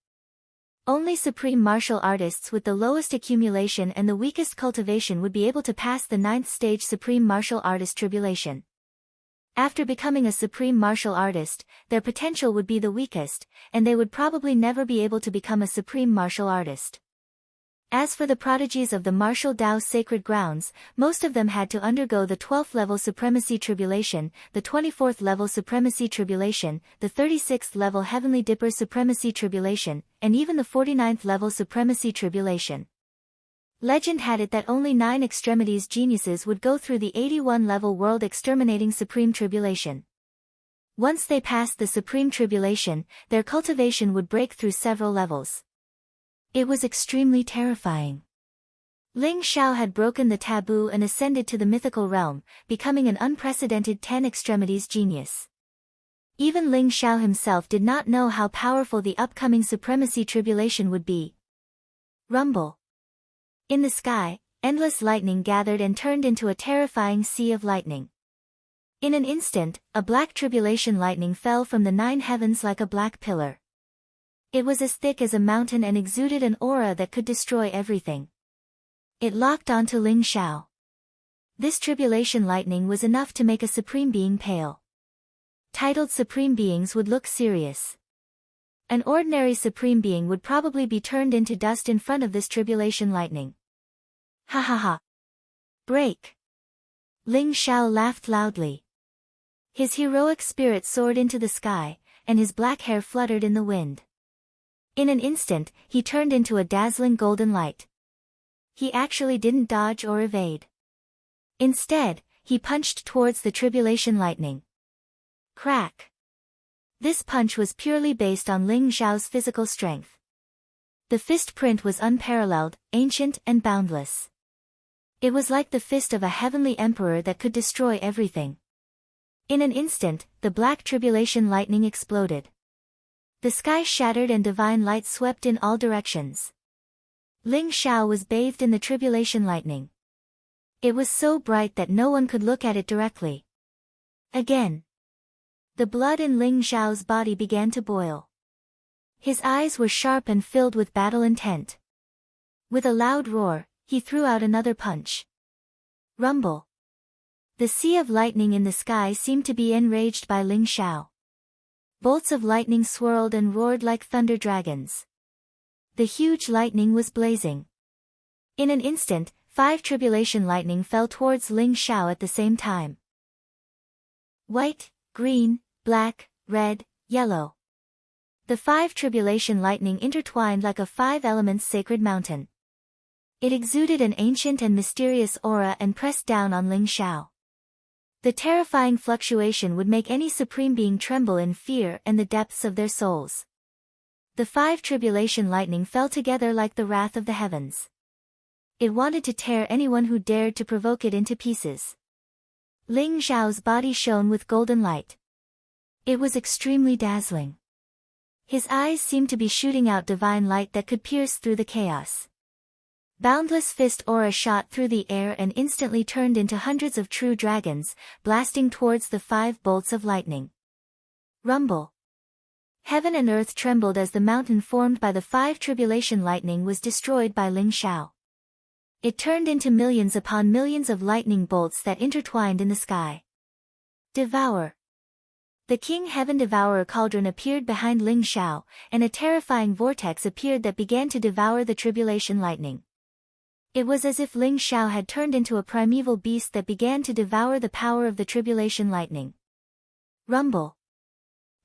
Only supreme martial artists with the lowest accumulation and the weakest cultivation would be able to pass the 9th stage Supreme Martial Artist tribulation. After becoming a Supreme Martial Artist, their potential would be the weakest, and they would probably never be able to become a Supreme Martial Artist. As for the prodigies of the martial Tao's sacred grounds, most of them had to undergo the 12th level Supremacy Tribulation, the 24th level Supremacy Tribulation, the 36th level Heavenly Dipper Supremacy Tribulation, and even the 49th level Supremacy Tribulation. Legend had it that only 9 extremities geniuses would go through the 81 level World Exterminating Supreme Tribulation. Once they passed the Supreme Tribulation, their cultivation would break through several levels. It was extremely terrifying. Ling Xiao had broken the taboo and ascended to the mythical realm, becoming an unprecedented 10 extremities genius. Even Ling Xiao himself did not know how powerful the upcoming Supremacy Tribulation would be. Rumble. In the sky, endless lightning gathered and turned into a terrifying sea of lightning. In an instant, a black tribulation lightning fell from the 9 heavens like a black pillar. It was as thick as a mountain and exuded an aura that could destroy everything. It locked onto Ling Xiao. This tribulation lightning was enough to make a Supreme Being pale. Titled Supreme Beings would look serious. An ordinary Supreme Being would probably be turned into dust in front of this tribulation lightning. Ha ha ha. Break. Ling Xiao laughed loudly. His heroic spirit soared into the sky, and his black hair fluttered in the wind. In an instant, he turned into a dazzling golden light. He actually didn't dodge or evade. Instead, he punched towards the tribulation lightning. Crack. This punch was purely based on Ling Xiao's physical strength. The fist print was unparalleled, ancient and boundless. It was like the fist of a heavenly emperor that could destroy everything. In an instant, the black tribulation lightning exploded. The sky shattered and divine light swept in all directions. Ling Xiao was bathed in the tribulation lightning. It was so bright that no one could look at it directly. Again. The blood in Ling Xiao's body began to boil. His eyes were sharp and filled with battle intent. With a loud roar, he threw out another punch. Rumble. The sea of lightning in the sky seemed to be enraged by Ling Xiao. Bolts of lightning swirled and roared like thunder dragons. The huge lightning was blazing. In an instant, 5 tribulation lightning fell towards Ling Xiao at the same time. White, green, black, red, yellow. The 5 tribulation lightning intertwined like a 5 elements sacred mountain. It exuded an ancient and mysterious aura and pressed down on Ling Xiao. The terrifying fluctuation would make any supreme being tremble in fear and the depths of their souls. The 5 tribulation lightning fell together like the wrath of the heavens. It wanted to tear anyone who dared to provoke it into pieces. Ling Xiao's body shone with golden light. It was extremely dazzling. His eyes seemed to be shooting out divine light that could pierce through the chaos. Boundless fist aura shot through the air and instantly turned into hundreds of true dragons, blasting towards the 5 bolts of lightning. Rumble. Heaven and earth trembled as the mountain formed by the 5 tribulation lightning was destroyed by Ling Xiao. It turned into millions upon millions of lightning bolts that intertwined in the sky. Devour. The King Heaven Devourer cauldron appeared behind Ling Xiao, and a terrifying vortex appeared that began to devour the tribulation lightning. It was as if Ling Xiao had turned into a primeval beast that began to devour the power of the tribulation lightning. Rumble.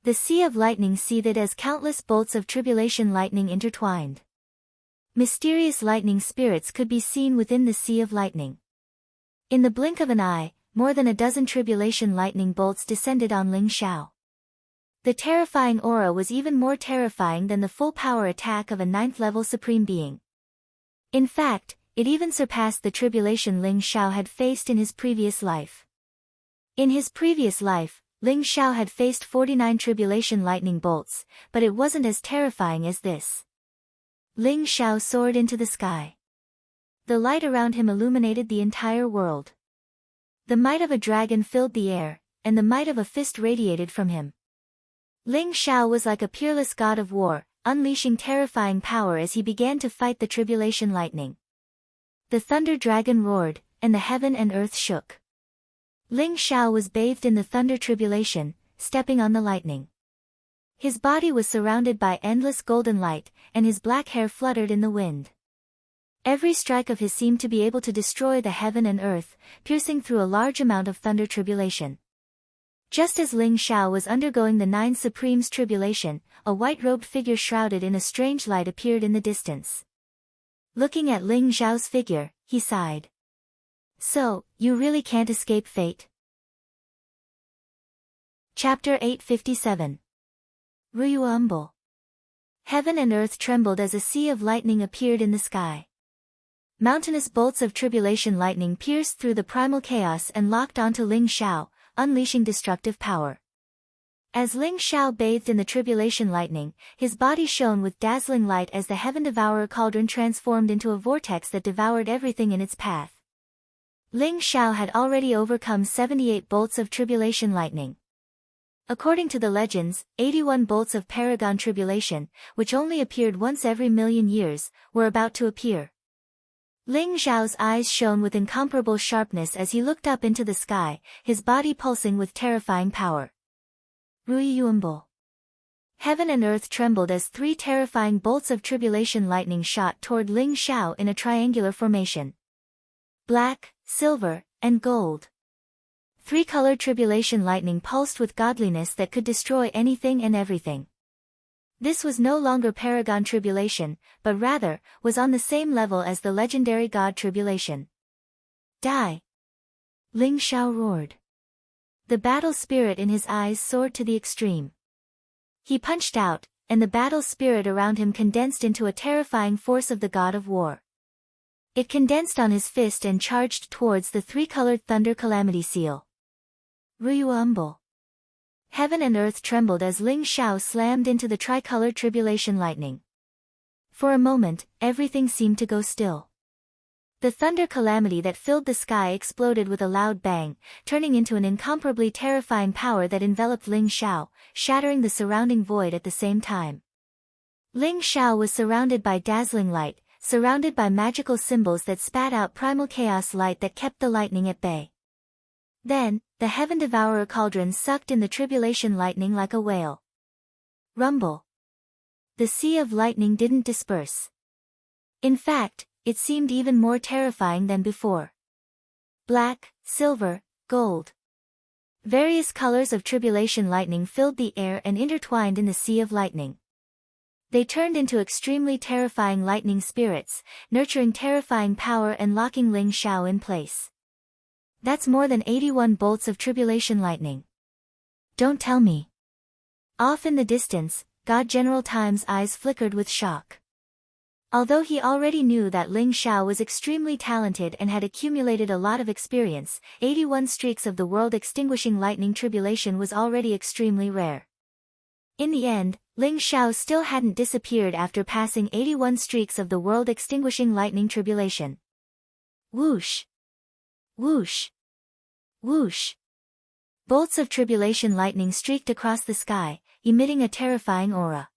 The sea of lightning seethed as countless bolts of tribulation lightning intertwined. Mysterious lightning spirits could be seen within the sea of lightning. In the blink of an eye, more than a dozen tribulation lightning bolts descended on Ling Xiao. The terrifying aura was even more terrifying than the full power attack of a 9th-level supreme being. In fact, it even surpassed the tribulation Ling Xiao had faced in his previous life. In his previous life, Ling Xiao had faced 49 tribulation lightning bolts, but it wasn't as terrifying as this. Ling Xiao soared into the sky. The light around him illuminated the entire world. The might of a dragon filled the air, and the might of a fist radiated from him. Ling Xiao was like a peerless god of war, unleashing terrifying power as he began to fight the tribulation lightning. The thunder dragon roared, and the heaven and earth shook. Ling Xiao was bathed in the thunder tribulation, stepping on the lightning. His body was surrounded by endless golden light, and his black hair fluttered in the wind. Every strike of his seemed to be able to destroy the heaven and earth, piercing through a large amount of thunder tribulation. Just as Ling Xiao was undergoing the 9 Supremes tribulation, a white-robed figure shrouded in a strange light appeared in the distance. Looking at Ling Xiao's figure, he sighed. So, you really can't escape fate? Chapter 857. Ruyuumble. Heaven and earth trembled as a sea of lightning appeared in the sky. Mountainous bolts of tribulation lightning pierced through the primal chaos and locked onto Ling Xiao, unleashing destructive power. As Ling Xiao bathed in the tribulation lightning, his body shone with dazzling light as the Heaven Devourer cauldron transformed into a vortex that devoured everything in its path. Ling Xiao had already overcome 78 bolts of tribulation lightning. According to the legends, 81 bolts of Paragon Tribulation, which only appeared once every million years, were about to appear. Ling Xiao's eyes shone with incomparable sharpness as he looked up into the sky, his body pulsing with terrifying power. Ruyuumble. Heaven and earth trembled as 3 terrifying bolts of tribulation lightning shot toward Ling Xiao in a triangular formation. Black, silver, and gold. 3-colored tribulation lightning pulsed with godliness that could destroy anything and everything. This was no longer Paragon Tribulation, but rather, was on the same level as the legendary God Tribulation. Die! Ling Xiao roared. The battle spirit in his eyes soared to the extreme. He punched out, and the battle spirit around him condensed into a terrifying force of the God of War. It condensed on his fist and charged towards the 3-colored thunder calamity seal. Ruyuumble. Heaven and earth trembled as Ling Xiao slammed into the tricolored tribulation lightning. For a moment, everything seemed to go still. The thunder calamity that filled the sky exploded with a loud bang, turning into an incomparably terrifying power that enveloped Ling Xiao, shattering the surrounding void at the same time. Ling Xiao was surrounded by dazzling light, surrounded by magical symbols that spat out primal chaos light that kept the lightning at bay. Then, the Heaven Devourer cauldron sucked in the tribulation lightning like a whale. Rumble. The sea of lightning didn't disperse. In fact, it seemed even more terrifying than before. Black, silver, gold. Various colors of tribulation lightning filled the air and intertwined in the sea of lightning. They turned into extremely terrifying lightning spirits, nurturing terrifying power and locking Ling Xiao in place. That's more than 81 bolts of tribulation lightning. Don't tell me. Off in the distance, God General Time's eyes flickered with shock. Although he already knew that Ling Xiao was extremely talented and had accumulated a lot of experience, 81 streaks of the world-extinguishing lightning tribulation was already extremely rare. In the end, Ling Xiao still hadn't disappeared after passing 81 streaks of the world-extinguishing lightning tribulation. Whoosh! Whoosh! Whoosh! Bolts of tribulation lightning streaked across the sky, emitting a terrifying aura.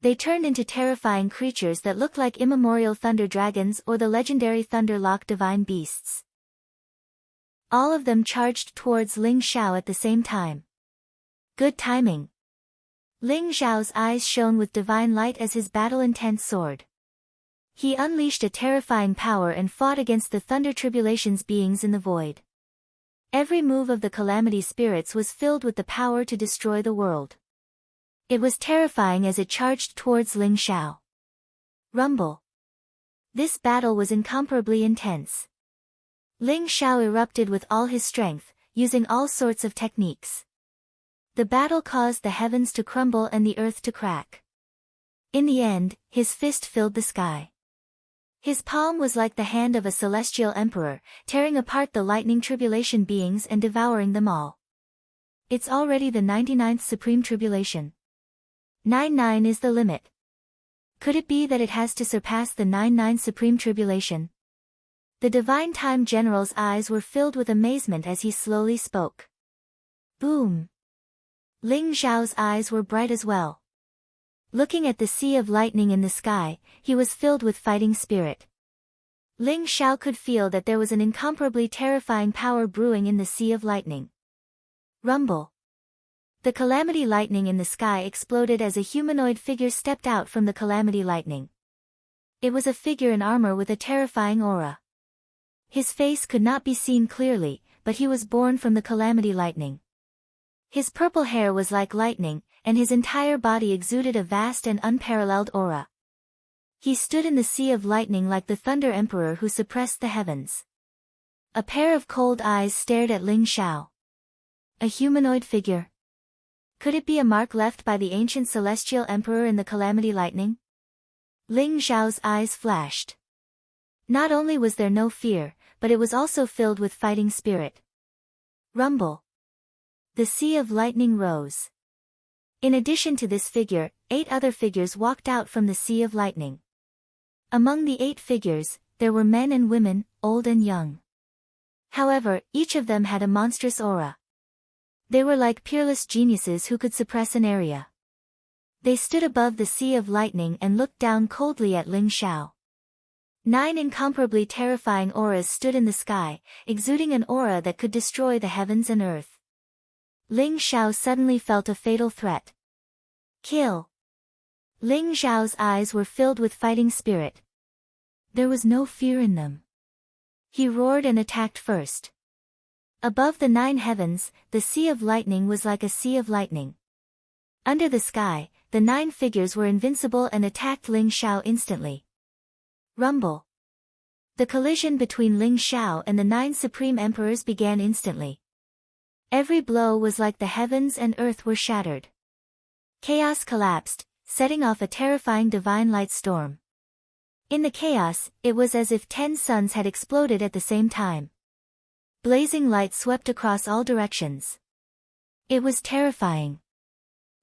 They turned into terrifying creatures that looked like immemorial thunder dragons or the legendary Thunderlock divine beasts. All of them charged towards Ling Xiao at the same time. Good timing. Ling Xiao's eyes shone with divine light as his battle-intent soared. He unleashed a terrifying power and fought against the Thunder Tribulation's beings in the void. Every move of the Calamity Spirits was filled with the power to destroy the world. It was terrifying as it charged towards Ling Xiao. Rumble. This battle was incomparably intense. Ling Xiao erupted with all his strength, using all sorts of techniques. The battle caused the heavens to crumble and the earth to crack. In the end, his fist filled the sky. His palm was like the hand of a celestial emperor, tearing apart the lightning tribulation beings and devouring them all. It's already the 99th Supreme Tribulation. 99 is the limit. Could it be that it has to surpass the 99 Supreme Tribulation? The Divine Time General's eyes were filled with amazement as he slowly spoke. Boom! Ling Xiao's eyes were bright as well. Looking at the sea of lightning in the sky, he was filled with fighting spirit. Ling Xiao could feel that there was an incomparably terrifying power brewing in the sea of lightning. Rumble. The calamity lightning in the sky exploded as a humanoid figure stepped out from the calamity lightning. It was a figure in armor with a terrifying aura. His face could not be seen clearly, but he was born from the calamity lightning. His purple hair was like lightning, and his entire body exuded a vast and unparalleled aura. He stood in the sea of lightning like the Thunder Emperor who suppressed the heavens. A pair of cold eyes stared at Ling Xiao. A humanoid figure. Could it be a mark left by the ancient celestial emperor in the calamity lightning? Ling Xiao's eyes flashed. Not only was there no fear, but it was also filled with fighting spirit. Rumble. The sea of lightning rose. In addition to this figure, 8 other figures walked out from the sea of lightning. Among the 8 figures, there were men and women, old and young. However, each of them had a monstrous aura. They were like peerless geniuses who could suppress an area. They stood above the sea of lightning and looked down coldly at Ling Xiao. 9 incomparably terrifying auras stood in the sky, exuding an aura that could destroy the heavens and earth. Ling Xiao suddenly felt a fatal threat. Kill! Ling Xiao's eyes were filled with fighting spirit. There was no fear in them. He roared and attacked first. Above the 9 heavens, the sea of lightning was like a sea of lightning. Under the sky, the 9 figures were invincible and attacked Ling Xiao instantly. Rumble. The collision between Ling Xiao and the 9 supreme emperors began instantly. Every blow was like the heavens and earth were shattered. Chaos collapsed, setting off a terrifying divine light storm. In the chaos, it was as if 10 suns had exploded at the same time. Blazing light swept across all directions. It was terrifying.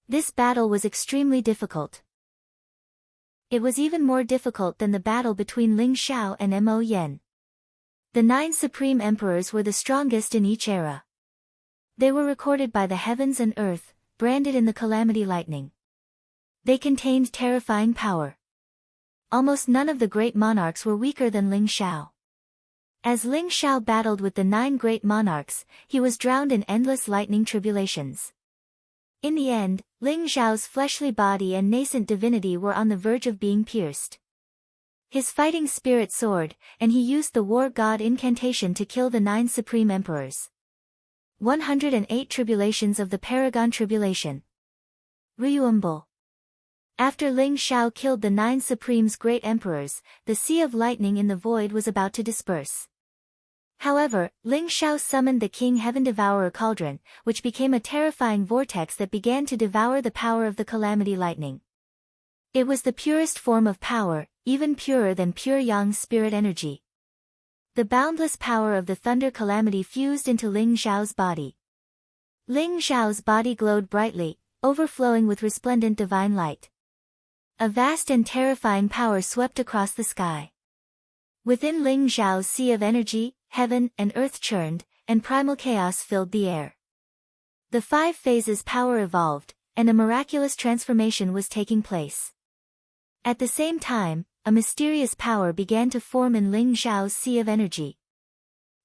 This battle was extremely difficult. It was even more difficult than the battle between Ling Xiao and Mo Yen. The 9 supreme emperors were the strongest in each era. They were recorded by the heavens and earth, branded in the calamity lightning. They contained terrifying power. Almost none of the great monarchs were weaker than Ling Xiao. As Ling Xiao battled with the 9 great monarchs, he was drowned in endless lightning tribulations. In the end, Ling Xiao's fleshly body and nascent divinity were on the verge of being pierced. His fighting spirit soared, and he used the war god incantation to kill the 9 supreme emperors. 108 Tribulations of the Paragon Tribulation. Ryuumbo. After Ling Xiao killed the 9 supremes great emperors, the sea of lightning in the void was about to disperse. However, Ling Xiao summoned the King Heaven Devourer Cauldron, which became a terrifying vortex that began to devour the power of the calamity lightning. It was the purest form of power, even purer than pure yang spirit energy. The boundless power of the thunder calamity fused into Ling Xiao's body. Ling Xiao's body glowed brightly, overflowing with resplendent divine light. A vast and terrifying power swept across the sky. Within Ling Xiao's sea of energy, heaven and earth churned, and primal chaos filled the air. The 5 phases power evolved, and a miraculous transformation was taking place. At the same time, a mysterious power began to form in Ling Xiao's sea of energy.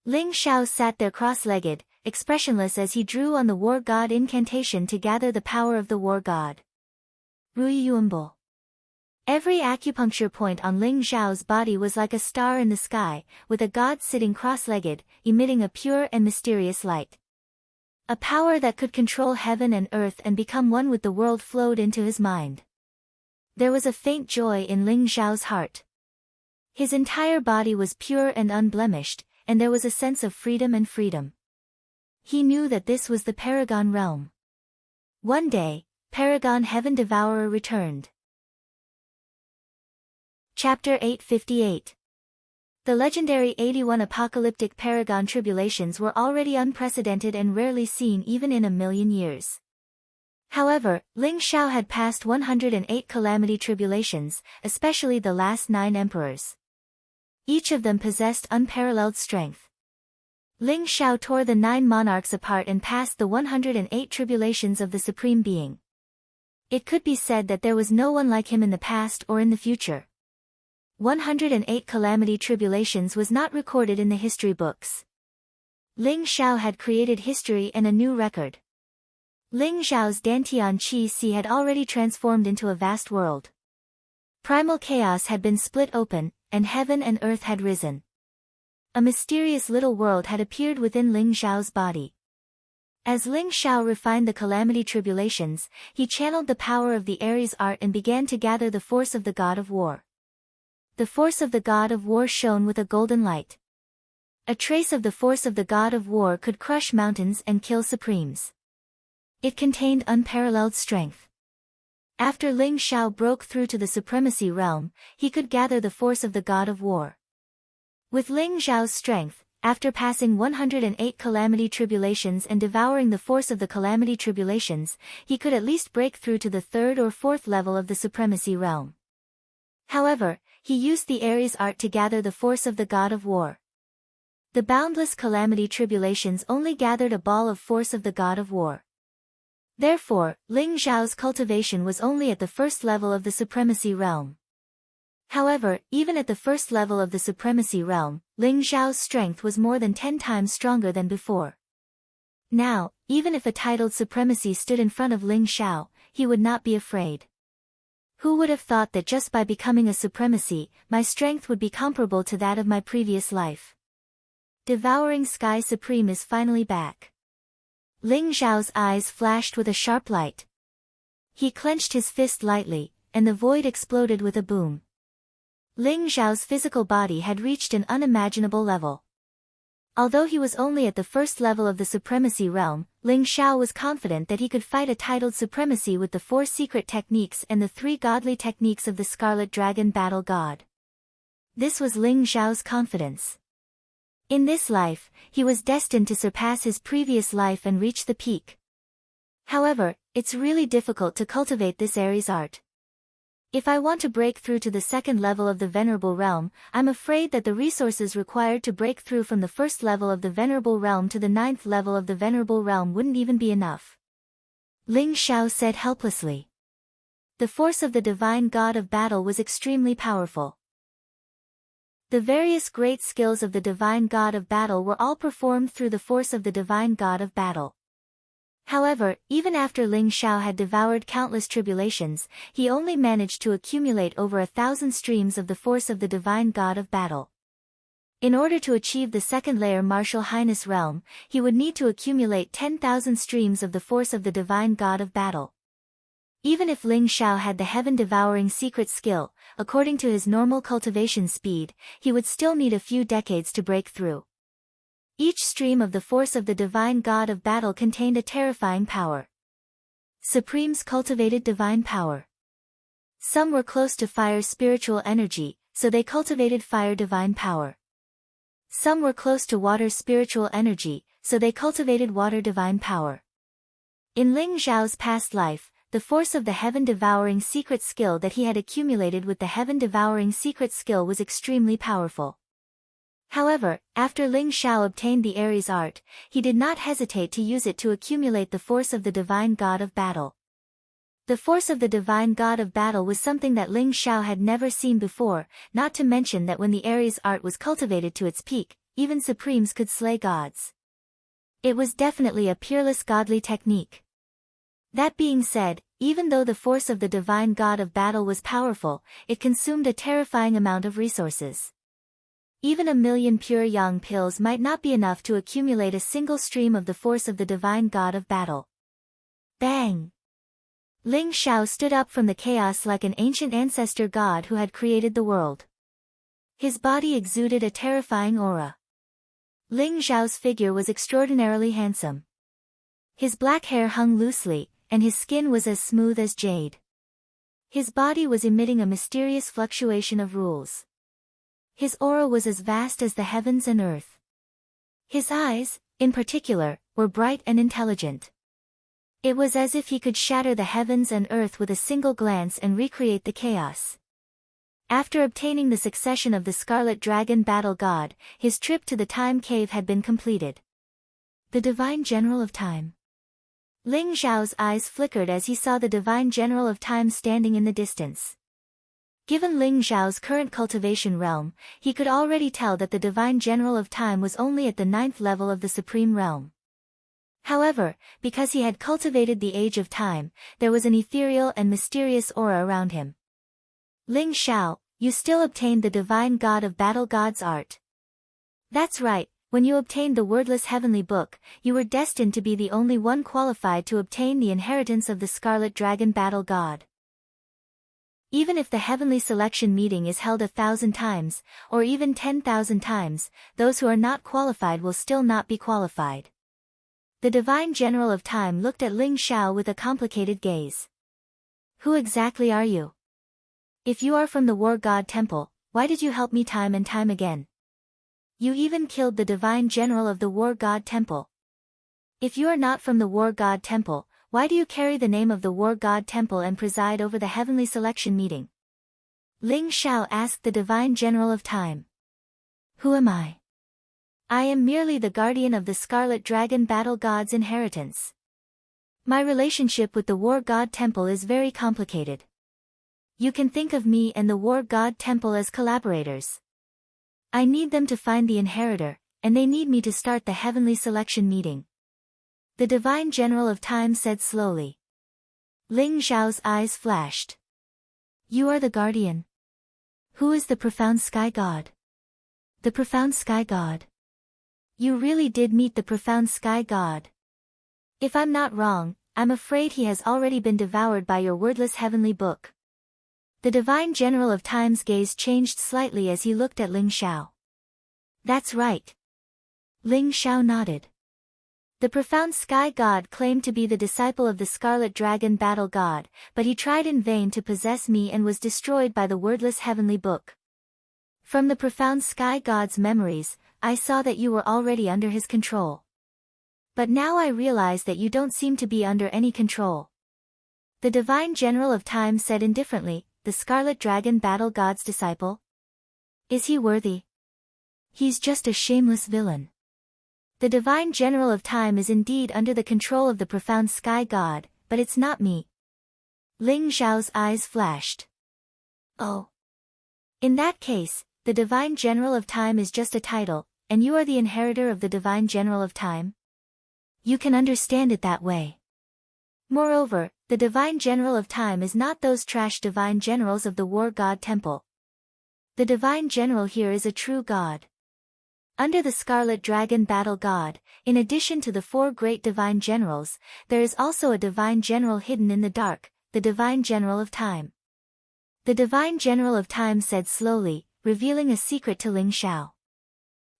Ling Xiao sat there cross-legged, expressionless as he drew on the war god incantation to gather the power of the war god. Ryuumbo. Every acupuncture point on Ling Xiao's body was like a star in the sky, with a god sitting cross-legged, emitting a pure and mysterious light. A power that could control heaven and earth and become one with the world flowed into his mind. There was a faint joy in Ling Xiao's heart. His entire body was pure and unblemished, and there was a sense of freedom and freedom. He knew that this was the Paragon realm. One day, Paragon Heaven Devourer returned. Chapter 858. The legendary 81 apocalyptic Paragon tribulations were already unprecedented and rarely seen even in a million years. However, Ling Xiao had passed 108 calamity tribulations, especially the last 9 emperors. Each of them possessed unparalleled strength. Ling Xiao tore the 9 monarchs apart and passed the 108 tribulations of the Supreme Being. It could be said that there was no one like him in the past or in the future. 108 calamity tribulations was not recorded in the history books. Ling Xiao had created history and a new record. Ling Xiao's Dantian Qi Sea had already transformed into a vast world. Primal chaos had been split open, and heaven and earth had risen. A mysterious little world had appeared within Ling Xiao's body. As Ling Xiao refined the calamity tribulations, he channeled the power of the Aries art and began to gather the force of the god of war. The force of the god of war shone with a golden light. A trace of the force of the god of war could crush mountains and kill supremes. It contained unparalleled strength. After Ling Xiao broke through to the supremacy realm, he could gather the force of the god of war. With Ling Xiao's strength, after passing 108 calamity tribulations and devouring the force of the calamity tribulations, he could at least break through to the 3rd or 4th level of the supremacy realm. However, he used the Aries art to gather the force of the god of war. The boundless calamity tribulations only gathered a ball of force of the god of war. Therefore, Ling Xiao's cultivation was only at the 1st level of the supremacy realm. However, even at the 1st level of the supremacy realm, Ling Xiao's strength was more than 10 times stronger than before. Now, even if a titled supremacy stood in front of Ling Xiao, he would not be afraid. Who would have thought that just by becoming a supremacy, my strength would be comparable to that of my previous life? Devouring Sky Supreme is finally back. Ling Xiao's eyes flashed with a sharp light. He clenched his fist lightly, and the void exploded with a boom. Ling Xiao's physical body had reached an unimaginable level. Although he was only at the 1st level of the supremacy realm, Ling Xiao was confident that he could fight a titled supremacy with the 4 secret techniques and the 3 godly techniques of the Scarlet Dragon Battle God. This was Ling Xiao's confidence. In this life, he was destined to surpass his previous life and reach the peak. However, it's really difficult to cultivate this Aries art. If I want to break through to the second level of the Venerable Realm, I'm afraid that the resources required to break through from the first level of the Venerable Realm to the 9th level of the Venerable Realm wouldn't even be enough. Ling Xiao said helplessly. The force of the divine god of battle was extremely powerful. The various great skills of the divine god of battle were all performed through the force of the divine god of battle. However, even after Ling Xiao had devoured countless tribulations, he only managed to accumulate over 1,000 streams of the force of the divine god of battle. In order to achieve the second layer Martial Highness realm, he would need to accumulate 10,000 streams of the force of the divine god of battle. Even if Ling Xiao had the heaven-devouring secret skill, according to his normal cultivation speed, he would still need a few decades to break through. Each stream of the force of the divine god of battle contained a terrifying power. Supremes cultivated divine power. Some were close to fire's spiritual energy, so they cultivated fire divine power. Some were close to water's spiritual energy, so they cultivated water divine power. In Ling Xiao's past life, the force of the heaven-devouring secret skill that he had accumulated with the heaven-devouring secret skill was extremely powerful. However, after Ling Xiao obtained the Aries art, he did not hesitate to use it to accumulate the force of the divine god of battle. The force of the divine god of battle was something that Ling Xiao had never seen before, not to mention that when the Aries art was cultivated to its peak, even supremes could slay gods. It was definitely a peerless godly technique. That being said, even though the force of the divine god of battle was powerful, it consumed a terrifying amount of resources. Even 1,000,000 pure yang pills might not be enough to accumulate a single stream of the force of the divine god of battle. Bang! Ling Xiao stood up from the chaos like an ancient ancestor god who had created the world. His body exuded a terrifying aura. Ling Xiao's figure was extraordinarily handsome. His black hair hung loosely, and his skin was as smooth as jade. His body was emitting a mysterious fluctuation of rules. His aura was as vast as the heavens and earth. His eyes, in particular, were bright and intelligent. It was as if he could shatter the heavens and earth with a single glance and recreate the chaos. After obtaining the succession of the Scarlet Dragon Battle God, his trip to the Time Cave had been completed. The Divine General of Time. Ling Xiao's eyes flickered as he saw the Divine General of Time standing in the distance. Given Ling Xiao's current cultivation realm, he could already tell that the Divine General of Time was only at the 9th level of the Supreme Realm. However, because he had cultivated the Age of Time, there was an ethereal and mysterious aura around him. Ling Xiao, you still obtained the Divine God of Battle God's art. That's right, when you obtained the wordless heavenly book, you were destined to be the only one qualified to obtain the inheritance of the Scarlet Dragon Battle God. Even if the heavenly selection meeting is held 1,000 times, or even 10,000 times, those who are not qualified will still not be qualified. The Divine General of Time looked at Ling Xiao with a complicated gaze. Who exactly are you? If you are from the War God Temple, why did you help me time and time again? You even killed the Divine General of the War God Temple. If you are not from the War God Temple, why do you carry the name of the War God Temple and preside over the heavenly selection meeting? Ling Xiao asked the Divine General of Time. Who am I? I am merely the guardian of the Scarlet Dragon Battle God's inheritance. My relationship with the War God Temple is very complicated. You can think of me and the War God Temple as collaborators. I need them to find the inheritor, and they need me to start the heavenly selection meeting. The Divine General of Time said slowly. Ling Xiao's eyes flashed. You are the guardian. Who is the profound sky god? The profound sky god. You really did meet the profound sky god. If I'm not wrong, I'm afraid he has already been devoured by your wordless heavenly book. The Divine General of Time's gaze changed slightly as he looked at Ling Xiao. That's right. Ling Xiao nodded. The profound sky god claimed to be the disciple of the Scarlet Dragon Battle God, but he tried in vain to possess me and was destroyed by the wordless heavenly book. From the profound sky god's memories, I saw that you were already under his control. But now I realize that you don't seem to be under any control. The Divine General of Time said indifferently, the Scarlet Dragon battle god's disciple? Is he worthy? He's just a shameless villain. The divine general of time is indeed under the control of the profound sky god, but it's not me. Ling Xiao's eyes flashed. Oh. In that case, the divine general of time is just a title, and you are the inheritor of the divine general of time? You can understand it that way. Moreover, the divine general of time is not those trash divine generals of the war god temple. The divine general here is a true god. Under the Scarlet Dragon battle god, in addition to the 4 great divine generals, there is also a divine general hidden in the dark, the divine general of time. The divine general of time said slowly, revealing a secret to Ling Xiao.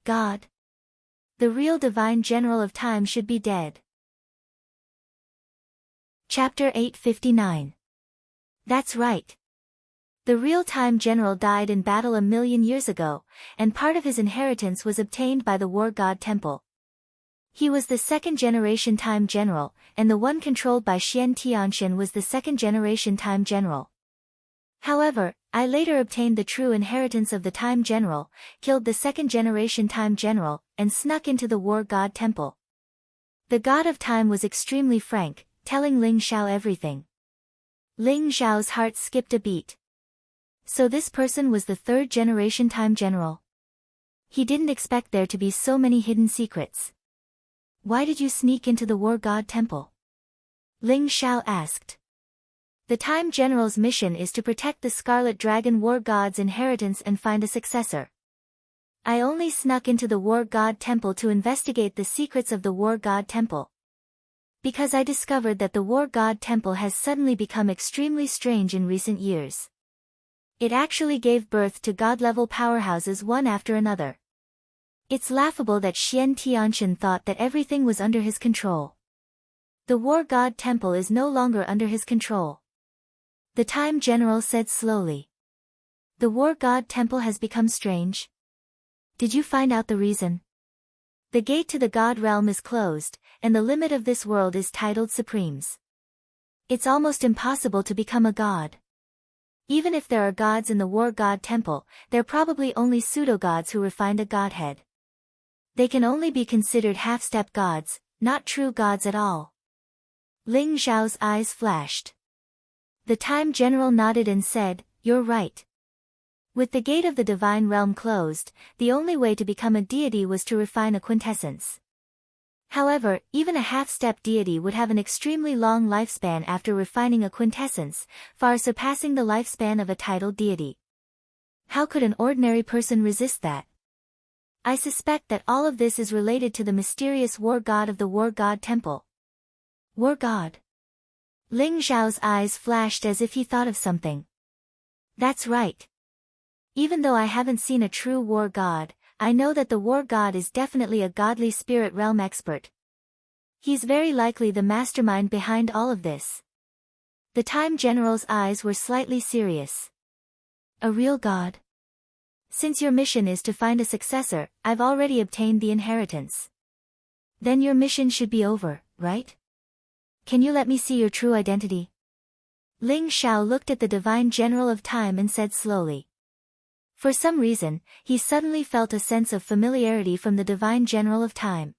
God. The real divine general of time should be dead. Chapter 859. That's right. The real-time general died in battle 1,000,000 years ago, and part of his inheritance was obtained by the war god temple. He was the 2nd-generation time general, and the one controlled by Xian Tianxian was the 2nd-generation time general. However, I later obtained the true inheritance of the time general, killed the 2nd-generation time general, and snuck into the war god temple. The god of time was extremely frank, telling Ling Xiao everything. Ling Xiao's heart skipped a beat. So this person was the 3rd-generation time general. He didn't expect there to be so many hidden secrets. Why did you sneak into the war god temple? Ling Xiao asked. The time general's mission is to protect the Scarlet Dragon war god's inheritance and find a successor. I only snuck into the war god temple to investigate the secrets of the war god temple. Because I discovered that the war god temple has suddenly become extremely strange in recent years. It actually gave birth to god-level powerhouses one after another. It's laughable that Xian Tianxian thought that everything was under his control. The war god temple is no longer under his control. The time general said slowly. The war god temple has become strange. Did you find out the reason? The gate to the god realm is closed, and the limit of this world is titled Supremes. It's almost impossible to become a god. Even if there are gods in the war god temple, they're probably only pseudo-gods who refined a godhead. They can only be considered half-step gods, not true gods at all. Ling Xiao's eyes flashed. The time general nodded and said, "You're right." With the gate of the divine realm closed, the only way to become a deity was to refine a quintessence. However, even a half-step deity would have an extremely long lifespan after refining a quintessence, far surpassing the lifespan of a titled deity. How could an ordinary person resist that? I suspect that all of this is related to the mysterious war god of the war god temple. War god? Ling Xiao's eyes flashed as if he thought of something. That's right. Even though I haven't seen a true war god, I know that the war god is definitely a godly spirit realm expert. He's very likely the mastermind behind all of this. The time general's eyes were slightly serious. A real god? Since your mission is to find a successor, I've already obtained the inheritance. Then your mission should be over, right? Can you let me see your true identity? Ling Xiao looked at the divine general of time and said slowly. For some reason, he suddenly felt a sense of familiarity from the divine general of time.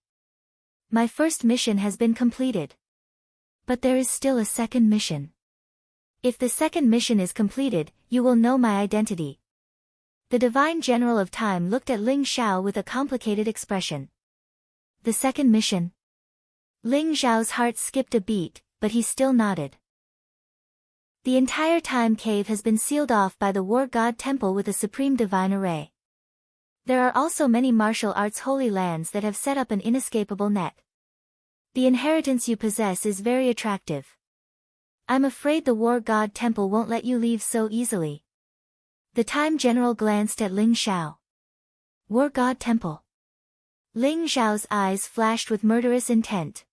My first mission has been completed. But there is still a second mission. If the second mission is completed, you will know my identity. The divine general of time looked at Ling Xiao with a complicated expression. The second mission? Ling Xiao's heart skipped a beat, but he still nodded. The entire time cave has been sealed off by the war god temple with a supreme divine array. There are also many martial arts holy lands that have set up an inescapable net. The inheritance you possess is very attractive. I'm afraid the war god temple won't let you leave so easily. The time general glanced at Ling Xiao. War god temple. Ling Xiao's eyes flashed with murderous intent.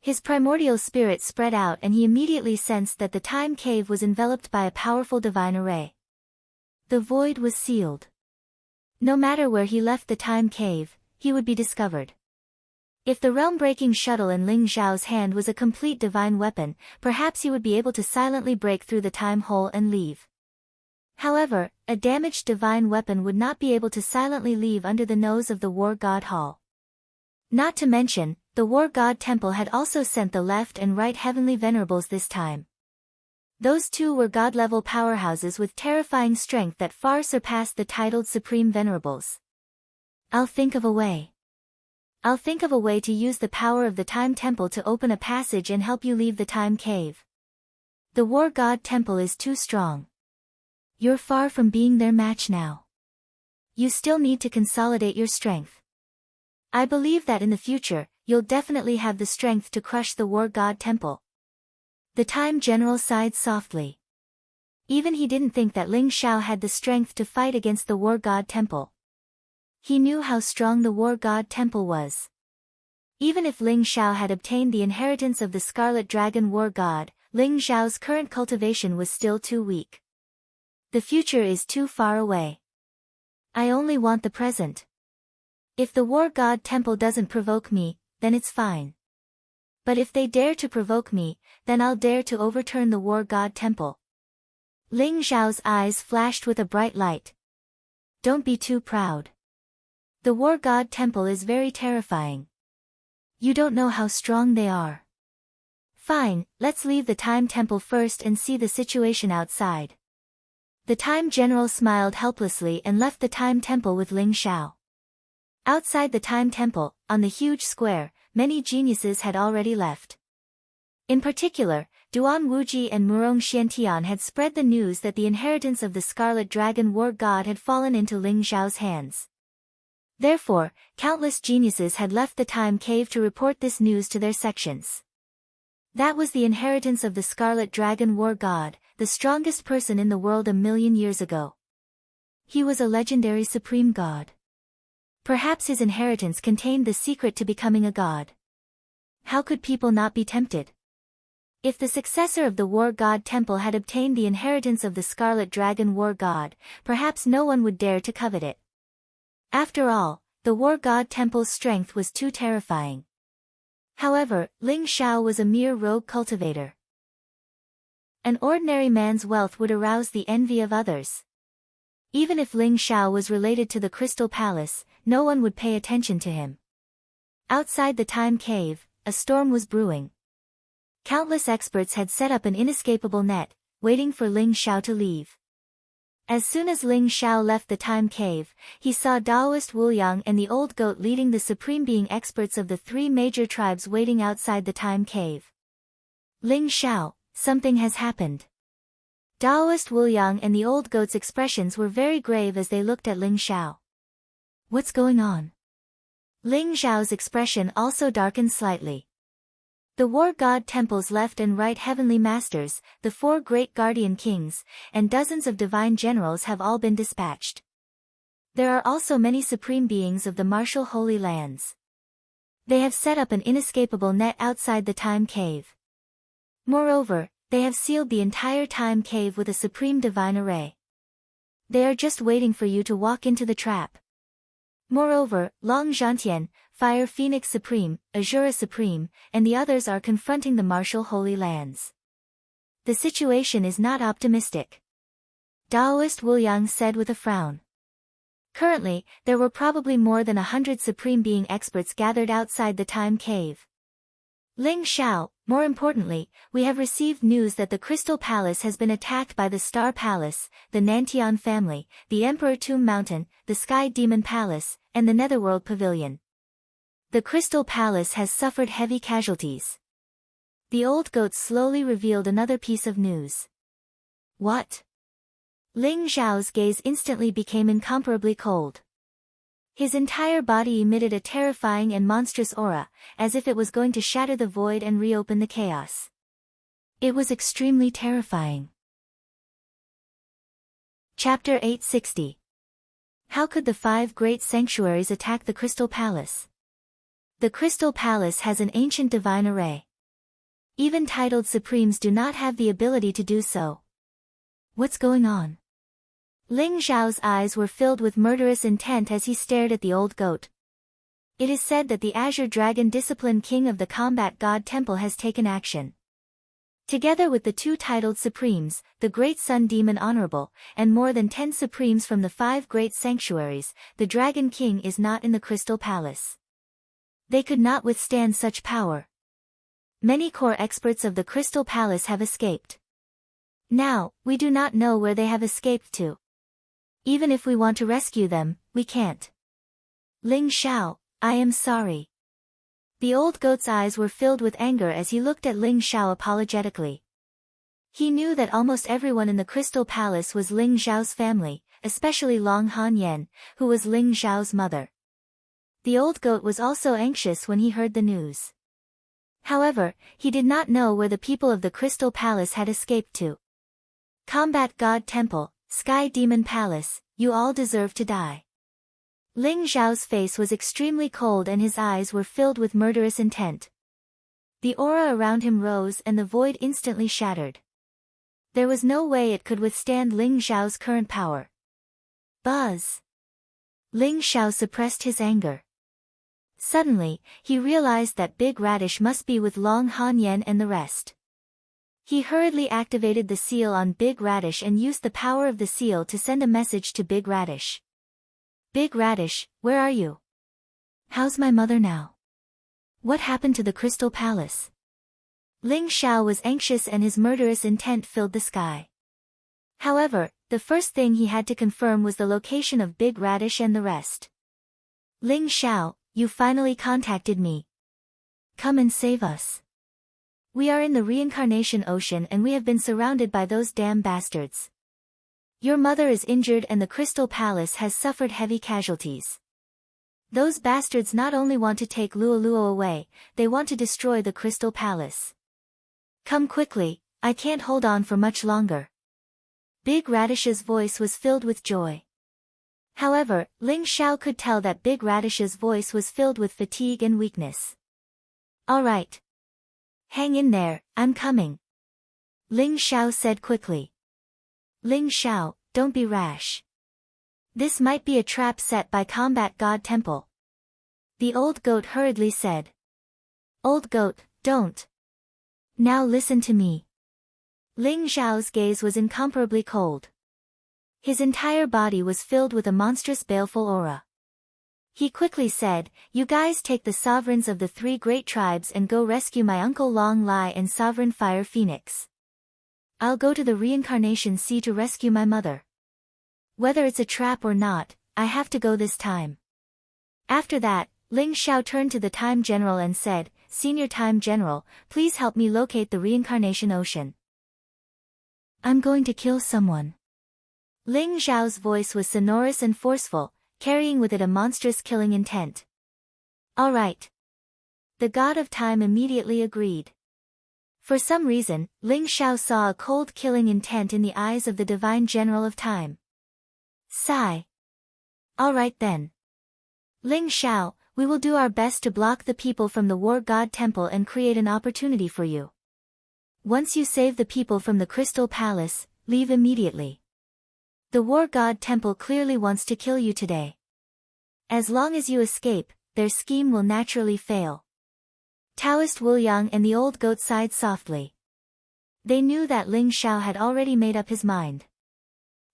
His primordial spirit spread out and he immediately sensed that the time cave was enveloped by a powerful divine array. The void was sealed. No matter where he left the time cave, he would be discovered. If the realm-breaking shuttle in Ling Xiao's hand was a complete divine weapon, perhaps he would be able to silently break through the time hole and leave. However, a damaged divine weapon would not be able to silently leave under the nose of the war god hall. Not to mention, the war god temple had also sent the left and right heavenly venerables this time. Those two were god-level powerhouses with terrifying strength that far surpassed the titled supreme venerables. I'll think of a way. I'll think of a way to use the power of the time temple to open a passage and help you leave the time cave. The war god temple is too strong. You're far from being their match now. You still need to consolidate your strength. I believe that in the future, you'll definitely have the strength to crush the war god temple. The time general sighed softly. Even he didn't think that Ling Xiao had the strength to fight against the war god temple. He knew how strong the war god temple was. Even if Ling Xiao had obtained the inheritance of the Scarlet Dragon war god, Ling Xiao's current cultivation was still too weak. The future is too far away. I only want the present. If the war god temple doesn't provoke me, then it's fine. But if they dare to provoke me, then I'll dare to overturn the war god temple. Ling Xiao's eyes flashed with a bright light. Don't be too proud. The war god temple is very terrifying. You don't know how strong they are. Fine, let's leave the time temple first and see the situation outside. The time general smiled helplessly and left the time temple with Ling Xiao. Outside the time temple, on the huge square, many geniuses had already left. In particular, Duan Wuji and Murong Xiantian had spread the news that the inheritance of the Scarlet Dragon war god had fallen into Ling Xiao's hands. Therefore, countless geniuses had left the time cave to report this news to their sections. That was the inheritance of the Scarlet Dragon war god, the strongest person in the world 1,000,000 years ago. He was a legendary supreme god. Perhaps his inheritance contained the secret to becoming a god. How could people not be tempted? If the successor of the war god temple had obtained the inheritance of the Scarlet Dragon war god, perhaps no one would dare to covet it. After all, the war god temple's strength was too terrifying. However, Ling Xiao was a mere rogue cultivator. An ordinary man's wealth would arouse the envy of others. Even if Ling Xiao was related to the Crystal Palace, no one would pay attention to him. Outside the time cave, a storm was brewing. Countless experts had set up an inescapable net, waiting for Ling Xiao to leave. As soon as Ling Xiao left the time cave, he saw Taoist Wuliang and the old goat leading the supreme being experts of the three major tribes waiting outside the time cave. Ling Xiao, something has happened. Taoist Wuliang and the old goat's expressions were very grave as they looked at Ling Xiao. What's going on? Ling Xiao's expression also darkened slightly. The war god temple's left and right heavenly masters, the 4 great guardian kings, and dozens of divine generals have all been dispatched. There are also many supreme beings of the martial holy lands. They have set up an inescapable net outside the time cave. Moreover, they have sealed the entire time cave with a supreme divine array. They are just waiting for you to walk into the trap. Moreover, Long Zhantian, Fire Phoenix Supreme, Azura Supreme, and the others are confronting the martial holy lands. The situation is not optimistic. Taoist Wuliang said with a frown. Currently, there were probably more than 100 supreme being experts gathered outside the time cave. Ling Xiao, more importantly, we have received news that the Crystal Palace has been attacked by the Star Palace, the Nantian family, the Emperor Tomb Mountain, the Sky Demon Palace, and the Netherworld Pavilion. The Crystal Palace has suffered heavy casualties. The old goat slowly revealed another piece of news. What? Ling Xiao's gaze instantly became incomparably cold. His entire body emitted a terrifying and monstrous aura, as if it was going to shatter the void and reopen the chaos. It was extremely terrifying. Chapter 860. How could the 5 great sanctuaries attack the Crystal Palace? The Crystal Palace has an ancient divine array. Even titled Supremes do not have the ability to do so. What's going on? Ling Xiao's eyes were filled with murderous intent as he stared at the old goat. It is said that the Azure Dragon Discipline King of the Combat God Temple has taken action. Together with the 2 titled Supremes, the Great Sun Demon Honorable, and more than 10 Supremes from the 5 great sanctuaries, the Dragon King is not in the Crystal Palace. They could not withstand such power. Many core experts of the Crystal Palace have escaped. Now, we do not know where they have escaped to. Even if we want to rescue them, we can't. Ling Xiao, I am sorry. The old goat's eyes were filled with anger as he looked at Ling Xiao apologetically. He knew that almost everyone in the Crystal Palace was Ling Xiao's family, especially Long Han-yen, who was Ling Xiao's mother. The old goat was also anxious when he heard the news. However, he did not know where the people of the Crystal Palace had escaped to. Combat God Temple, Sky Demon Palace, you all deserve to die. Ling Xiao's face was extremely cold and his eyes were filled with murderous intent. The aura around him rose and the void instantly shattered. There was no way it could withstand Ling Xiao's current power. Buzz! Ling Xiao suppressed his anger. Suddenly, he realized that Big Radish must be with Long Han-yen and the rest. He hurriedly activated the seal on Big Radish and used the power of the seal to send a message to Big Radish. Big Radish, where are you? How's my mother now? What happened to the Crystal Palace? Ling Xiao was anxious and his murderous intent filled the sky. However, the first thing he had to confirm was the location of Big Radish and the rest. Ling Xiao, you finally contacted me. Come and save us. We are in the reincarnation ocean and we have been surrounded by those damn bastards. Your mother is injured and the Crystal Palace has suffered heavy casualties. Those bastards not only want to take Luoluo away, they want to destroy the Crystal Palace. Come quickly, I can't hold on for much longer. Big Radish's voice was filled with joy. However, Ling Xiao could tell that Big Radish's voice was filled with fatigue and weakness. All right. Hang in there, I'm coming. Ling Xiao said quickly. Ling Xiao, don't be rash. This might be a trap set by Combat God Temple. The old goat hurriedly said. Old goat, don't. Now listen to me. Ling Xiao's gaze was incomparably cold. His entire body was filled with a monstrous baleful aura. He quickly said, you guys take the sovereigns of the 3 great tribes and go rescue my uncle Long Lai and Sovereign Fire Phoenix. I'll go to the reincarnation sea to rescue my mother. Whether it's a trap or not, I have to go this time. After that, Ling Xiao turned to the Time General and said, Senior Time General, please help me locate the reincarnation ocean. I'm going to kill someone. Ling Xiao's voice was sonorous and forceful, carrying with it a monstrous killing intent. All right. The God of Time immediately agreed. For some reason, Ling Xiao saw a cold killing intent in the eyes of the Divine General of Time. Sigh. All right then. Ling Xiao, we will do our best to block the people from the War God Temple and create an opportunity for you. Once you save the people from the Crystal Palace, leave immediately. The War God Temple clearly wants to kill you today. As long as you escape, their scheme will naturally fail. Taoist Wu Yang and the old goat sighed softly. They knew that Ling Xiao had already made up his mind.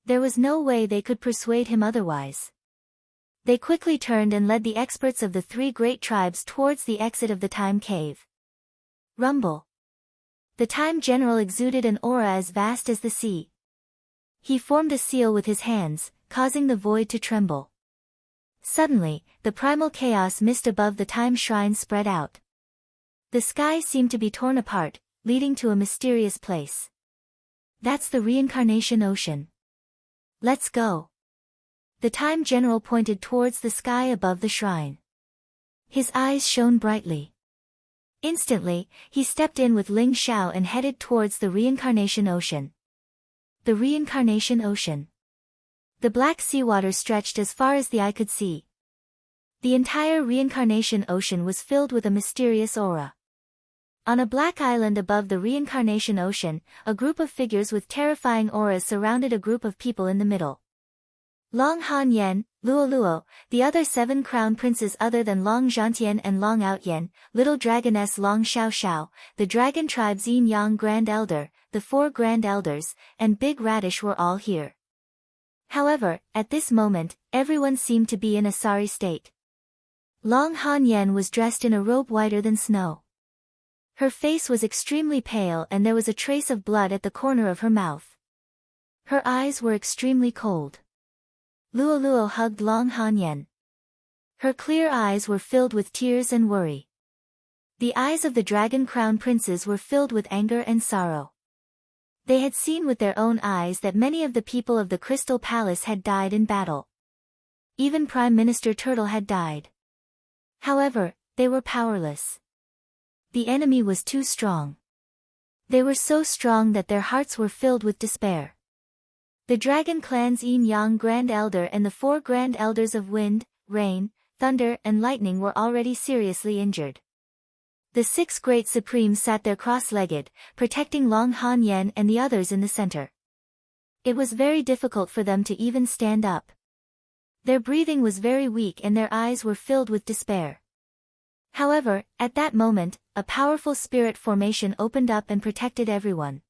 There was no way they could persuade him otherwise. They quickly turned and led the experts of the 3 great tribes towards the exit of the Time Cave. Rumble. The Time General exuded an aura as vast as the sea. He formed a seal with his hands, causing the void to tremble. Suddenly, the primal chaos mist above the Time Shrine spread out. The sky seemed to be torn apart, leading to a mysterious place. That's the reincarnation ocean. Let's go. The Time General pointed towards the sky above the shrine. His eyes shone brightly. Instantly, he stepped in with Ling Xiao and headed towards the reincarnation ocean. The reincarnation ocean. The black seawater stretched as far as the eye could see. The entire reincarnation ocean was filled with a mysterious aura. On a black island above the reincarnation ocean, a group of figures with terrifying auras surrounded a group of people in the middle. Long Han Yen, Luo Luo, the other 7 crown princes other than Long Zhantian and Long Outyen, little dragoness Long Xiao Xiao, the dragon tribe's Yin Yang Grand Elder, the 4 Grand Elders, and Big Radish were all here. However, at this moment, everyone seemed to be in a sorry state. Long Han Yen was dressed in a robe whiter than snow. Her face was extremely pale and there was a trace of blood at the corner of her mouth. Her eyes were extremely cold. Luo Luo hugged Long Han Yen. Her clear eyes were filled with tears and worry. The eyes of the Dragon Crown Princes were filled with anger and sorrow. They had seen with their own eyes that many of the people of the Crystal Palace had died in battle. Even Prime Minister Turtle had died. However, they were powerless. The enemy was too strong. They were so strong that their hearts were filled with despair. The Dragon Clan's Yin Yang Grand Elder and the 4 Grand Elders of Wind, Rain, Thunder and Lightning were already seriously injured. The 6 Great Supremes sat there cross-legged, protecting Long Han Yen and the others in the center. It was very difficult for them to even stand up. Their breathing was very weak and their eyes were filled with despair. However, at that moment, a powerful spirit formation opened up and protected everyone.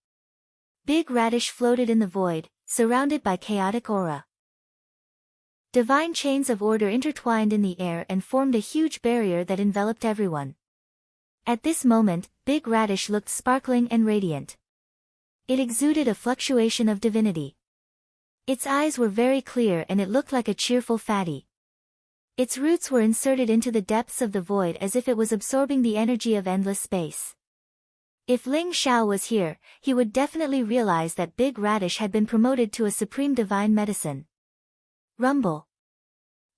Big Radish floated in the void, surrounded by chaotic aura. Divine chains of order intertwined in the air and formed a huge barrier that enveloped everyone. At this moment, Big Radish looked sparkling and radiant. It exuded a fluctuation of divinity. Its eyes were very clear and it looked like a cheerful fatty. Its roots were inserted into the depths of the void as if it was absorbing the energy of endless space. If Ling Xiao was here, he would definitely realize that Big Radish had been promoted to a supreme divine medicine. Rumble.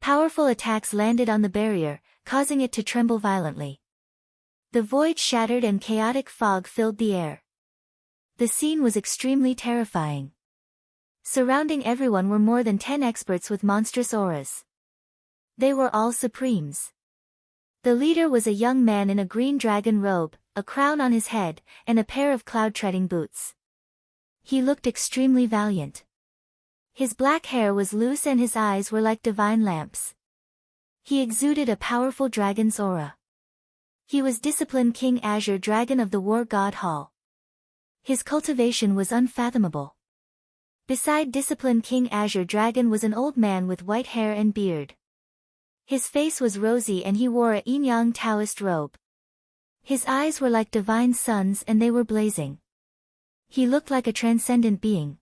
Powerful attacks landed on the barrier, causing it to tremble violently. The void shattered and chaotic fog filled the air. The scene was extremely terrifying. Surrounding everyone were more than 10 experts with monstrous auras. They were all supremes. The leader was a young man in a green dragon robe, a crown on his head, and a pair of cloud-treading boots. He looked extremely valiant. His black hair was loose and his eyes were like divine lamps. He exuded a powerful dragon's aura. He was Discipline King Azure Dragon of the War God Hall. His cultivation was unfathomable. Beside Discipline King Azure Dragon was an old man with white hair and beard. His face was rosy and he wore a yin-yang Taoist robe. His eyes were like divine suns and they were blazing. He looked like a transcendent being.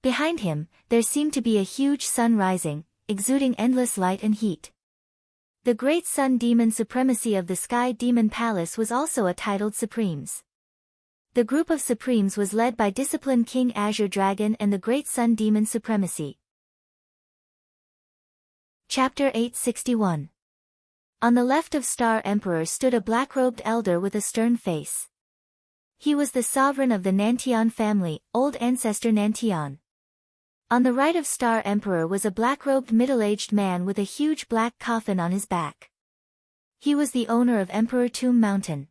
Behind him, there seemed to be a huge sun rising, exuding endless light and heat. The great sun demon supremacy of the Sky Demon Palace was also a titled Supremes. The group of Supremes was led by Discipline King Azure Dragon and the Great Sun Demon Supremacy. Chapter 861. On the left of Star Emperor stood a black-robed elder with a stern face. He was the sovereign of the Nantian family, old ancestor Nantian. On the right of Star Emperor was a black-robed middle-aged man with a huge black coffin on his back. He was the owner of Emperor Tomb Mountain.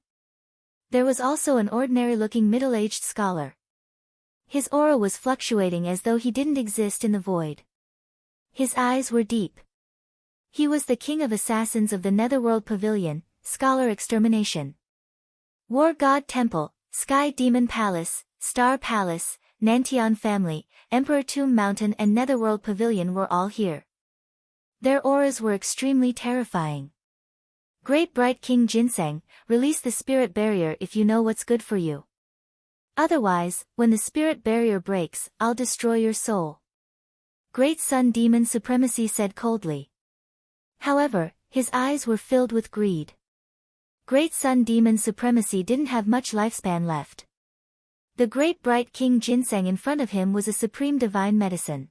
There was also an ordinary-looking middle-aged scholar. His aura was fluctuating as though he didn't exist in the void. His eyes were deep. He was the king of assassins of the Netherworld Pavilion, Scholar Extermination. War God Temple, Sky Demon Palace, Star Palace, Nantian Family, Emperor Tomb Mountain and Netherworld Pavilion were all here. Their auras were extremely terrifying. Great Bright King Ginseng, release the spirit barrier if you know what's good for you. Otherwise, when the spirit barrier breaks, I'll destroy your soul. Great Sun Demon Supremacy said coldly. However, his eyes were filled with greed. Great Sun Demon Supremacy didn't have much lifespan left. The Great Bright King Ginseng in front of him was a supreme divine medicine.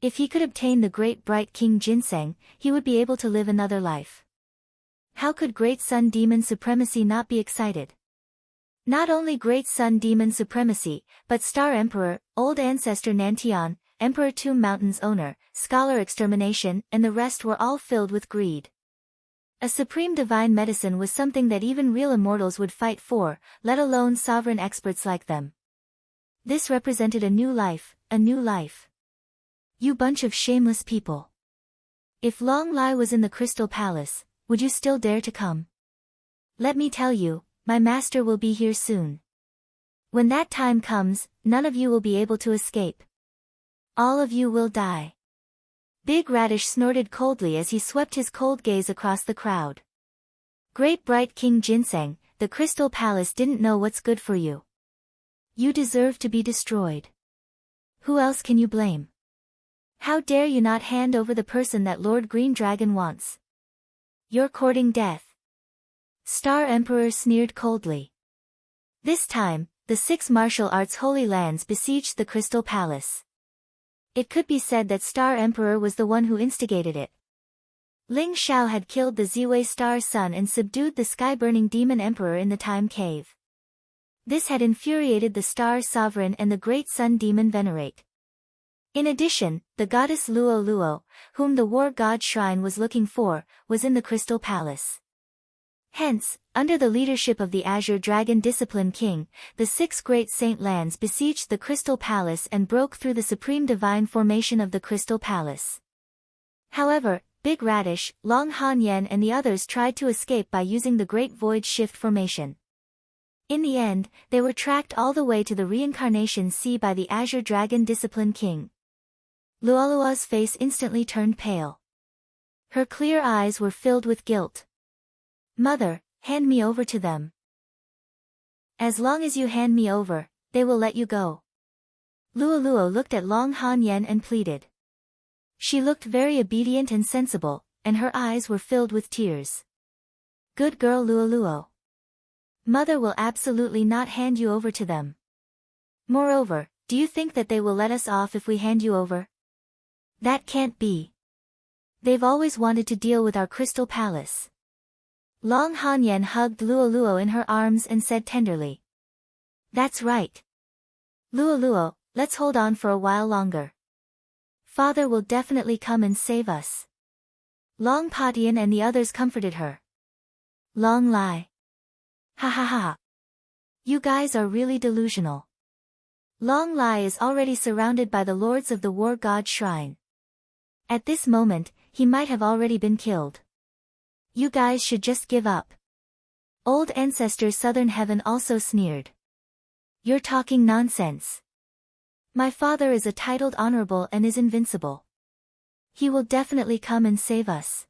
If he could obtain the Great Bright King Ginseng, he would be able to live another life. How could Great Sun Demon Supremacy not be excited? Not only Great Sun Demon Supremacy, but Star Emperor, Old Ancestor Nantian, Emperor Tomb Mountain's owner, Scholar Extermination, and the rest were all filled with greed. A supreme divine medicine was something that even real immortals would fight for, let alone sovereign experts like them. This represented a new life, a new life. You bunch of shameless people. If Long Lai was in the Crystal Palace, would you still dare to come? Let me tell you, my master will be here soon. When that time comes, none of you will be able to escape. All of you will die. Big Radish snorted coldly as he swept his cold gaze across the crowd. Great bright King Ginseng, the Crystal Palace didn't know what's good for you. You deserve to be destroyed. Who else can you blame? How dare you not hand over the person that Lord Green Dragon wants? You're courting death. Star Emperor sneered coldly. This time, the 6 martial arts holy lands besieged the Crystal Palace. It could be said that Star Emperor was the one who instigated it. Ling Xiao had killed the Ziwei Star Sun and subdued the sky-burning Demon Emperor in the Time Cave. This had infuriated the Star Sovereign and the Great Sun Demon Venerate. In addition, the goddess Luo Luo, whom the War God Shrine was looking for, was in the Crystal Palace. Hence, under the leadership of the Azure Dragon Discipline King, the 6 great saint lands besieged the Crystal Palace and broke through the supreme divine formation of the Crystal Palace. However, Big Radish, Long Han Yen and the others tried to escape by using the Great Void Shift formation. In the end, they were tracked all the way to the Reincarnation Sea by the Azure Dragon Discipline King. Luolua's face instantly turned pale. Her clear eyes were filled with guilt. Mother, hand me over to them. As long as you hand me over, they will let you go. Luoluo looked at Long Han Yen and pleaded. She looked very obedient and sensible, and her eyes were filled with tears. Good girl Luoluo. Mother will absolutely not hand you over to them. Moreover, do you think that they will let us off if we hand you over? That can't be. They've always wanted to deal with our Crystal Palace. Long Han Yen hugged Luoluo in her arms and said tenderly. That's right. Luoluo, let's hold on for a while longer. Father will definitely come and save us. Long Patian and the others comforted her. Long Lai. Ha ha ha. You guys are really delusional. Long Lai is already surrounded by the lords of the War God Shrine. At this moment, he might have already been killed. You guys should just give up. Old Ancestor Southern Heaven also sneered. You're talking nonsense. My father is a titled honorable and is invincible. He will definitely come and save us.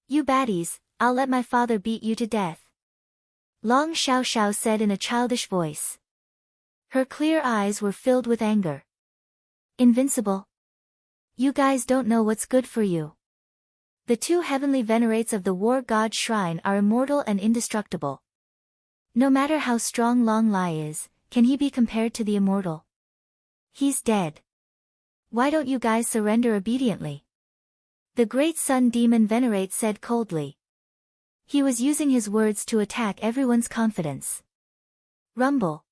You baddies, I'll let my father beat you to death. Long Xiao Xiao said in a childish voice. Her clear eyes were filled with anger. Invincible? You guys don't know what's good for you. The 2 heavenly venerates of the War God Shrine are immortal and indestructible. No matter how strong Long Lai is, can he be compared to the immortal? He's dead. Why don't you guys surrender obediently? The Great Sun Demon Venerate said coldly. He was using his words to attack everyone's confidence. Rumble.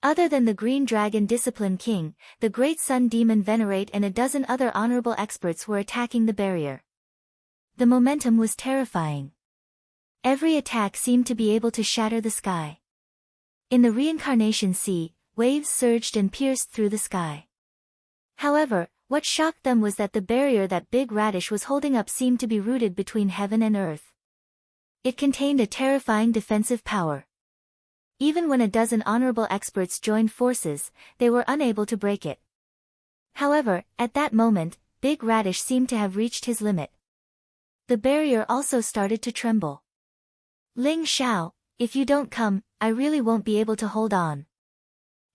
Other than the Green Dragon Discipline King, the Great Sun Demon Venerate and a dozen other honorable experts were attacking the barrier. The momentum was terrifying. Every attack seemed to be able to shatter the sky. In the Reincarnation Sea, waves surged and pierced through the sky. However, what shocked them was that the barrier that Big Radish was holding up seemed to be rooted between heaven and earth. It contained a terrifying defensive power. Even when a dozen honorable experts joined forces, they were unable to break it. However, at that moment, Big Radish seemed to have reached his limit. The barrier also started to tremble. Ling Xiao, if you don't come, I really won't be able to hold on.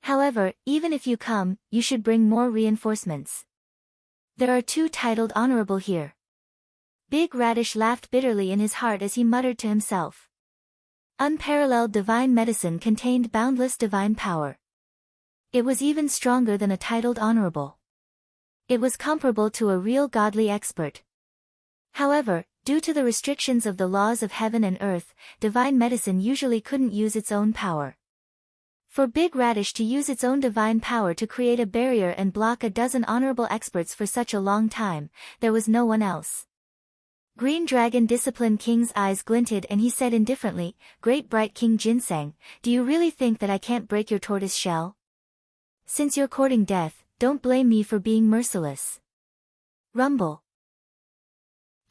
However, even if you come, you should bring more reinforcements. There are 2 titled honorable here. Big Radish laughed bitterly in his heart as he muttered to himself. Unparalleled divine medicine contained boundless divine power. It was even stronger than a titled honorable. It was comparable to a real godly expert. However, due to the restrictions of the laws of heaven and earth, divine medicine usually couldn't use its own power. For Big Radish to use its own divine power to create a barrier and block a dozen honorable experts for such a long time, there was no one else. Green Dragon Discipline King's eyes glinted and he said indifferently, Great Bright King Ginseng, do you really think that I can't break your tortoise shell? Since you're courting death, don't blame me for being merciless. Rumble.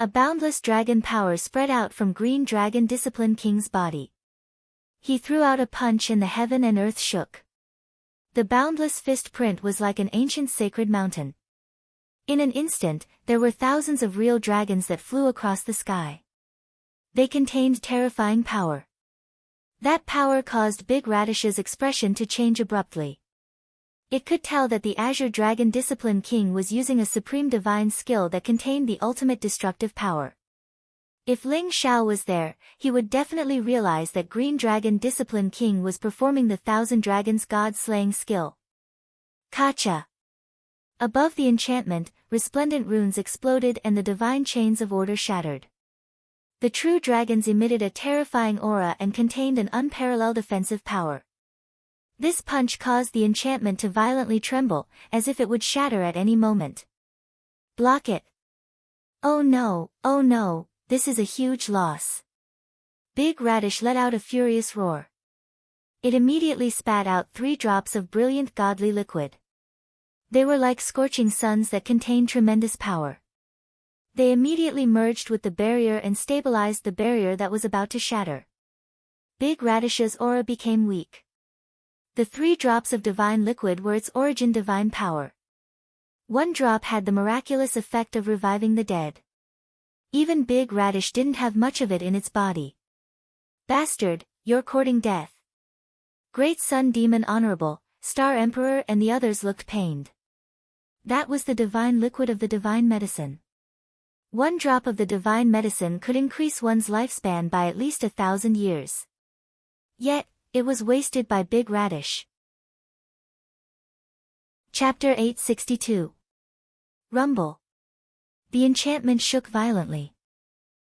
A boundless dragon power spread out from Green Dragon Discipline King's body. He threw out a punch and the heaven and earth shook. The boundless fist print was like an ancient sacred mountain. In an instant, there were thousands of real dragons that flew across the sky. They contained terrifying power. That power caused Big Radish's expression to change abruptly. It could tell that the Azure Dragon Discipline King was using a supreme divine skill that contained the ultimate destructive power. If Ling Xiao was there, he would definitely realize that Green Dragon Discipline King was performing the Thousand Dragons God-slaying skill. Kacha. Above the enchantment, resplendent runes exploded and the divine chains of order shattered. The true dragons emitted a terrifying aura and contained an unparalleled offensive power. This punch caused the enchantment to violently tremble, as if it would shatter at any moment. Block it. Oh no, this is a huge loss. Big Radish let out a furious roar. It immediately spat out 3 drops of brilliant godly liquid. They were like scorching suns that contained tremendous power. They immediately merged with the barrier and stabilized the barrier that was about to shatter. Big Radish's aura became weak. The 3 drops of divine liquid were its origin divine power. 1 drop had the miraculous effect of reviving the dead. Even Big Radish didn't have much of it in its body. Bastard, you're courting death. Great Sun Demon Honorable, Star Emperor and the others looked pained. That was the divine liquid of the divine medicine. 1 drop of the divine medicine could increase one's lifespan by at least 1,000 years. Yet, it was wasted by Big Radish. Chapter 862. Rumble. The enchantment shook violently.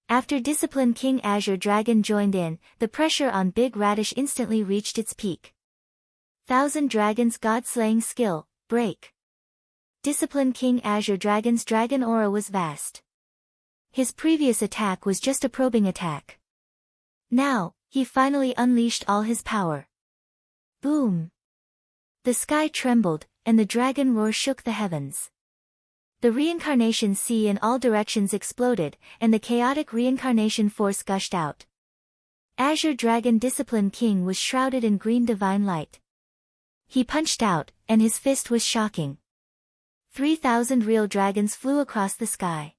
After Discipline King Azure Dragon joined in, the pressure on Big Radish instantly reached its peak. Thousand Dragons God-slaying skill, break. Discipline King Azure Dragon's dragon aura was vast. His previous attack was just a probing attack. Now, he finally unleashed all his power. Boom! The sky trembled, and the dragon roar shook the heavens. The reincarnation sea in all directions exploded, and the chaotic reincarnation force gushed out. Azure Dragon Discipline King was shrouded in green divine light. He punched out, and his fist was shocking. 3,000 real dragons flew across the sky.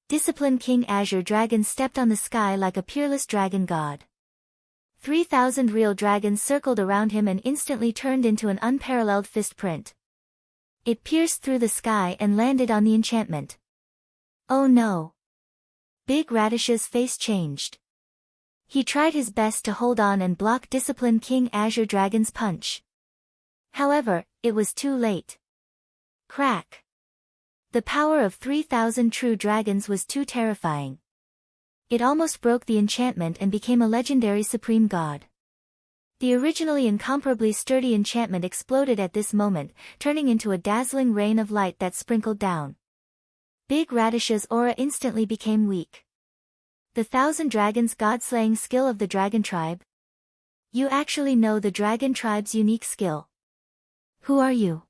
Discipline King Azure Dragon stepped on the sky like a peerless dragon god. 3,000 real dragons circled around him and instantly turned into an unparalleled fist print. It pierced through the sky and landed on the enchantment. Oh no! Big Radish's face changed. He tried his best to hold on and block Discipline King Azure Dragon's punch. However, it was too late. Crack! The power of 3,000 true dragons was too terrifying. It almost broke the enchantment and became a legendary supreme god. The originally incomparably sturdy enchantment exploded at this moment, turning into a dazzling rain of light that sprinkled down. Big Radish's aura instantly became weak. The Thousand Dragons God-slaying skill of the Dragon Tribe? You actually know the Dragon Tribe's unique skill. Who are you?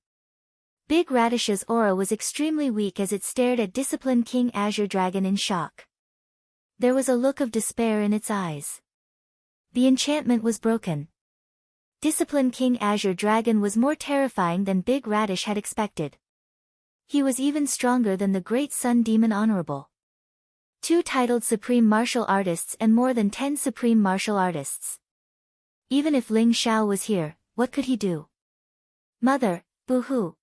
Big Radish's aura was extremely weak as it stared at Discipline King Azure Dragon in shock. There was a look of despair in its eyes. The enchantment was broken. Discipline King Azure Dragon was more terrifying than Big Radish had expected. He was even stronger than the Great Sun Demon Honorable. 2 titled Supreme Martial Artists and more than 10 Supreme Martial Artists. Even if Ling Xiao was here, what could he do? Mother, boo-hoo.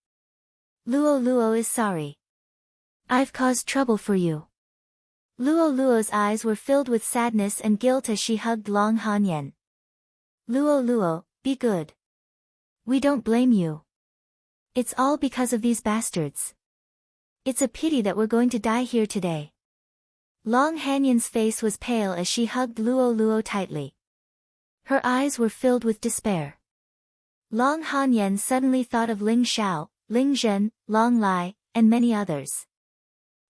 Luo is sorry. I've caused trouble for you. Luo's eyes were filled with sadness and guilt as she hugged Long Hanyan. Luo, be good. We don't blame you. It's all because of these bastards. It's a pity that we're going to die here today. Long Hanyan's face was pale as she hugged Luo tightly. Her eyes were filled with despair. Long Hanyan suddenly thought of Ling Xiao, Ling Zhen, Long Lai, and many others.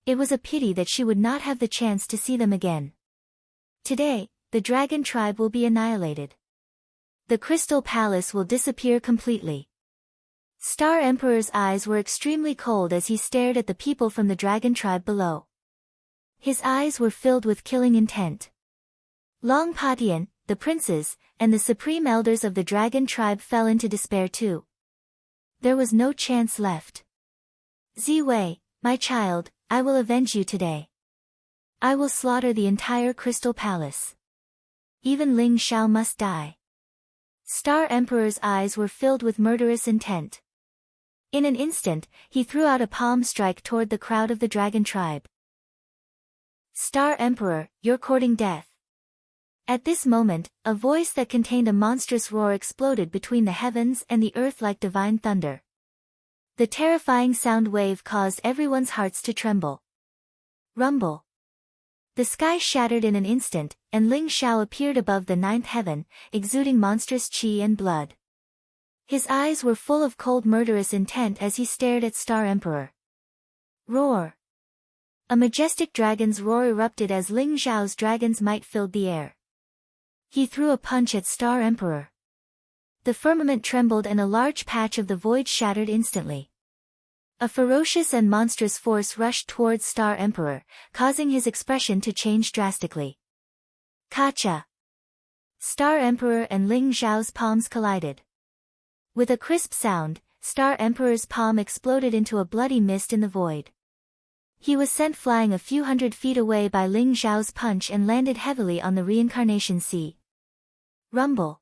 It was a pity that she would not have the chance to see them again. Today, the Dragon Tribe will be annihilated. The Crystal Palace will disappear completely. Star Emperor's eyes were extremely cold as he stared at the people from the dragon tribe below. His eyes were filled with killing intent. Long Patian, the princes, and the supreme elders of the dragon tribe fell into despair too. There was no chance left. Ziwei, my child, I will avenge you today. I will slaughter the entire Crystal Palace. Even Ling Xiao must die. Star Emperor's eyes were filled with murderous intent. In an instant, he threw out a palm strike toward the crowd of the dragon tribe. Star Emperor, you're courting death. At this moment, a voice that contained a monstrous roar exploded between the heavens and the earth like divine thunder. The terrifying sound wave caused everyone's hearts to tremble. Rumble. The sky shattered in an instant, and Ling Xiao appeared above the ninth heaven, exuding monstrous qi and blood. His eyes were full of cold murderous intent as he stared at Star Emperor. Roar. A majestic dragon's roar erupted as Ling Xiao's dragon's might filled the air. He threw a punch at Star Emperor. The firmament trembled and a large patch of the void shattered instantly. A ferocious and monstrous force rushed towards Star Emperor, causing his expression to change drastically. Kacha! Star Emperor and Ling Xiao's palms collided. With a crisp sound, Star Emperor's palm exploded into a bloody mist in the void. He was sent flying a few hundred feet away by Ling Xiao's punch and landed heavily on the reincarnation sea. Rumble.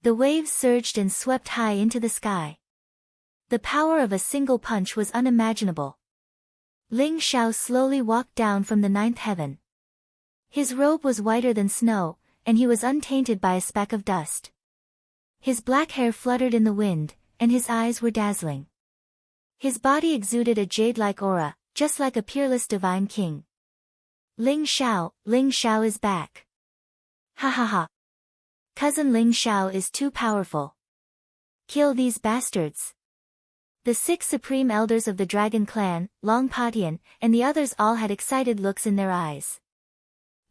The waves surged and swept high into the sky. The power of a single punch was unimaginable. Ling Xiao slowly walked down from the ninth heaven. His robe was whiter than snow, and he was untainted by a speck of dust. His black hair fluttered in the wind, and his eyes were dazzling. His body exuded a jade-like aura, just like a peerless divine king. Ling Xiao is back. Ha ha ha. Cousin Ling Xiao is too powerful. Kill these bastards. The 6 supreme elders of the dragon clan, Long Patian, and the others all had excited looks in their eyes.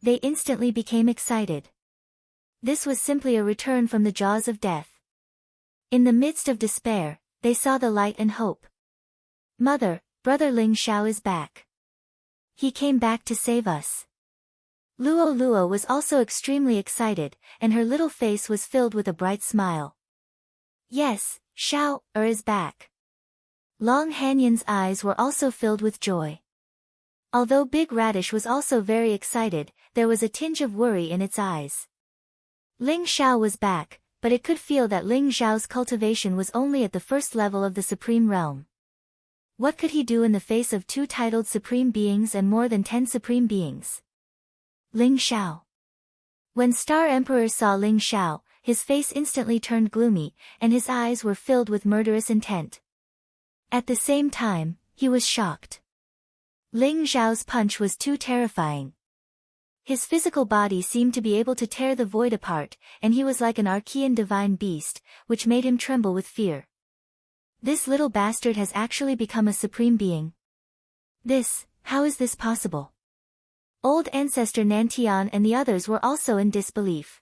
They instantly became excited. This was simply a return from the jaws of death. In the midst of despair, they saw the light and hope. Mother, Brother Ling Xiao is back. He came back to save us. Luo was also extremely excited, and her little face was filled with a bright smile. Yes, Xiao is back. Long Hanyan's eyes were also filled with joy. Although Big Radish was also very excited, there was a tinge of worry in its eyes. Ling Xiao was back, but it could feel that Ling Xiao's cultivation was only at the first level of the Supreme Realm. What could he do in the face of 2 titled Supreme Beings and more than 10 Supreme Beings? Ling Xiao. When Star Emperor saw Ling Xiao, his face instantly turned gloomy, and his eyes were filled with murderous intent. At the same time, he was shocked. Ling Xiao's punch was too terrifying. His physical body seemed to be able to tear the void apart, and he was like an Archean divine beast, which made him tremble with fear. This little bastard has actually become a supreme being. How is this possible? Old ancestor Nantian and the others were also in disbelief.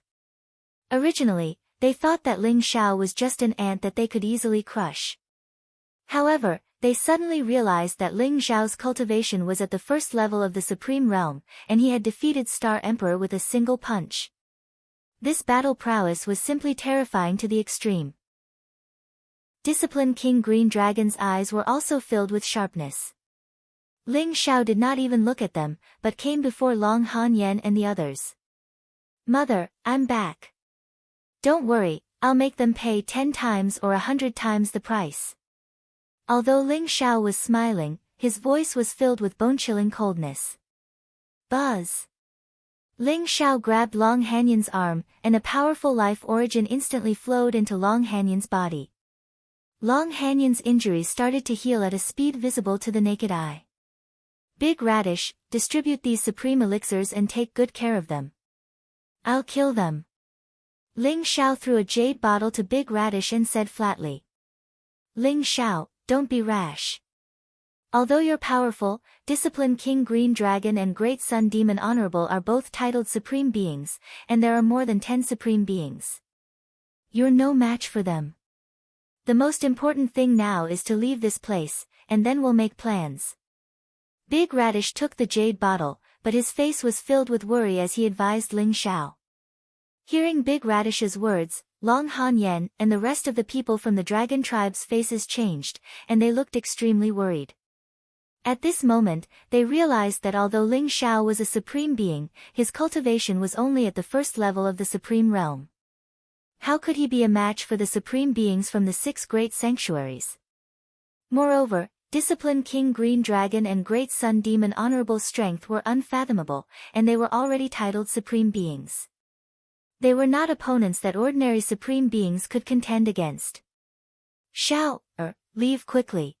Originally, they thought that Ling Xiao was just an ant that they could easily crush. However, they suddenly realized that Ling Xiao's cultivation was at the first level of the Supreme Realm, and he had defeated Star Emperor with a single punch. This battle prowess was simply terrifying to the extreme. Disciplined King Green Dragon's eyes were also filled with sharpness. Ling Xiao did not even look at them, but came before Long Hanyan and the others. Mother, I'm back. Don't worry, I'll make them pay 10 times or 100 times the price. Although Ling Xiao was smiling, his voice was filled with bone-chilling coldness. Buzz. Ling Xiao grabbed Long Hanyan's arm, and a powerful life origin instantly flowed into Long Hanyan's body. Long Hanyan's injuries started to heal at a speed visible to the naked eye. Big Radish, distribute these supreme elixirs and take good care of them. I'll kill them. Ling Xiao threw a jade bottle to Big Radish and said flatly. Ling Xiao, don't be rash. Although you're powerful, Disciplined King Green Dragon and Great Sun Demon Honorable are both titled Supreme Beings, and there are more than 10 Supreme Beings. You're no match for them. The most important thing now is to leave this place, and then we'll make plans. Big Radish took the jade bottle, but his face was filled with worry as he advised Ling Xiao. Hearing Big Radish's words, Long Han Yen and the rest of the people from the dragon tribe's faces changed, and they looked extremely worried. At this moment, they realized that although Ling Xiao was a supreme being, his cultivation was only at the first level of the supreme realm. How could he be a match for the supreme beings from the 6 great sanctuaries? Moreover, Discipline King Green Dragon and Great Sun Demon Honorable Strength were unfathomable, and they were already titled supreme beings. They were not opponents that ordinary supreme beings could contend against. Xiao, leave quickly.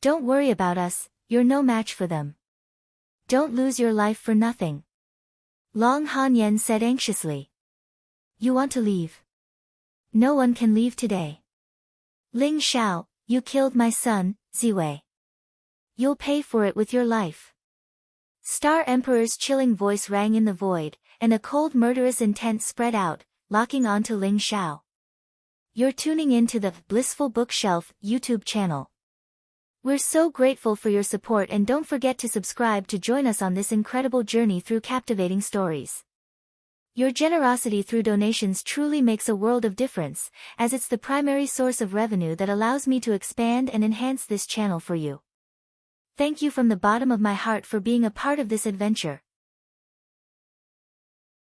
Don't worry about us, you're no match for them. Don't lose your life for nothing. Long Han Yen said anxiously. You want to leave? No one can leave today. Ling Xiao, you killed my son, Ziwei. You'll pay for it with your life. Star Emperor's chilling voice rang in the void, and a cold murderous intent spread out, locking onto Ling Xiao. You're tuning in to the Blissful Bookshelf YouTube channel. We're so grateful for your support, and don't forget to subscribe to join us on this incredible journey through captivating stories. Your generosity through donations truly makes a world of difference, as it's the primary source of revenue that allows me to expand and enhance this channel for you. Thank you from the bottom of my heart for being a part of this adventure.